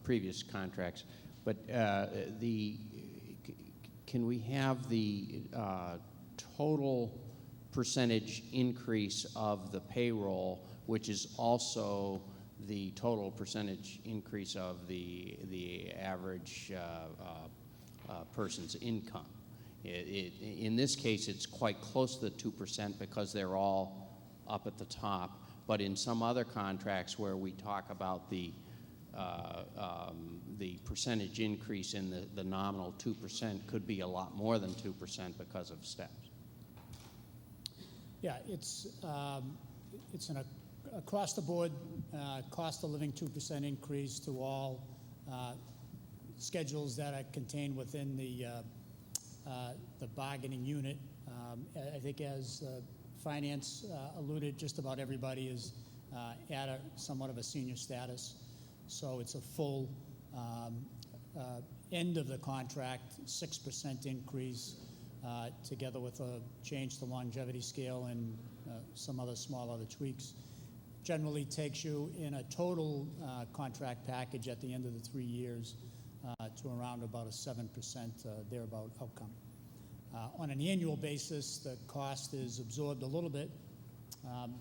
previous contracts, but can we have the total percentage increase of the payroll, which is also the total percentage increase of the average person's income? In this case, it's quite close to the 2% because they're all up at the top. But in some other contracts where we talk about the percentage increase in the nominal 2% could be a lot more than 2% because of steps. Yeah, it's an across the board cost of living 2% increase to all schedules that are contained within the bargaining unit. I think as Finance alluded, just about everybody is at somewhat of a senior status. So it's a full end of the contract, 6% increase, together with a change to longevity scale and some other small other tweaks. Generally takes you in a total contract package at the end of the 3 years to around about a 7% thereabout outcome. On an annual basis, the cost is absorbed a little bit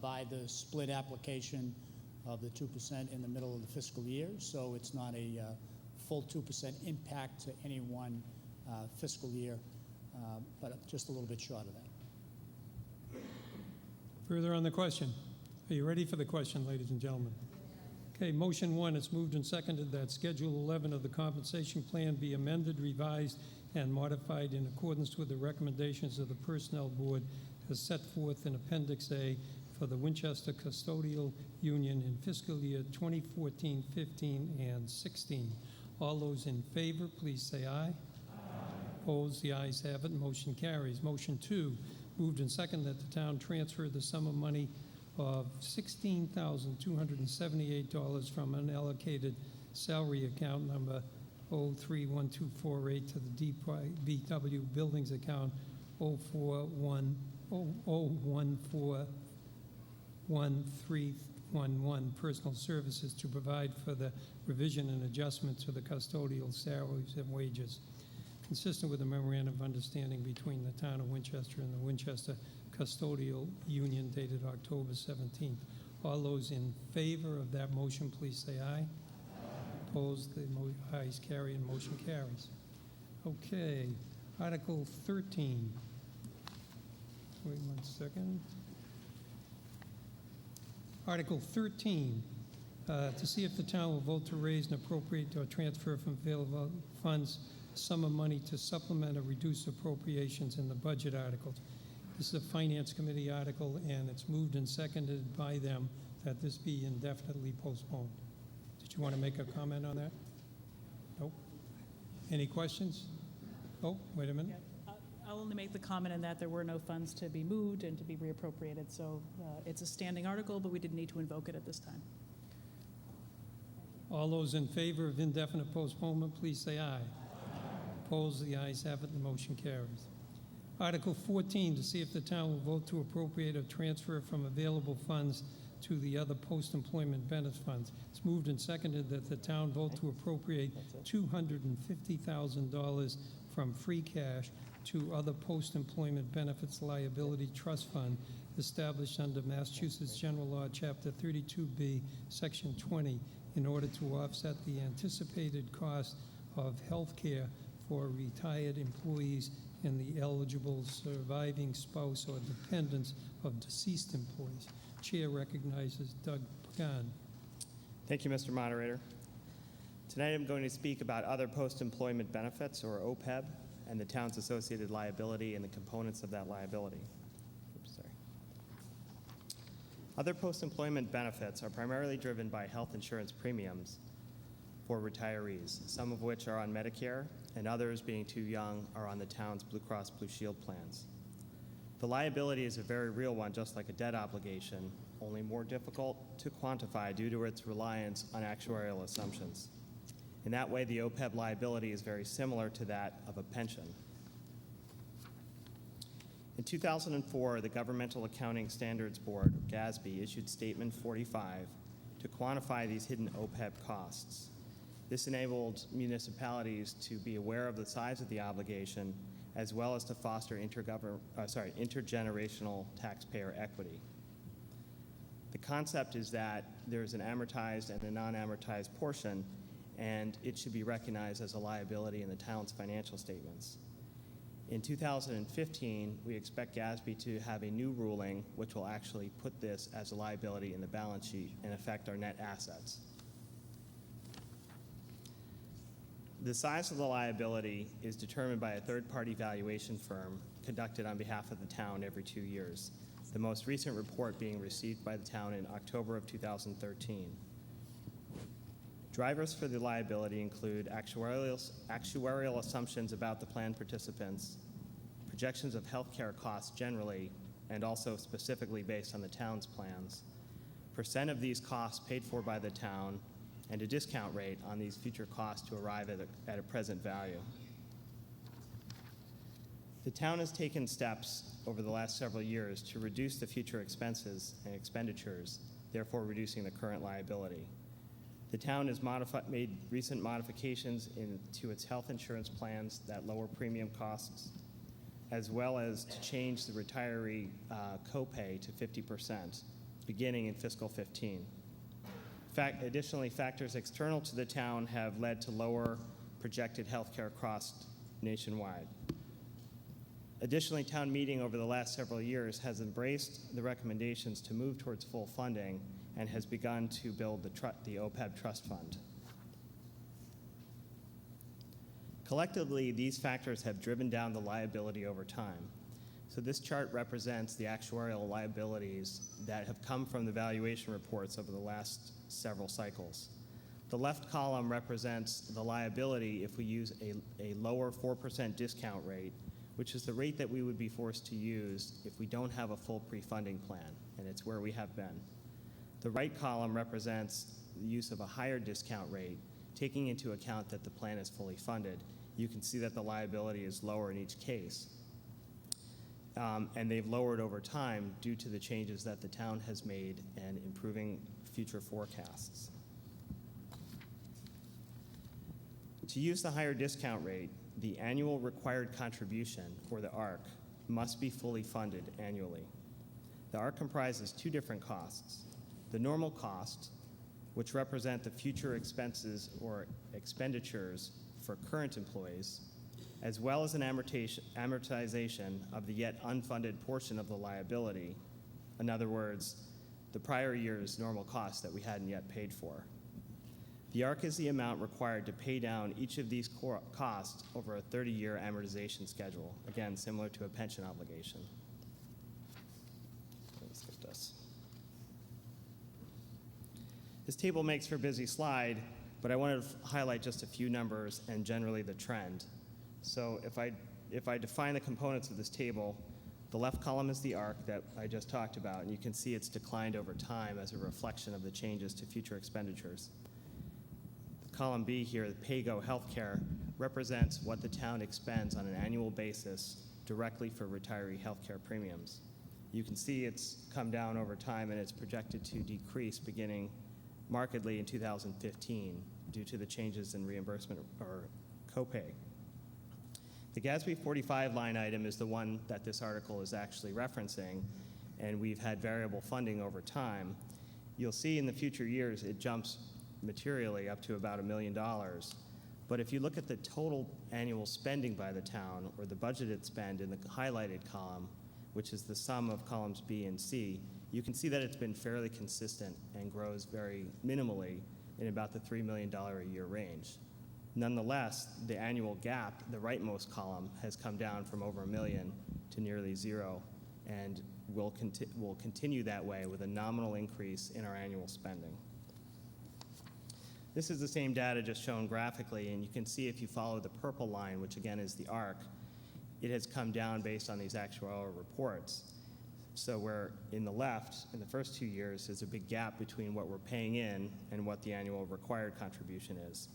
by the split application of the 2% in the middle of the fiscal year, so it's not a full 2% impact to any one fiscal year, but just a little bit short of that. Further on the question? Are you ready for the question, ladies and gentlemen? Okay, motion one, it's moved and seconded that Schedule 11 of the compensation plan be amended, revised, and modified in accordance with the recommendations of the Personnel Board as set forth in Appendix A for the Winchester Custodial Union in fiscal year 2014, 15, and 16. All those in favor, please say aye. Aye. Opposed, the ayes have it, motion carries. Motion two, moved and seconded that the town transfer the sum of money of $16,278 from unallocated salary account number 031248 to the DPW Buildings account 0141311 Personal Services to provide for the revision and adjustment to the custodial salaries and wages, consistent with the memorandum of understanding between the town of Winchester and the Winchester Custodial Union dated October 17th. All those in favor of that motion, please say aye. Opposed, the ayes carry and motion carries. Okay, Article 13. Wait 1 second. Article 13, to see if the town will vote to raise and appropriate or transfer from available funds a sum of money to supplement or reduce appropriations in the budget articles. This is a Finance Committee article, and it's moved and seconded by them that this be indefinitely postponed. Did you want to make a comment on that? Nope. Any questions? Oh, wait a minute. Yeah, I'll only make the comment in that there were no funds to be moved and to be reappropriated, so it's a standing article, but we didn't need to invoke it at this time. All those in favor of indefinite postponement, please say aye. Opposed, the ayes have it, and the motion carries. Article 14, to see if the town will vote to appropriate or transfer from available funds to the other post-employment benefits funds. It's moved and seconded that the town vote to appropriate $250,000 from free cash to other post-employment benefits liability trust fund established under Massachusetts General Law, Chapter 32B, Section 20, in order to offset the anticipated cost of health care for retired employees and the eligible surviving spouse or dependents of deceased employees. Chair recognizes Doug Pagan. Thank you, Mr. Moderator. Tonight I'm going to speak about other post-employment benefits, or OPEB, and the town's associated liability and the components of that liability. Other post-employment benefits are primarily driven by health insurance premiums for retirees, some of which are on Medicare, and others, being too young, are on the town's Blue Cross Blue Shield plans. The liability is a very real one, just like a debt obligation, only more difficult to quantify due to its reliance on actuarial assumptions. In that way, the OPEB liability is very similar to that of a pension. In 2004, the Governmental Accounting Standards Board, GASB, issued Statement 45 to quantify these hidden OPEB costs. This enabled municipalities to be aware of the size of the obligation, as well as to foster intergenerational taxpayer equity. The concept is that there's an amortized and a non-amortized portion, and it should be recognized as a liability in the town's financial statements. In 2015, we expect GASB to have a new ruling which will actually put this as a liability in the balance sheet and affect our net assets. The size of the liability is determined by a third-party valuation firm conducted on behalf of the town every 2 years, the most recent report being received by the town in October of 2013. Drivers for the liability include actuarial assumptions about the plan participants, projections of healthcare costs generally, and also specifically based on the town's plans, percent of these costs paid for by the town, and a discount rate on these future costs to arrive at a present value. The town has taken steps over the last several years to reduce the future expenses and expenditures, therefore reducing the current liability. The town has made recent modifications to its health insurance plans that lower premium costs, as well as to change the retiree copay to 50%, beginning in fiscal 15. Additionally, factors external to the town have led to lower projected healthcare costs nationwide. Additionally, town meeting over the last several years has embraced the recommendations to move towards full funding and has begun to build the OPEB trust fund. Collectively, these factors have driven down the liability over time. So this chart represents the actuarial liabilities that have come from the valuation reports over the last several cycles. The left column represents the liability if we use a lower 4% discount rate, which is the rate that we would be forced to use if we don't have a full pre-funding plan, and it's where we have been. The right column represents the use of a higher discount rate, taking into account that the plan is fully funded. You can see that the liability is lower in each case. And they've lowered over time due to the changes that the town has made and improving future forecasts. To use the higher discount rate, the annual required contribution, or the ARC, must be fully funded annually. The ARC comprises two different costs. The normal cost, which represent the future expenses or expenditures for current employees, as well as an amortization of the yet unfunded portion of the liability. In other words, the prior year's normal costs that we hadn't yet paid for. The ARC is the amount required to pay down each of these costs over a 30-year amortization schedule, again, similar to a pension obligation. Let's skip this. This table makes for a busy slide, but I wanted to highlight just a few numbers and generally the trend. So if I define the components of this table, the left column is the ARC that I just talked about, and you can see it's declined over time as a reflection of the changes to future expenditures. Column B here, the PAYGO healthcare, represents what the town expends on an annual basis directly for retiree healthcare premiums. You can see it's come down over time and it's projected to decrease beginning markedly in 2015 due to the changes in reimbursement or copay. The GASB 45 line item is the one that this article is actually referencing, and we've had variable funding over time. You'll see in the future years it jumps materially up to about $1 million. But if you look at the total annual spending by the town, or the budgeted spend in the highlighted column, which is the sum of columns B and C, you can see that it's been fairly consistent and grows very minimally in about the $3 million a year range. Nonetheless, the annual gap, the rightmost column, has come down from over $1 million to nearly zero, and will continue that way with a nominal increase in our annual spending. This is the same data just shown graphically, and you can see if you follow the purple line, which again is the ARC, it has come down based on these actuarial reports. So where in the left, in the first 2 years, there's a big gap between what we're paying in and what the annual required contribution is.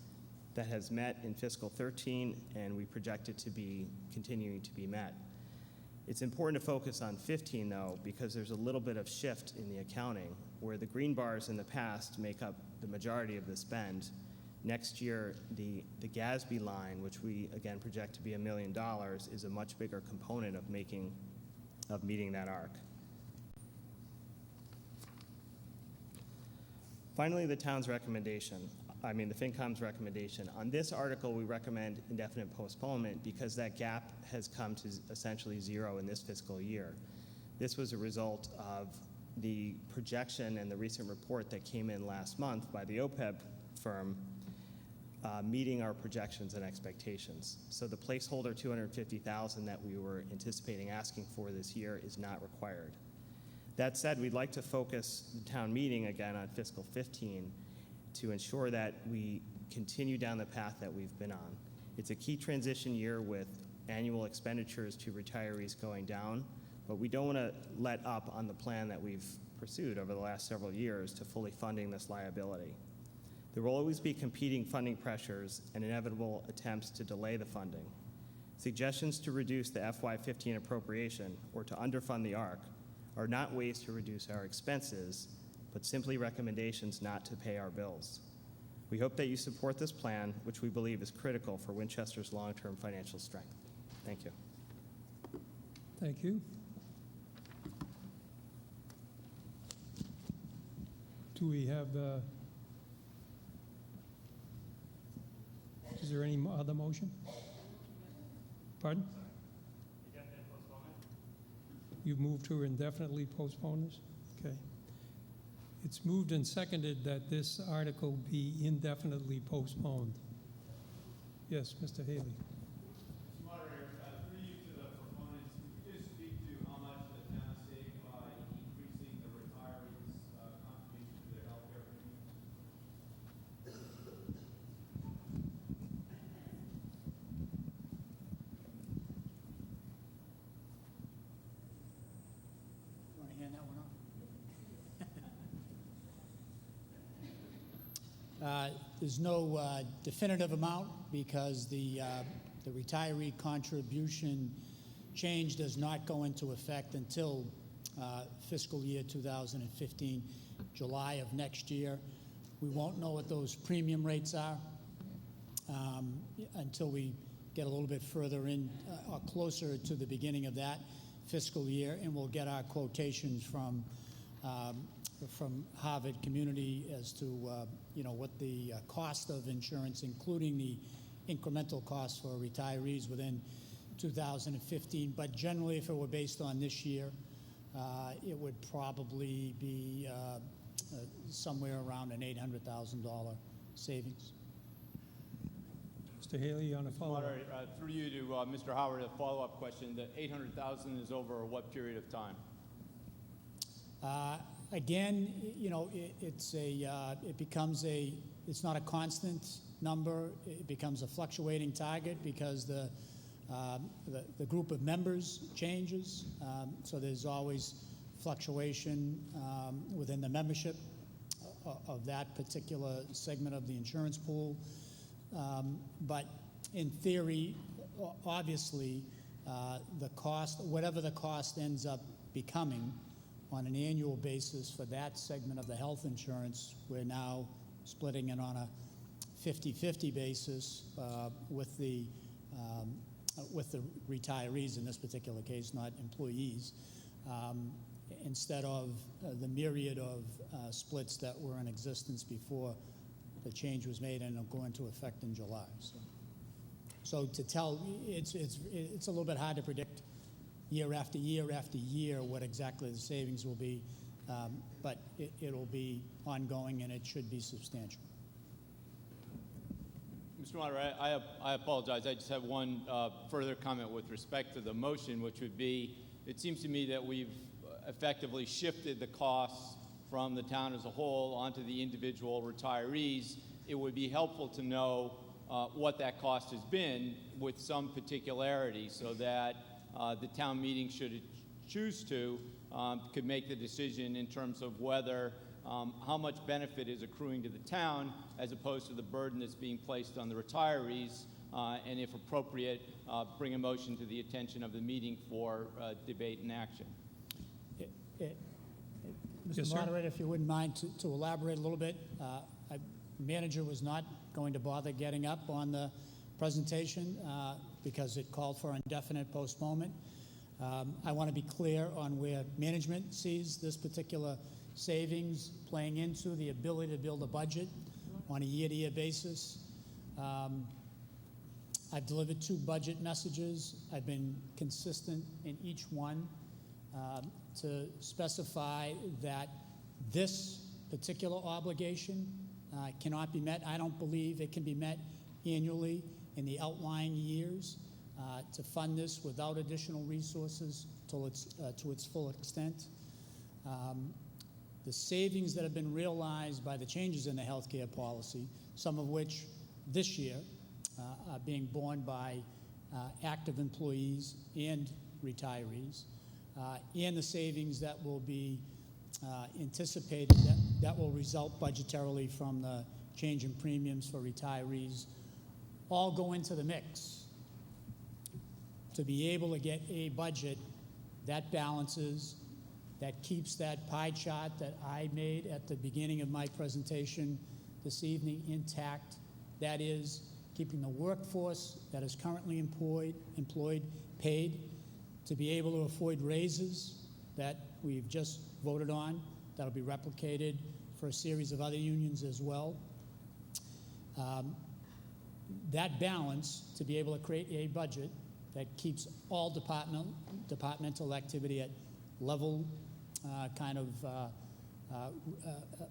That has met in fiscal 13, and we project it to be continuing to be met. It's important to focus on 15, though, because there's a little bit of shift in the accounting, where the green bars in the past make up the majority of the spend. Next year, the GASB line, which we again project to be $1 million, is a much bigger component of meeting that arc. Finally, the FinCom's recommendation. On this article, we recommend indefinite postponement because that gap has come to essentially zero in this fiscal year. This was a result of the projection and the recent report that came in last month by the OPEB firm meeting our projections and expectations. So the placeholder $250,000 that we were anticipating asking for this year is not required. That said, we'd like to focus the town meeting again on fiscal 15 to ensure that we continue down the path that we've been on. It's a key transition year with annual expenditures to retirees going down, but we don't want to let up on the plan that we've pursued over the last several years to fully funding this liability. There will always be competing funding pressures and inevitable attempts to delay the funding. Suggestions to reduce the FY15 appropriation or to underfund the ARC are not ways to reduce our expenses, but simply recommendations not to pay our bills. We hope that you support this plan, which we believe is critical for Winchester's long-term financial strength. Thank you. Thank you. Do we have, is there any other motion? Pardon? You've moved to indefinitely postpone this? Okay. It's moved and seconded that this article be indefinitely postponed. Yes, Mr. Haley. Mr. Moderator, through you to the proponents, could you speak to how much the town saved by increasing the retirees' contribution to their health care premiums? You want to hand that one off? There's no definitive amount because the retiree contribution change does not go into effect until fiscal year 2015, July of next year. We won't know what those premium rates are until we get a little bit further in or closer to the beginning of that fiscal year, and we'll get our quotations from Harvard Community as to what the cost of insurance, including the incremental costs for retirees within 2015. But generally, if it were based on this year, it would probably be somewhere around an $800,000 savings. Mr. Haley, on a follow-up. Through you to Mr. Howard, a follow-up question. The $800,000 is over what period of time? Again, it's not a constant number. It becomes a fluctuating target because the group of members changes. So there's always fluctuation within the membership of that particular segment of the insurance pool. But in theory, obviously, the cost, whatever the cost ends up becoming on an annual basis for that segment of the health insurance, we're now splitting it on a 50-50 basis with the retirees in this particular case, not employees, instead of the myriad of splits that were in existence before the change was made and will go into effect in July. So to tell, it's a little bit hard to predict year after year after year what exactly the savings will be, but it'll be ongoing and it should be substantial. Mr. Moderator, I apologize. I just have one further comment with respect to the motion, which would be, it seems to me that we've effectively shifted the costs from the town as a whole onto the individual retirees. It would be helpful to know what that cost has been with some particularity, so that the town meeting, should it choose to, could make the decision in terms of whether how much benefit is accruing to the town as opposed to the burden that's being placed on the retirees, and if appropriate, bring a motion to the attention of the meeting for debate and action. Mr. Yes, sir. Moderator, if you wouldn't mind to elaborate a little bit. Manager was not going to bother getting up on the presentation because it called for indefinite postponement. I want to be clear on where management sees this particular savings playing into the ability to build a budget on a year-to-year basis. I've delivered 2 budget messages. I've been consistent in each one to specify that this particular obligation cannot be met. I don't believe it can be met annually in the outlying years to fund this without additional resources to its full extent. The savings that have been realized by the changes in the healthcare policy, some of which this year are being borne by active employees and retirees, and the savings that will be anticipated that will result budgetarily from the change in premiums for retirees, all go into the mix to be able to get a budget that balances, that keeps that pie chart that I made at the beginning of my presentation this evening intact. That is, keeping the workforce that is currently employed paid, to be able to afford raises that we've just voted on, that'll be replicated for a series of other unions as well. That balance, to be able to create a budget that keeps all departmental activity at level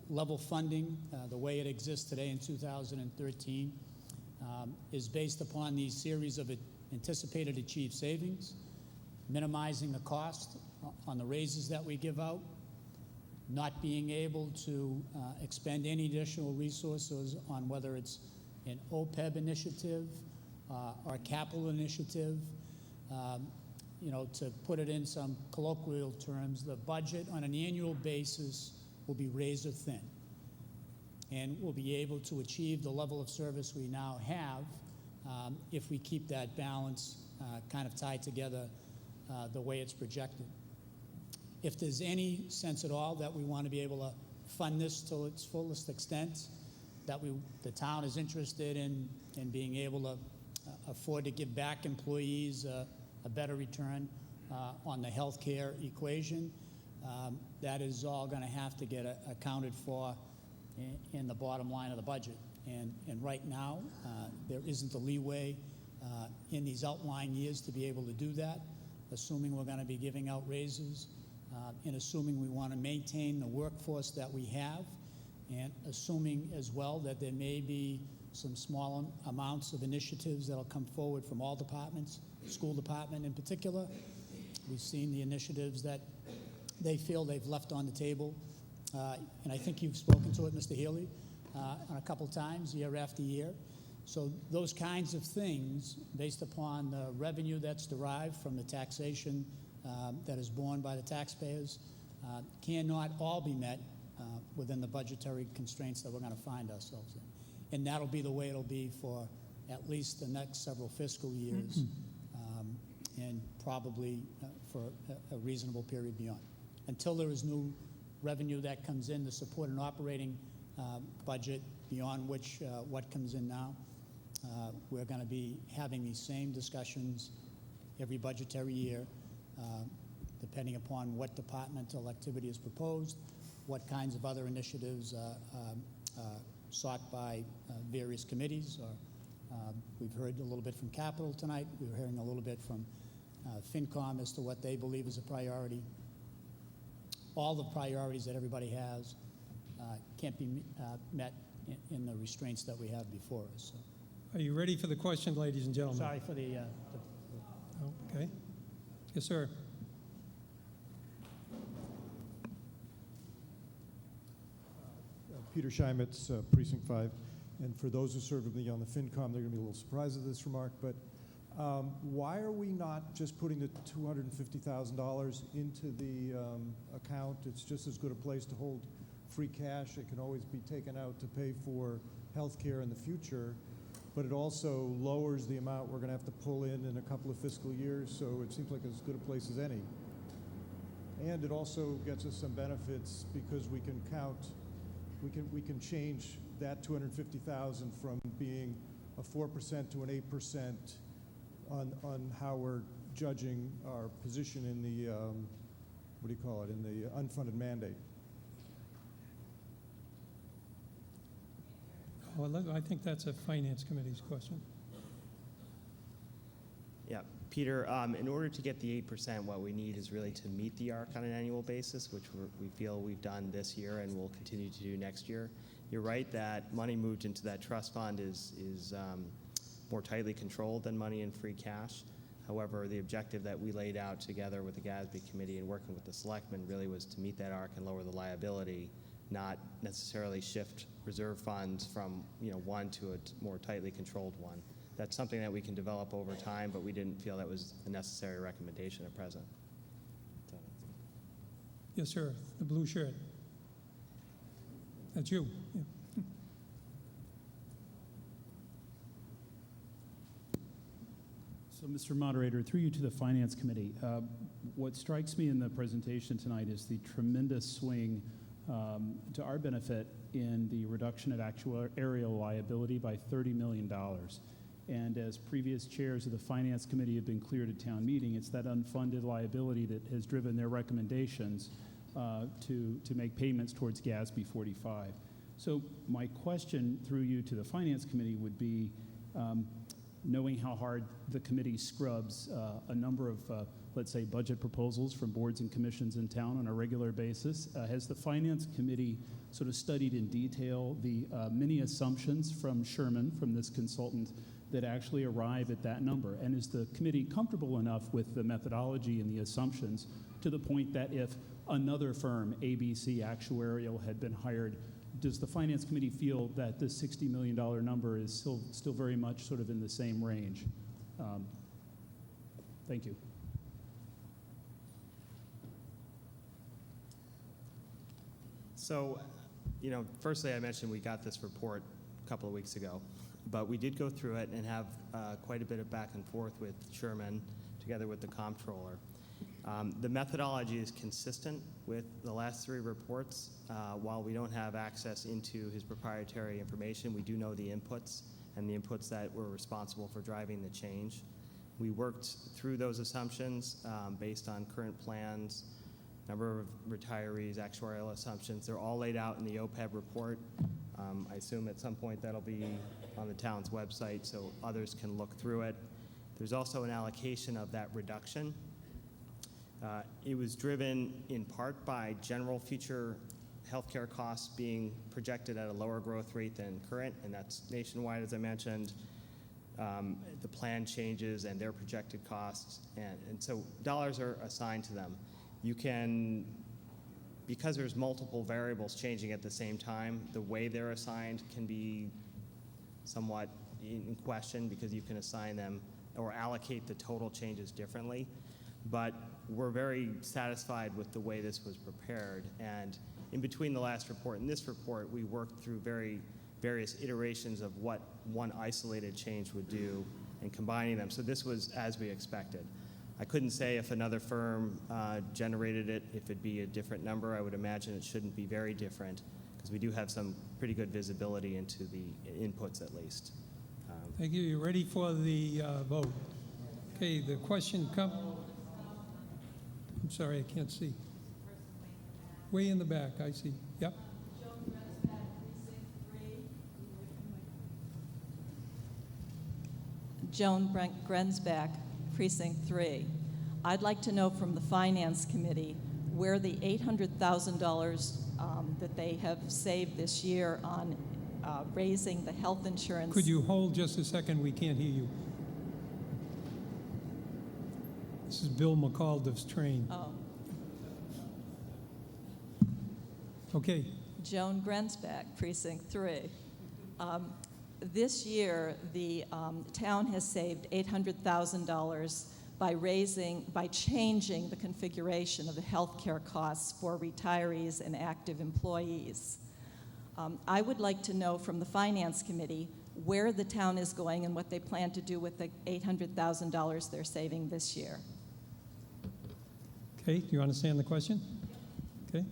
level funding, the way it exists today in 2013, is based upon these series of anticipated achieved savings, minimizing the cost on the raises that we give out, not being able to expend any additional resources on whether it's an OPEB initiative or a capital initiative. To put it in some colloquial terms, the budget on an annual basis will be razor thin, and we'll be able to achieve the level of service we now have if we keep that balance kind of tied together the way it's projected. If there's any sense at all that we want to be able to fund this to its fullest extent, that the town is interested in being able to afford to give back employees a better return on the health care equation, that is all going to have to get accounted for in the bottom line of the budget. And right now, there isn't the leeway in these outlying years to be able to do that, assuming we're going to be giving out raises, and assuming we want to maintain the workforce that we have, and assuming as well that there may be some small amounts of initiatives that will come forward from all departments, school department in particular. We've seen the initiatives that they feel they've left on the table, and I think you've spoken to it, Mr. Healy, on a couple times, year after year. So those kinds of things, based upon the revenue that's derived from the taxation that is borne by the taxpayers, cannot all be met within the budgetary constraints that we're going to find ourselves in. And that'll be the way it'll be for at least the next several fiscal years, and probably for a reasonable period beyond. Until there is new revenue that comes in to support an operating budget beyond which what comes in now, we're going to be having these same discussions every budgetary year, depending upon what departmental activity is proposed, what kinds of other initiatives sought by various committees. We've heard a little bit from Capital tonight. We were hearing a little bit from FinCom as to what they believe is a priority. All the priorities that everybody has can't be met in the restraints that we have before us. So. Are you ready for the question, ladies and gentlemen? Sorry for the okay. Yes, sir. Peter Scheimitz, Precinct 5. and for those who served with me on the FinCom, they're going to be a little surprised at this remark, but why are we not just putting the $250,000 into the account? It's just as good a place to hold free cash. It can always be taken out to pay for health care in the future, but it also lowers the amount we're going to have to pull in a couple of fiscal years, so it seems like as good a place as any. And it also gets us some benefits because we can count, we can change that $250,000 from being a 4% to an 8% on how we're judging our position in the, what do you call it, in the unfunded mandate. Well, I think that's a Finance Committee's question. Yeah, Peter, in order to get the 8%, what we need is really to meet the ARC on an annual basis, which we feel we've done this year and will continue to do next year. You're right that money moved into that trust fund is more tightly controlled than money in free cash. However, the objective that we laid out together with the GASB committee and working with the selectmen really was to meet that ARC and lower the liability, not necessarily shift reserve funds from one to a more tightly controlled one. That's something that we can develop over time, but we didn't feel that was a necessary recommendation at present. Yes, sir. The blue shirt. That's you. Yeah. So, Mr. Moderator, through you to the Finance Committee, what strikes me in the presentation tonight is the tremendous swing to our benefit in the reduction of actuarial liability by $30 million. And as previous chairs of the Finance Committee have been clear to town meeting, it's that unfunded liability that has driven their recommendations to make payments towards GASB 45. So my question through you to the Finance Committee would be, knowing how hard the committee scrubs a number of, let's say, budget proposals from boards and commissions in town on a regular basis, has the Finance Committee sort of studied in detail the many assumptions from Sherman, from this consultant, that actually arrive at that number? And is the committee comfortable enough with the methodology and the assumptions to the point that if another firm, ABC Actuarial, had been hired, does the Finance Committee feel that this $60 million number is still very much sort of in the same range? Thank you. So, firstly, I mentioned we got this report a couple of weeks ago, but we did go through it and have quite a bit of back and forth with Sherman together with the comptroller. The methodology is consistent with the last three reports. While we don't have access into his proprietary information, we do know the inputs and the inputs that were responsible for driving the change. We worked through those assumptions based on current plans, number of retirees, actuarial assumptions. They're all laid out in the OPEB report. I assume at some point that'll be on the town's website so others can look through it. There's also an allocation of that reduction. It was driven in part by general future healthcare costs being projected at a lower growth rate than current, and that's nationwide, as I mentioned. The plan changes and their projected costs, and so dollars are assigned to them. You can, because there's multiple variables changing at the same time, the way they're assigned can be somewhat in question because you can assign them or allocate the total changes differently. But we're very satisfied with the way this was prepared. And in between the last report and this report, we worked through various iterations of what one isolated change would do and combining them. So this was as we expected. I couldn't say if another firm generated it, if it'd be a different number. I would imagine it shouldn't be very different because we do have some pretty good visibility into the inputs at least. Thank you. You ready for the vote? Okay, the question comes. I'm sorry, I can't see. Way in the back, I see. Yep. Joan Grensback, Precinct 3. I'd like to know from the Finance Committee where the $800,000 that they have saved this year on raising the health insurance. Could you hold just a second? We can't hear you. This is Bill McCaldiff's train. Oh. Okay. Joan Grensback, Precinct 3. This year, the town has saved $800,000 by changing the configuration of the health care costs for retirees and active employees. I would like to know from the Finance Committee where the town is going and what they plan to do with the $800,000 they're saving this year. Okay, do you understand the question? Okay.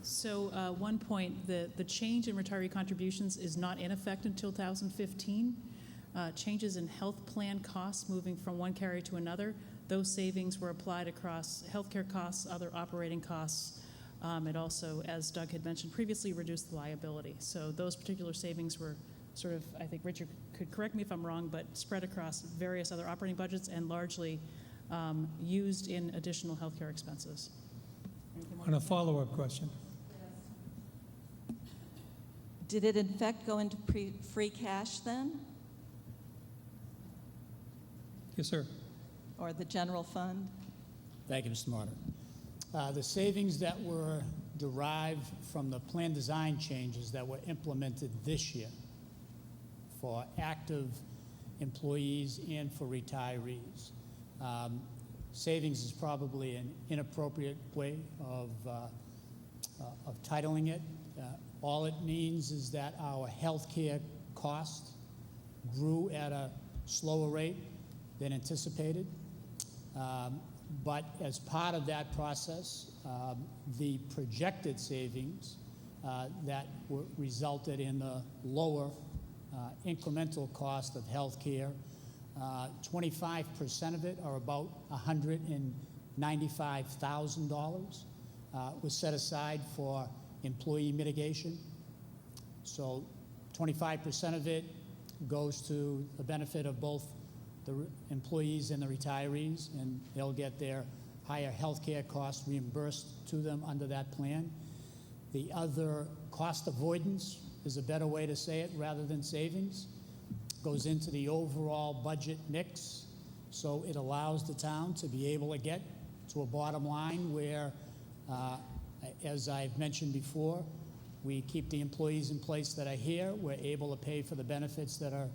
So one point, the change in retiree contributions is not in effect until 2015. Changes in health plan costs moving from one carrier to another, those savings were applied across healthcare costs, other operating costs. It also, as Doug had mentioned previously, reduced the liability. So those particular savings were sort of, I think Richard could correct me if I'm wrong, but spread across various other operating budgets and largely used in additional healthcare expenses. On a follow-up question. Did it in fact go into free cash then? Yes, sir. Or the general fund? Thank you, Mr. Moderator. The savings that were derived from the plan design changes that were implemented this year for active employees and for retirees. Savings is probably an inappropriate way of titling it. All it means is that our health care cost grew at a slower rate than anticipated. But as part of that process, the projected savings that resulted in the lower incremental cost of health care, 25% of it, or about $195,000, was set aside for employee mitigation. So 25% of it goes to the benefit of both the employees and the retirees, and they'll get their higher health care costs reimbursed to them under that plan. The other, cost avoidance is a better way to say it rather than savings, goes into the overall budget mix. So it allows the town to be able to get to a bottom line where, as I've mentioned before, we keep the employees in place that are here. We're able to pay for the benefits that are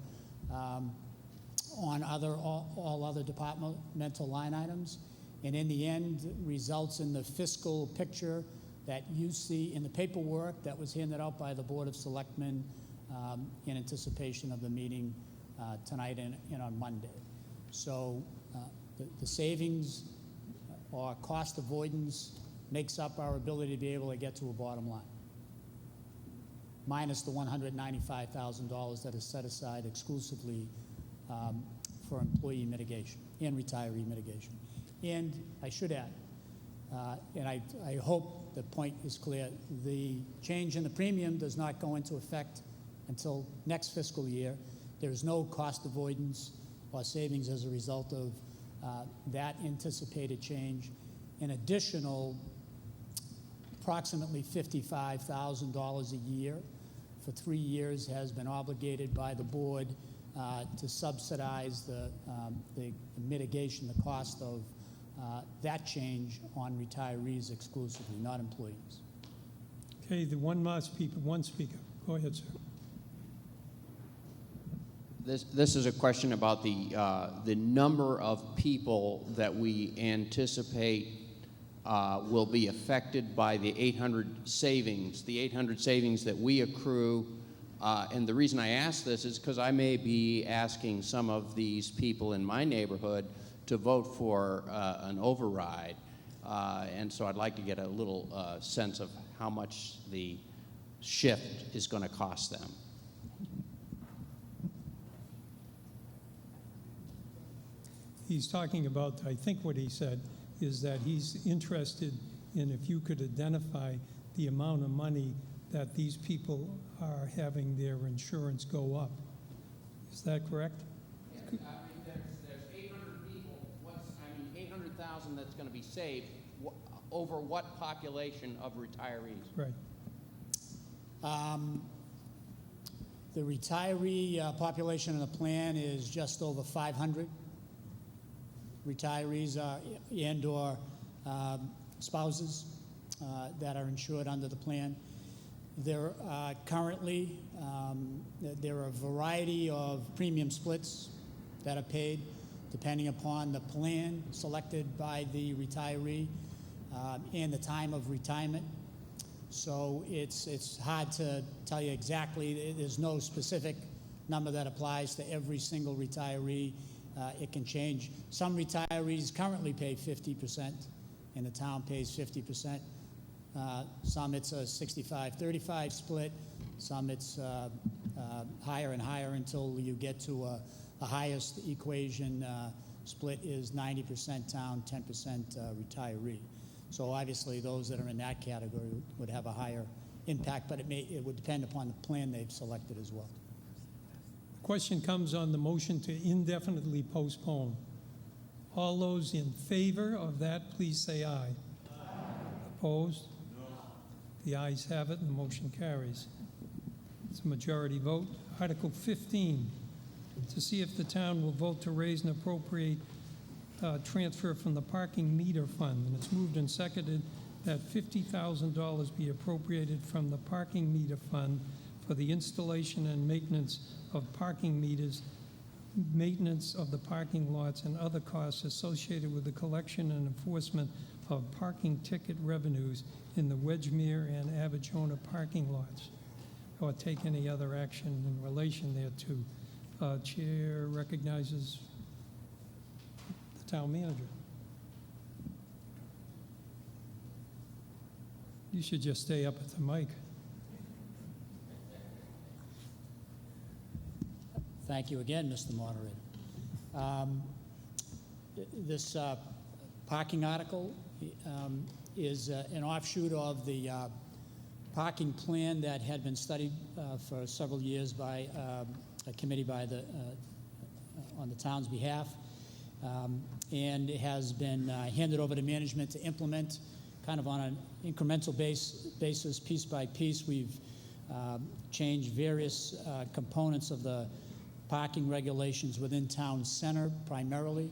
on all other departmental line items, and in the end results in the fiscal picture that you see in the paperwork that was handed out by the Board of Selectmen in anticipation of the meeting tonight and on Monday. So the savings or cost avoidance makes up our ability to be able to get to a bottom line, minus the $195,000 that is set aside exclusively for employee mitigation and retiree mitigation. And I should add, and I hope the point is clear, the change in the premium does not go into effect until next fiscal year. There's no cost avoidance or savings as a result of that anticipated change. An additional approximately $55,000 a year for 3 years has been obligated by the board to subsidize the mitigation, the cost of that change on retirees exclusively, not employees. Okay, the one speaker. Go ahead, sir. This is a question about the number of people that we anticipate will be affected by the 800 savings, that we accrue. And the reason I ask this is because I may be asking some of these people in my neighborhood to vote for an override. And so I'd like to get a little sense of how much the shift is going to cost them. He's talking about, I think what he said is that he's interested in if you could identify the amount of money that these people are having their insurance go up. Is that correct? Yeah, I mean, there's 800 people. 800,000 that's going to be saved over what population of retirees? Right. The retiree population in the plan is just over 500 retirees and/or spouses that are insured under the plan. There currently, there are a variety of premium splits that are paid depending upon the plan selected by the retiree and the time of retirement. So it's hard to tell you exactly. There's no specific number that applies to every single retiree. It can change. Some retirees currently pay 50%, and the town pays 50%. Some it's a 65-35 split. Some it's higher and higher until you get to a highest equation split is 90% town, 10% retiree. So obviously those that are in that category would have a higher impact, but it would depend upon the plan they've selected as well. The question comes on the motion to indefinitely postpone. All those in favor of that, please say aye. Opposed? No. The ayes have it and the motion carries. It's a majority vote. Article 15, to see if the town will vote to raise and appropriate transfer from the parking meter fund. And it's moved and seconded that $50,000 be appropriated from the parking meter fund for the installation and maintenance of parking meters, maintenance of the parking lots, and other costs associated with the collection and enforcement of parking ticket revenues in the Wedgmere and Abidjona parking lots, or take any other action in relation thereto. Chair recognizes the town manager. You should just stay up at the mic. Thank you again, Mr. Moderator. This parking article is an offshoot of the parking plan that had been studied for several years by a committee on the town's behalf, and it has been handed over to management to implement kind of on an incremental basis, piece by piece. We've changed various components of the parking regulations within town center primarily.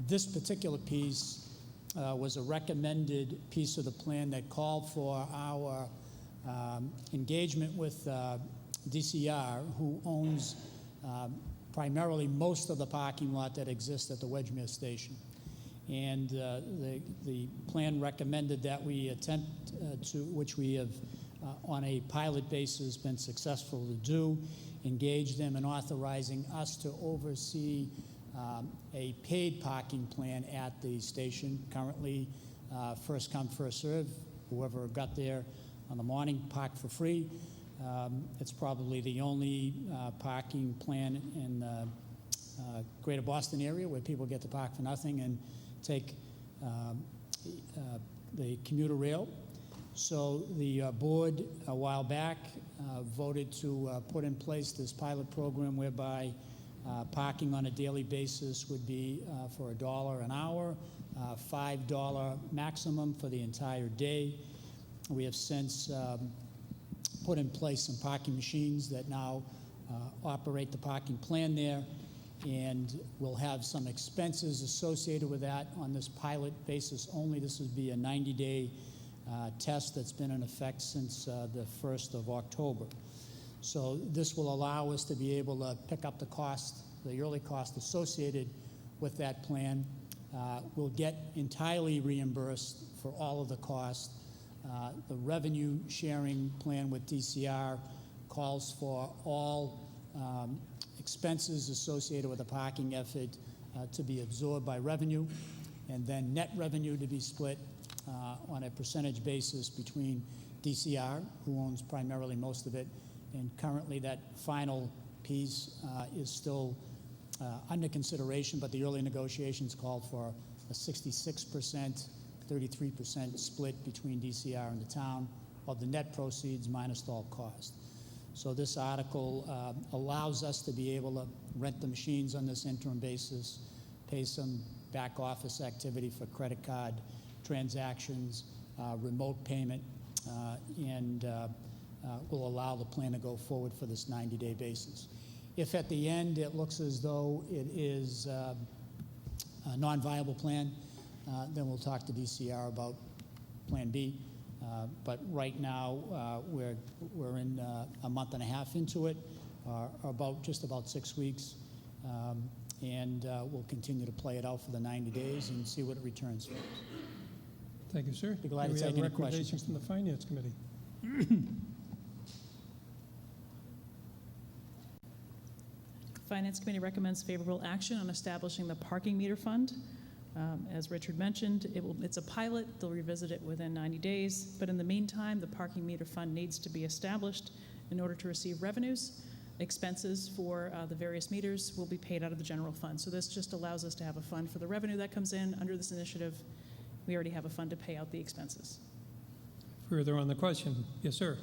This particular piece was a recommended piece of the plan that called for our engagement with DCR, who owns primarily most of the parking lot that exists at the Wedgmere station. And the plan recommended that we attempt to, which we have on a pilot basis been successful to do, engage them in authorizing us to oversee a paid parking plan at the station. Currently, first come, first serve. Whoever got there on the morning, park for free. It's probably the only parking plan in the greater Boston area where people get to park for nothing and take the commuter rail. So the board a while back voted to put in place this pilot program whereby parking on a daily basis would be for $1 an hour, $5 maximum for the entire day. We have since put in place some parking machines that now operate the parking plan there, and we'll have some expenses associated with that on this pilot basis only. This would be a 90-day test that's been in effect since the 1st of October. So this will allow us to be able to pick up the cost, the early cost associated with that plan. We'll get entirely reimbursed for all of the cost. The revenue sharing plan with DCR calls for all expenses associated with the parking effort to be absorbed by revenue, and then net revenue to be split on a percentage basis between DCR, who owns primarily most of it, and currently that final piece is still under consideration, but the early negotiations called for a 66%, 33% split between DCR and the town of the net proceeds minus all cost. So this article allows us to be able to rent the machines on this interim basis, pay some back office activity for credit card transactions, remote payment, and will allow the plan to go forward for this 90-day basis. If at the end it looks as though it is a non-viable plan, then we'll talk to DCR about Plan B. But right now, we're in a month and a half into it, just about 6 weeks, and we'll continue to play it out for the 90 days and see what it returns for us. Thank you, sir. Be glad Do to we take have any recommendations questions. from the Finance Committee? Finance Committee recommends favorable action on establishing the parking meter fund. As Richard mentioned, it's a pilot. They'll revisit it within 90 days. But in the meantime, the parking meter fund needs to be established in order to receive revenues. Expenses for the various meters will be paid out of the general fund. So this just allows us to have a fund for the revenue that comes in under this initiative. We already have a fund to pay out the expenses. Further on the question? Yes, sir.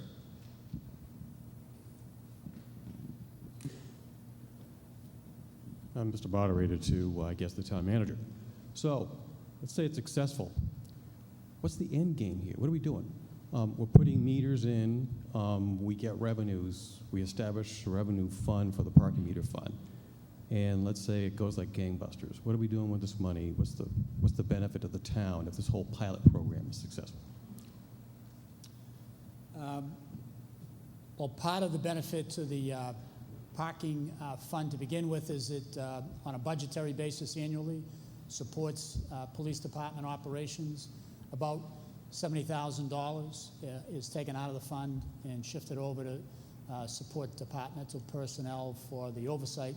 Mr. Moderator, to, I guess, the town manager. So, let's say it's successful. What's the end game here? What are we doing? We're putting meters in, we get revenues, we establish a revenue fund for the parking meter fund. And let's say it goes like gangbusters. What are we doing with this money? What's the benefit of the town if this whole pilot program is successful? Well, part of the benefit to the parking fund to begin with is it, on a budgetary basis annually, supports police department operations. About $70,000 is taken out of the fund and shifted over to support departmental personnel for the oversight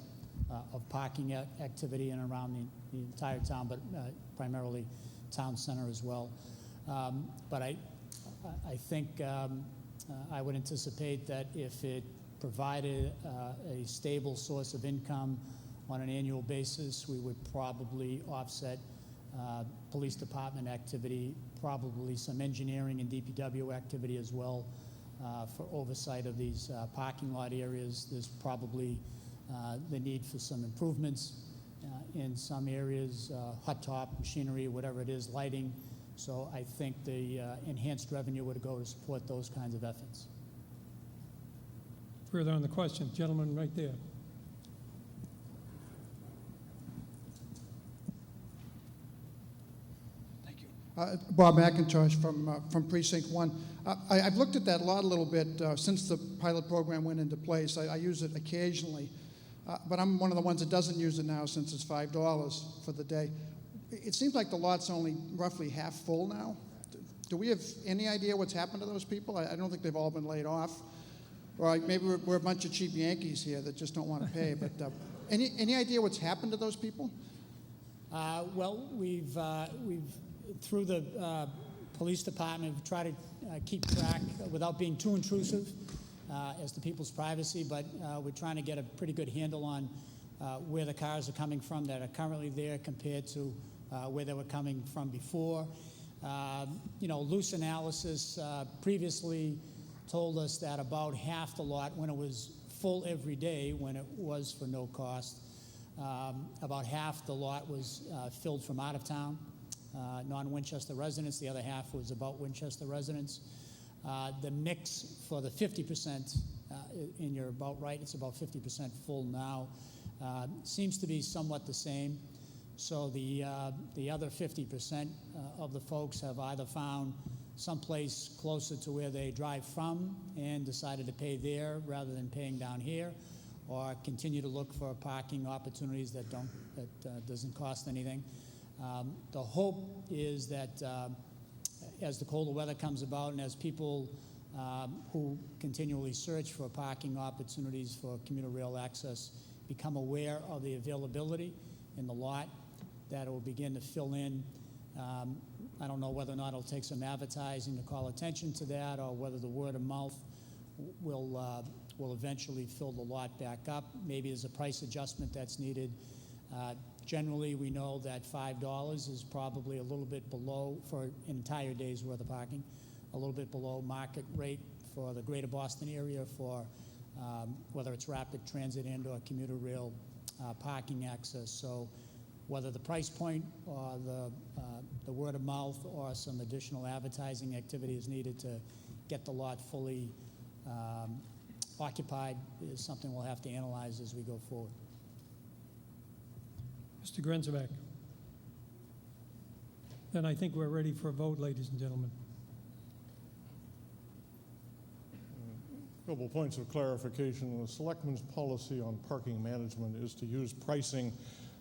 of parking activity in and around the entire town, but primarily town center as well. But I think I would anticipate that if it provided a stable source of income on an annual basis, we would probably offset police department activity, probably some engineering and DPW activity as well for oversight of these parking lot areas. There's probably the need for some improvements in some areas, hot top, machinery, whatever it is, lighting. So I think the enhanced revenue would go to support those kinds of efforts. Further on the question, gentleman right there. Bob McIntosh from Precinct 1. I've looked at that lot a little bit since the pilot program went into place. I use it occasionally, but I'm one of the ones that doesn't use it now since it's $5 for the day. It seems like the lot's only roughly half full now. Do we have any idea what's happened to those people? I don't think they've all been laid off. Or maybe we're a bunch of cheap Yankees here that just don't want to pay. But any idea what's happened to those people? Well, we've through the police department, we've tried to keep track without being too intrusive as to people's privacy, but we're trying to get a pretty good handle on where the cars are coming from that are currently there compared to where they were coming from before. Loose analysis previously told us that about half the lot, when it was full every day, when it was for no cost, about half the lot was filled from out of town, non-Winchester residents. The other half was about Winchester residents. The mix for the 50%, and you're about right, it's about 50% full now, seems to be somewhat the same. So the other 50% of the folks have either found someplace closer to where they drive from and decided to pay there rather than paying down here, or continue to look for parking opportunities that doesn't cost anything. The hope is that as the colder weather comes about and as people who continually search for parking opportunities for commuter rail access become aware of the availability in the lot, that it will begin to fill in. I don't know whether or not it'll take some advertising to call attention to that, or whether the word of mouth will eventually fill the lot back up. Maybe there's a price adjustment that's needed. Generally, we know that $5 is probably a little bit below, for an entire day's worth of parking, a little bit below market rate for the greater Boston area for whether it's rapid transit and or commuter rail parking access. So whether the price point or the word of mouth or some additional advertising activity is needed to get the lot fully occupied is something we'll have to analyze as we go forward. Mr. Grenzback. Then I think we're ready for a vote, ladies and gentlemen. Couple points of clarification. The selectmen's policy on parking management is to use pricing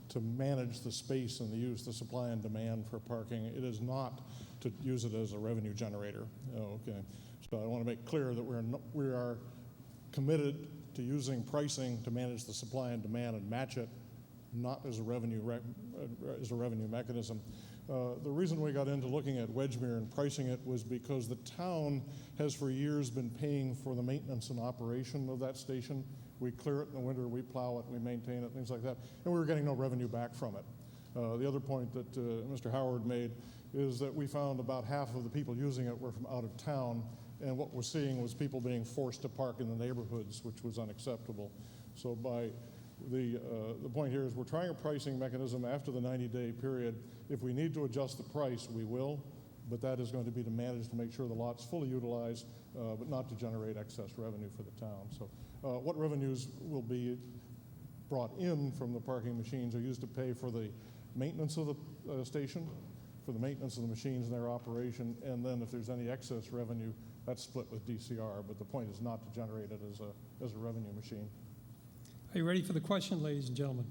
to manage the space and the supply and demand for parking. It is not to use it as a revenue generator. Okay, so I want to make clear that we are committed to using pricing to manage the supply and demand and match it, not as a revenue mechanism. The reason we got into looking at Wedgmere and pricing it was because the town has for years been paying for the maintenance and operation of that station. We clear it in the winter, we plow it, we maintain it, things like that, and we were getting no revenue back from it. The other point that Mr. Howard made is that we found about half of the people using it were from out of town, and what we're seeing was people being forced to park in the neighborhoods, which was unacceptable. So by the point here is we're trying a pricing mechanism after the 90-day period. If we need to adjust the price, we will, but that is going to be to manage to make sure the lot's fully utilized, but not to generate excess revenue for the town. So what revenues will be brought in from the parking machines are used to pay for the maintenance of the station, for the maintenance of the machines and their operation, and then if there's any excess revenue, that's split with DCR, but the point is not to generate it as a revenue machine. Are you ready for the question, ladies and gentlemen?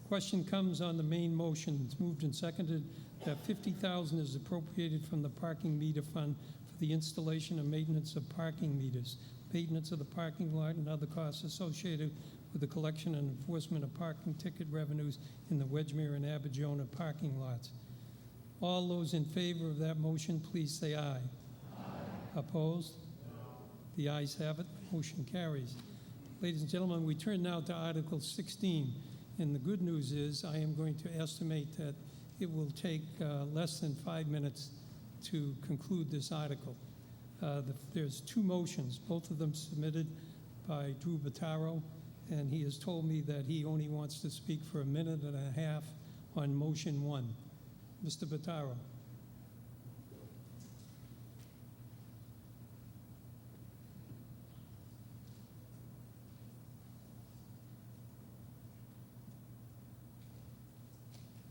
Question comes on the main motion. It's moved and seconded that $50,000 is appropriated from the parking meter fund for the installation and maintenance of parking meters, maintenance of the parking lot, and other costs associated with the collection and enforcement of parking ticket revenues in the Wedgmere and Aberdeen parking lots. All those in favor of that motion, please say aye. Aye. Opposed? No. The ayes have it. Motion carries. Ladies and gentlemen, we turn now to Article 16. And the good news is I am going to estimate that it will take less than 5 minutes to conclude this article. There's two motions, both of them submitted by Drew Bottaro, and he has told me that he only wants to speak for a minute and a half on motion one. Mr. Bottaro.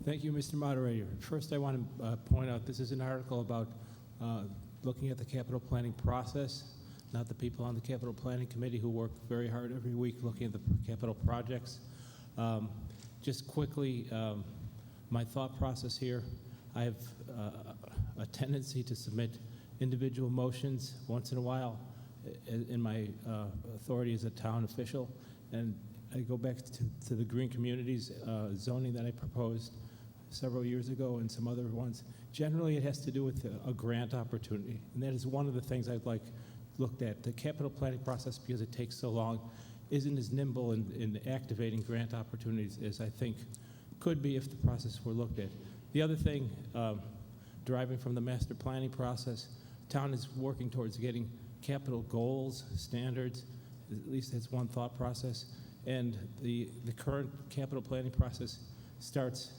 Thank you, Mr. Moderator. First, I want to point out this is an article about looking at the capital planning process, not the people on the capital planning committee who work very hard every week looking at the capital projects. Just quickly, my thought process here, I have a tendency to submit individual motions once in a while in my authority as a town official, and I go back to the green communities zoning that I proposed several years ago and some other ones. Generally, it has to do with a grant opportunity, and that is one of the things I'd like looked at. The capital planning process, because it takes so long, isn't as nimble in activating grant opportunities as I think could be if the process were looked at. The other thing, deriving from the master planning process, town is working towards getting capital goals, standards, at least that's one thought process, and the current capital planning process starts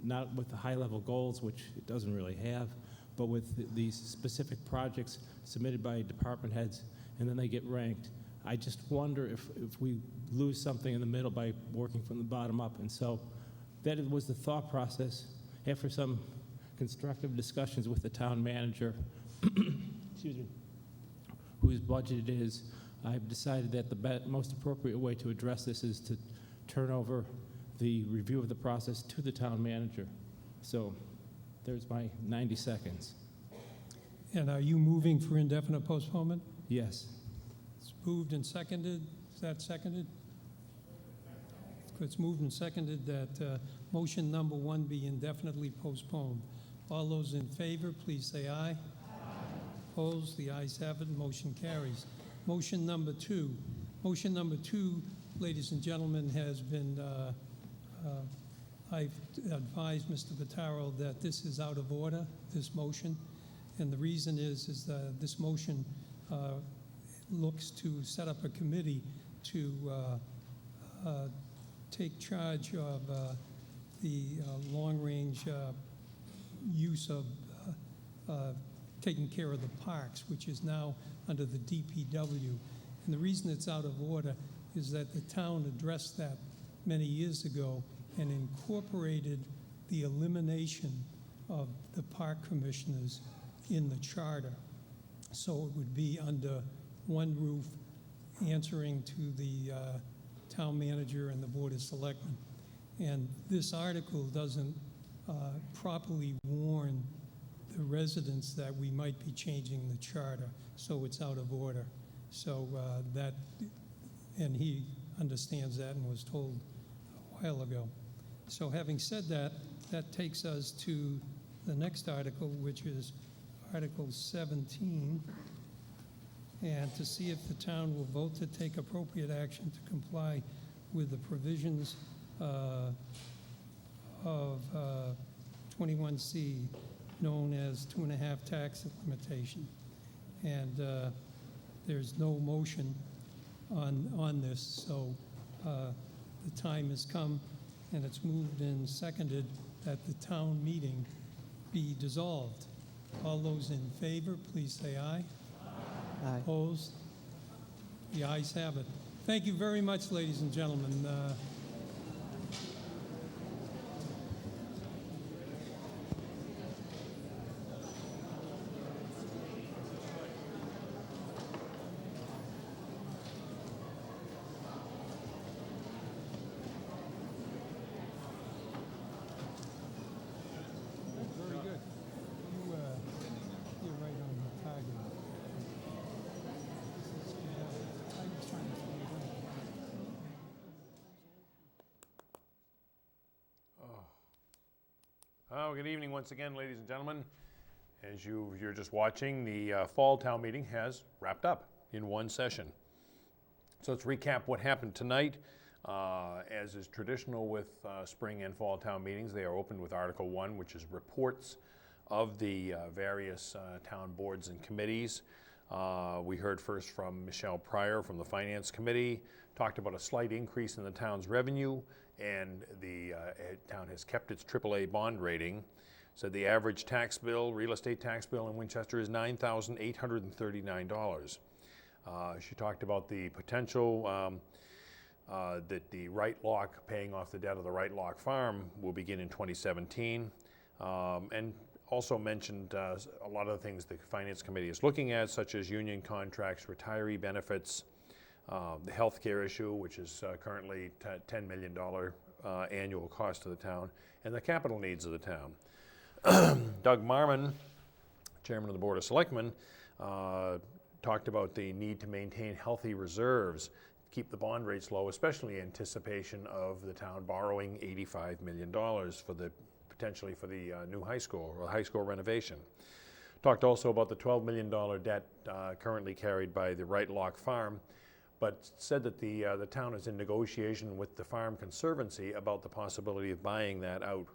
not with the high-level goals, which it doesn't really have, but with these specific projects submitted by department heads, and then they get ranked. I just wonder if we lose something in the middle by working from the bottom up. And so that was the thought process. After some constructive discussions with the town manager, excuse me, whose budget it is, I've decided that the most appropriate way to address this is to turn over the review of the process to the town manager. So there's my 90 seconds. And are you moving for indefinite postponement? Yes. It's moved and seconded. Is that seconded? It's moved and seconded that motion number one be indefinitely postponed. All those in favor, please say aye. Aye. Opposed? The ayes have it. Motion carries. Motion number two. Motion number two, ladies and gentlemen, has been, I've advised Mr. Bottaro that this is out of order, this motion. And the reason is that this motion looks to set up a committee to take charge of the long-range use of taking care of the parks, which is now under the DPW. And the reason it's out of order is that the town addressed that many years ago and incorporated the elimination of the park commissioners in the charter. So it would be under one roof answering to the town manager and the Board of Selectmen. And this article doesn't properly warn the residents that we might be changing the charter, so it's out of order. So and he understands that and was told a while ago. So having said that, that takes us to the next article, which is Article 17, and to see if the town will vote to take appropriate action to comply with the provisions of 21C, known as 2.5 tax limitation. And there's no motion on this, so the time has come, and it's moved and seconded that the town meeting be dissolved. All those in favor, please say aye. Aye. Opposed? The ayes have it. Thank you very much, ladies and gentlemen. Very good. You're right on the target. Good evening once again, ladies and gentlemen. As you're just watching, the fall town meeting has wrapped up in one session. So let's recap what happened tonight. As is traditional with spring and fall town meetings, they are opened with Article 1, which is reports of the various town boards and committees. We heard first from Michelle Pryor from the Finance Committee, talked about a slight increase in the town's revenue, and the town has kept its AAA bond rating. Said the average tax bill, real estate tax bill in Winchester is $9,839. She talked about the potential that the Right Lock, paying off the debt of the Right Lock Farm, will begin in 2017. And also mentioned a lot of the things the Finance Committee is looking at, such as union contracts, retiree benefits, the health care issue, which is currently $10 million annual cost to the town, and the capital needs of the town. Doug Marmon, Chairman of the Board of Selectmen, talked about the need to maintain healthy reserves, keep the bond rates low, especially in anticipation of the town borrowing $85 million potentially for the new high school or high school renovation. Talked also about the $12 million debt currently carried by the Right Lock Farm, but said that the town is in negotiation with the Farm Conservancy about the possibility of buying that out.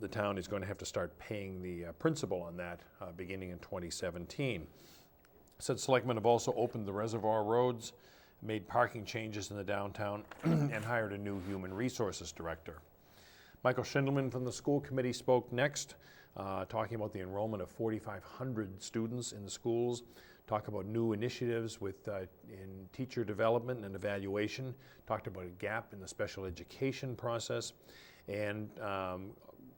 The town is going to have to start paying the principal on that beginning in 2017. Said selectmen have also opened the reservoir roads, made parking changes in the downtown, and hired a new human resources director. Michael Schindelman from the school committee spoke next, talking about the enrollment of 4,500 students in the schools, talk about new initiatives in teacher development and evaluation, talked about a gap in the special education process, and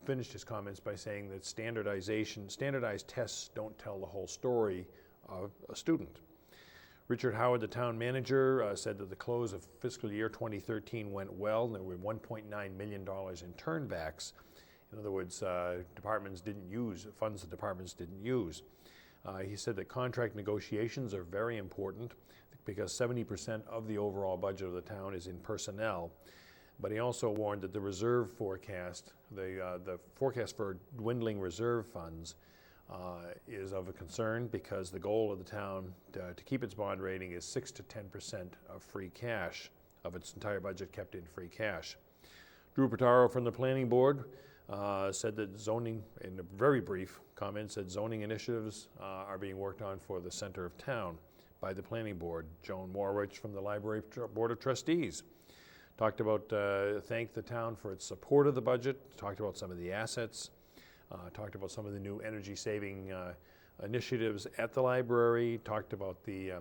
finished his comments by saying that standardized tests don't tell the whole story of a student. Richard Howard, the town manager, said that the close of fiscal year 2013 went well. There were $1.9 million in turnbacks. In other words, departments didn't use funds the departments didn't use. He said that contract negotiations are very important because 70% of the overall budget of the town is in personnel. But he also warned that the reserve forecast, the forecast for dwindling reserve funds, is of a concern because the goal of the town to keep its bond rating is 6 to 10% of free cash, of its entire budget kept in free cash. Drew Pitaro from the Planning Board said that zoning, in a very brief comment, said zoning initiatives are being worked on for the center of town by the Planning Board. Joan Morrich from the Library Board of Trustees talked about, thanked the town for its support of the budget, talked about some of the assets, talked about some of the new energy-saving initiatives at the library, talked about the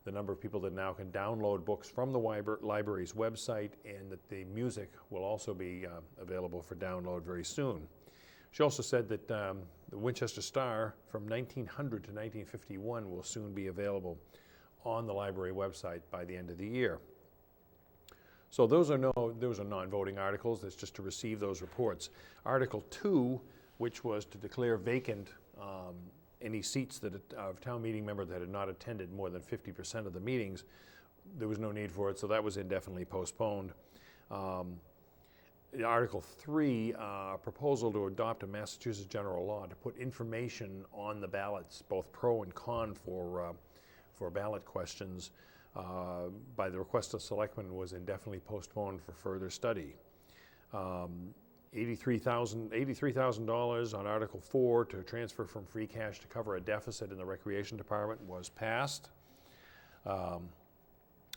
number of people that now can download books from the library's website, and that the music will also be available for download very soon. She also said that the Winchester Star from 1900 to 1951 will soon be available on the library website by the end of the year. So those are non-voting articles. That's just to receive those reports. Article 2, which was to declare vacant any seats that a town meeting member that had not attended more than 50% of the meetings, there was no need for it, so that was indefinitely postponed. Article 3, proposal to adopt a Massachusetts general law to put information on the ballots, both pro and con for ballot questions, by the request of selectmen, was indefinitely postponed for further study. $83,000 on Article 4 to transfer from free cash to cover a deficit in the Recreation Department was passed.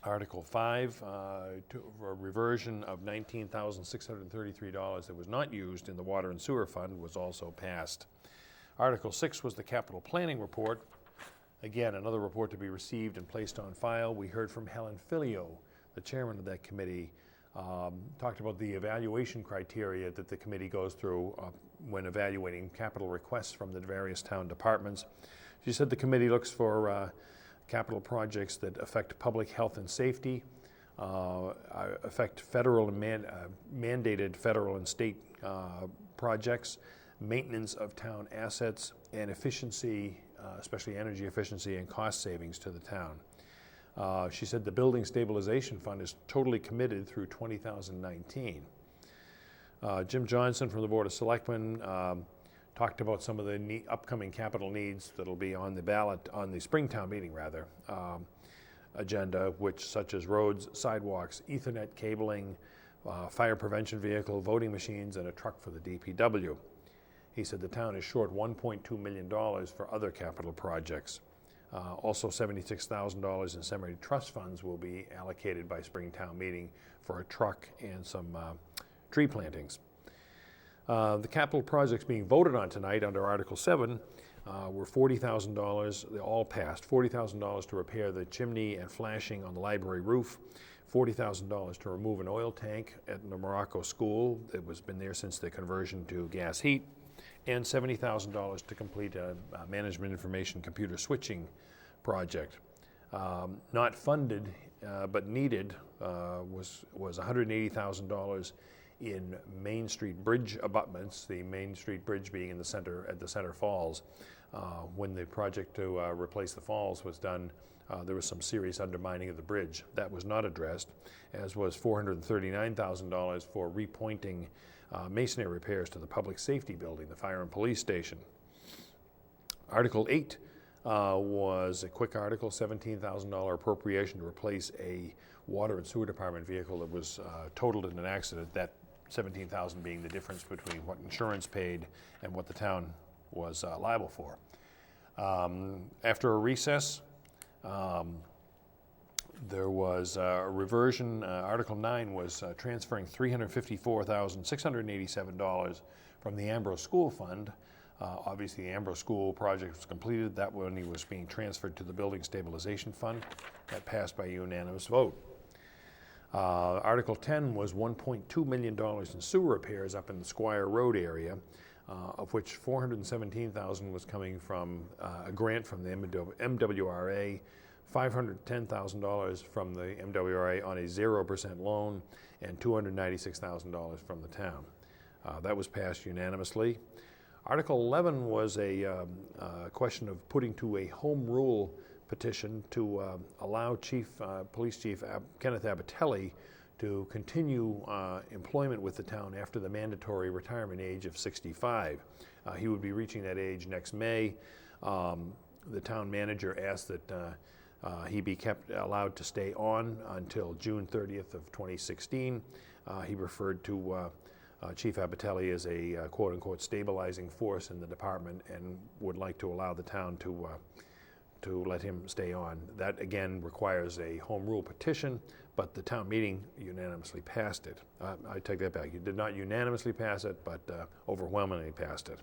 Article 5, for a reversion of $19,633 that was not used in the Water and Sewer Fund, was also passed. Article 6 was the capital planning report. Again, another report to be received and placed on file. We heard from Helen Filio, the chairman of that committee, talked about the evaluation criteria that the committee goes through when evaluating capital requests from the various town departments. She said the committee looks for capital projects that affect public health and safety, affect federal and mandated federal and state projects, maintenance of town assets, and efficiency, especially energy efficiency and cost savings to the town. She said the Building Stabilization Fund is totally committed through 2019. Jim Johnson from the Board of Selectmen talked about some of the upcoming capital needs that'll be on the ballot, on the Springtown meeting rather, agenda, such as roads, sidewalks, Ethernet cabling, fire prevention vehicle, voting machines, and a truck for the DPW. He said the town is short $1.2 million for other capital projects. Also, $76,000 in cemetery trust funds will be allocated by Springtown meeting for a truck and some tree plantings. The capital projects being voted on tonight under Article 7 were $40,000. They all passed. $40,000 to repair the chimney and flashing on the library roof, $40,000 to remove an oil tank at the Morocco School that was been there since the conversion to gas heat, and $70,000 to complete a management information computer switching project. Not funded but needed was $180,000 in Main Street Bridge abutments, the Main Street Bridge being in the center, at the Center Falls. When the project to replace the falls was done, there was some serious undermining of the bridge. That was not addressed, as was $439,000 for repointing masonry repairs to the public safety building, the fire and police station. Article 8 was a quick article, $17,000 appropriation to replace a water and sewer department vehicle that was totaled in an accident, that $17,000 being the difference between what insurance paid and what the town was liable for. After a recess, there was a reversion. Article 9 was transferring $354,687 from the Ambrose School Fund. Obviously, the Ambrose School project was completed. That money was being transferred to the Building Stabilization Fund. That passed by unanimous vote. Article 10 was $1.2 million in sewer repairs up in the Squire Road area, of which $417,000 was coming from a grant from the MWRA, $510,000 from the MWRA on a 0% loan, and $296,000 from the town. That was passed unanimously. Article 11 was a question of putting to a home rule petition to allow Police Chief Kenneth Abatelli to continue employment with the town after the mandatory retirement age of 65. He would be reaching that age next May. The town manager asked that he be allowed to stay on until June 30th of 2016. He referred to Chief Abatelli as a quote-unquote stabilizing force in the department and would like to allow the town to let him stay on. That again requires a home rule petition, but the town meeting unanimously passed it. I take that back. You did not unanimously pass it, but overwhelmingly passed it.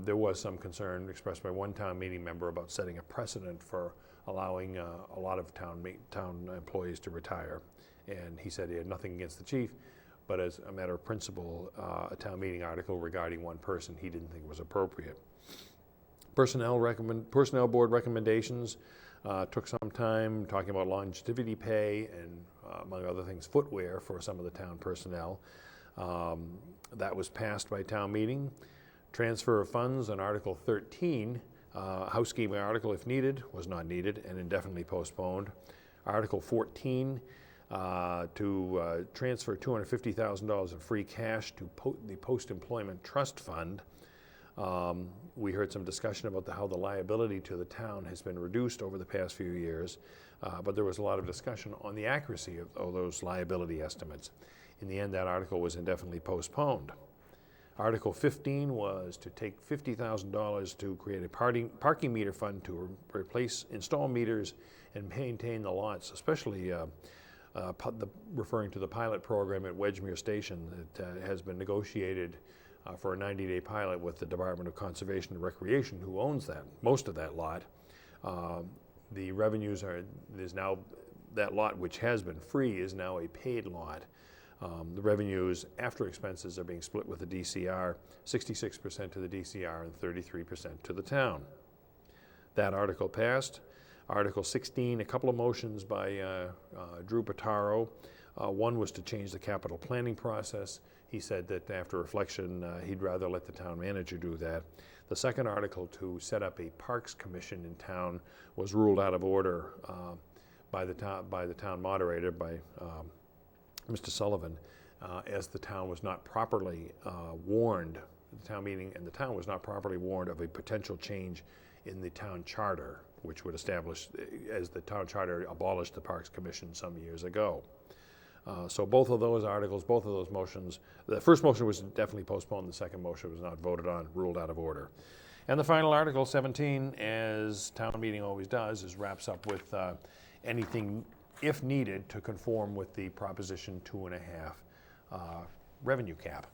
There was some concern expressed by one town meeting member about setting a precedent for allowing a lot of town employees to retire. And he said he had nothing against the chief, but as a matter of principle, a town meeting article regarding one person he didn't think was appropriate. Personnel board recommendations. Took some time talking about longevity pay and, among other things, footwear for some of the town personnel. That was passed by town meeting. Transfer of funds on Article 13, housekeeping article if needed, was not needed and indefinitely postponed. Article 14, to transfer $250,000 of free cash to the Post-Employment Trust Fund. We heard some discussion about how the liability to the town has been reduced over the past few years, but there was a lot of discussion on the accuracy of those liability estimates. In the end, that article was indefinitely postponed. Article 15 was to take $50,000 to create a parking meter fund to install meters and maintain the lots, especially referring to the pilot program at Wedgemere Station that has been negotiated for a 90-day pilot with the Department of Conservation and Recreation, who owns most of that lot. The revenues there's now, that lot which has been free is now a paid lot. The revenues after expenses are being split with the DCR, 66% to the DCR and 33% to the town. That article passed. Article 16, a couple of motions by Drew Pataro. One was to change the capital planning process. He said that after reflection, he'd rather let the town manager do that. The second article, to set up a parks commission in town, was ruled out of order by the town moderator, by Mr. Sullivan, as the town was not properly warned, the town meeting and the town was not properly warned of a potential change in the town charter, which would establish, as the town charter abolished the Parks Commission some years ago. So both of those articles, both of those motions, the first motion was definitely postponed, the second motion was not voted on, ruled out of order. And the final article, 17, as town meeting always does, is wraps up with anything, if needed, to conform with the Proposition 2.5 revenue cap.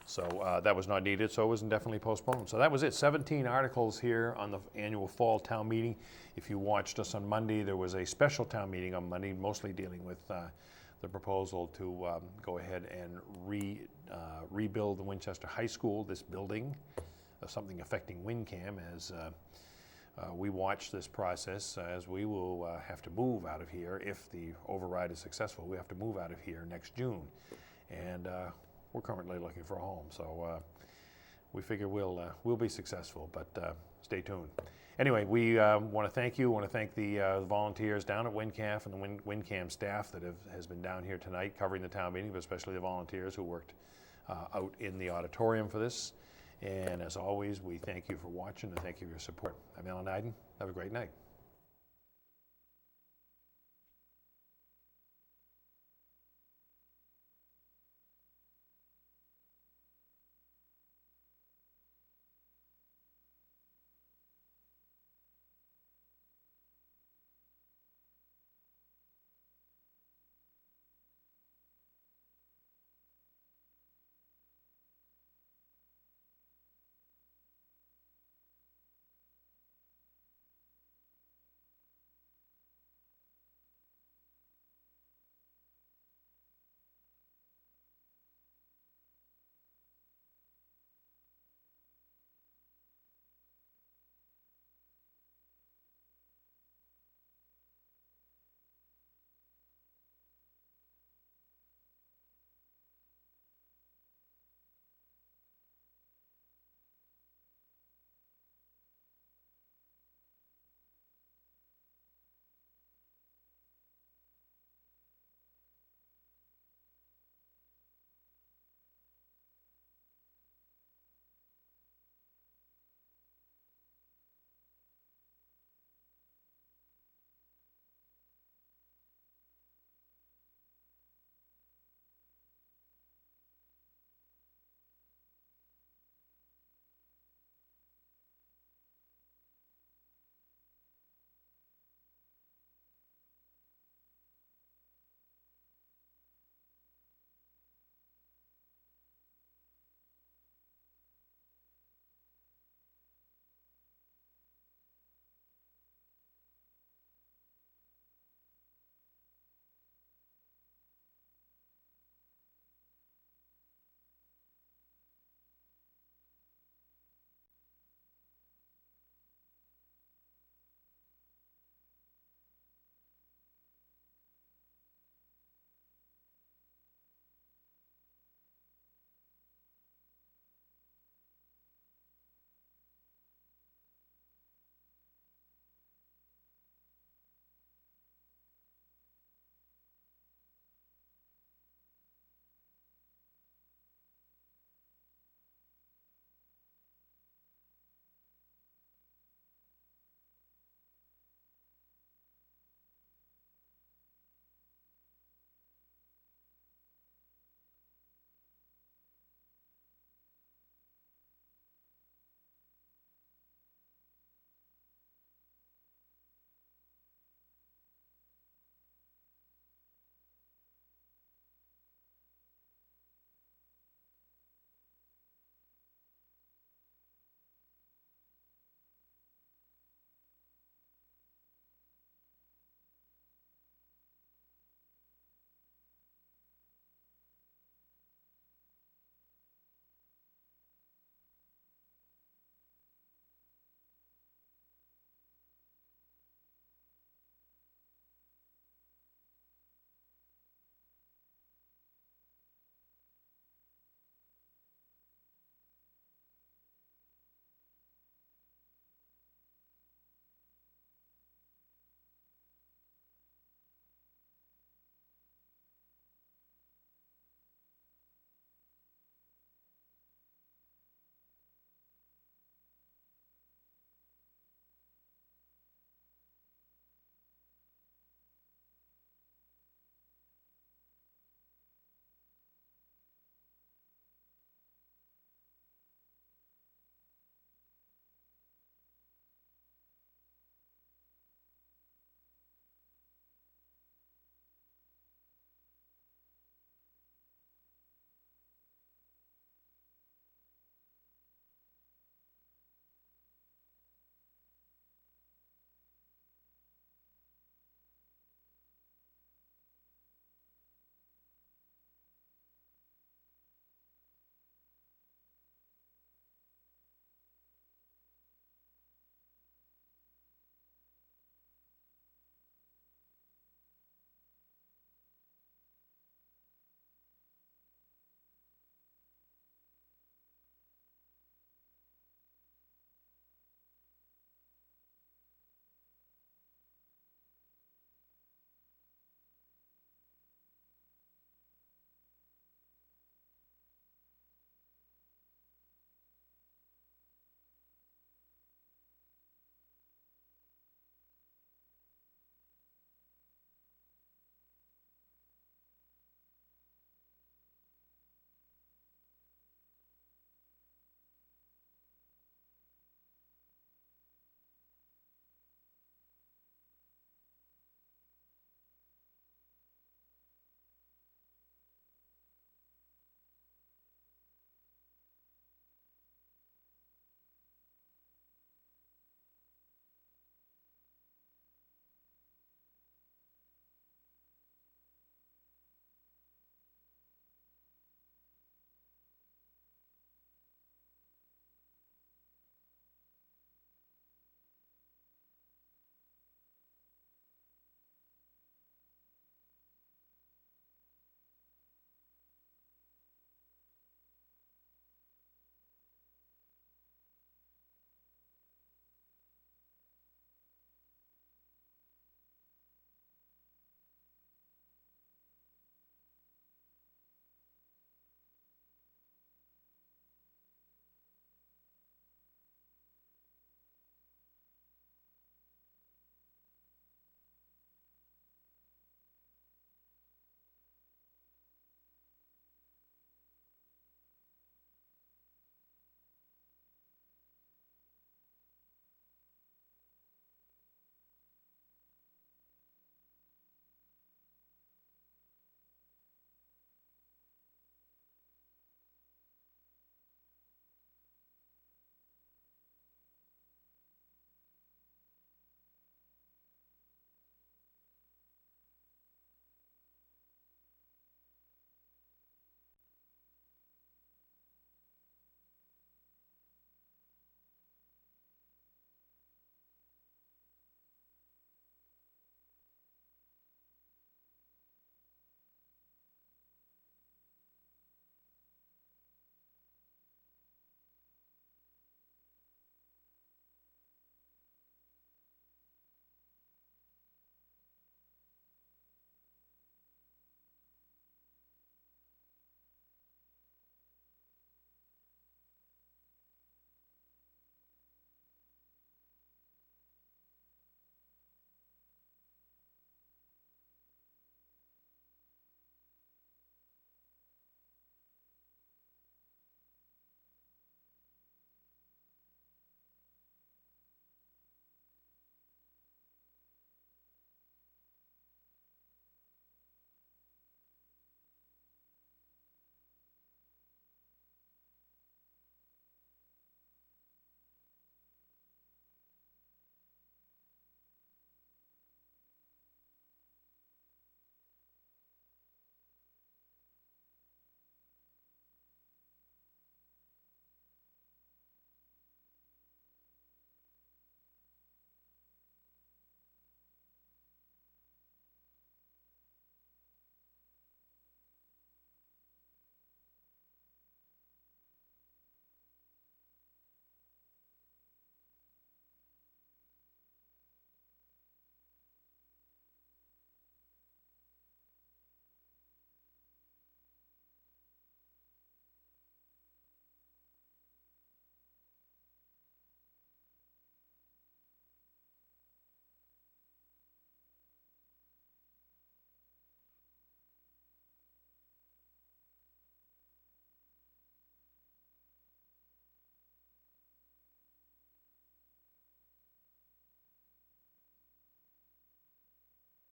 So that was not needed, so it was indefinitely postponed. So that was it, 17 articles here on the annual fall town meeting. If you watched us on Monday, there was a special town meeting on Monday, mostly dealing with the proposal to go ahead and rebuild the Winchester High School, this building, something affecting WinCam, as we watch this process, as we will have to move out of here if the override is successful. We have to move out of here next June. And we're currently looking for a home, so we figure we'll be successful, but stay tuned. Anyway, we want to thank you. Want to thank the volunteers down at WinCAF and the WinCam staff that has been down here tonight covering the town meeting, but especially the volunteers who worked out in the auditorium for this. And as always, we thank you for watching and thank you for your support. I'm Alan Iden. Have a great night.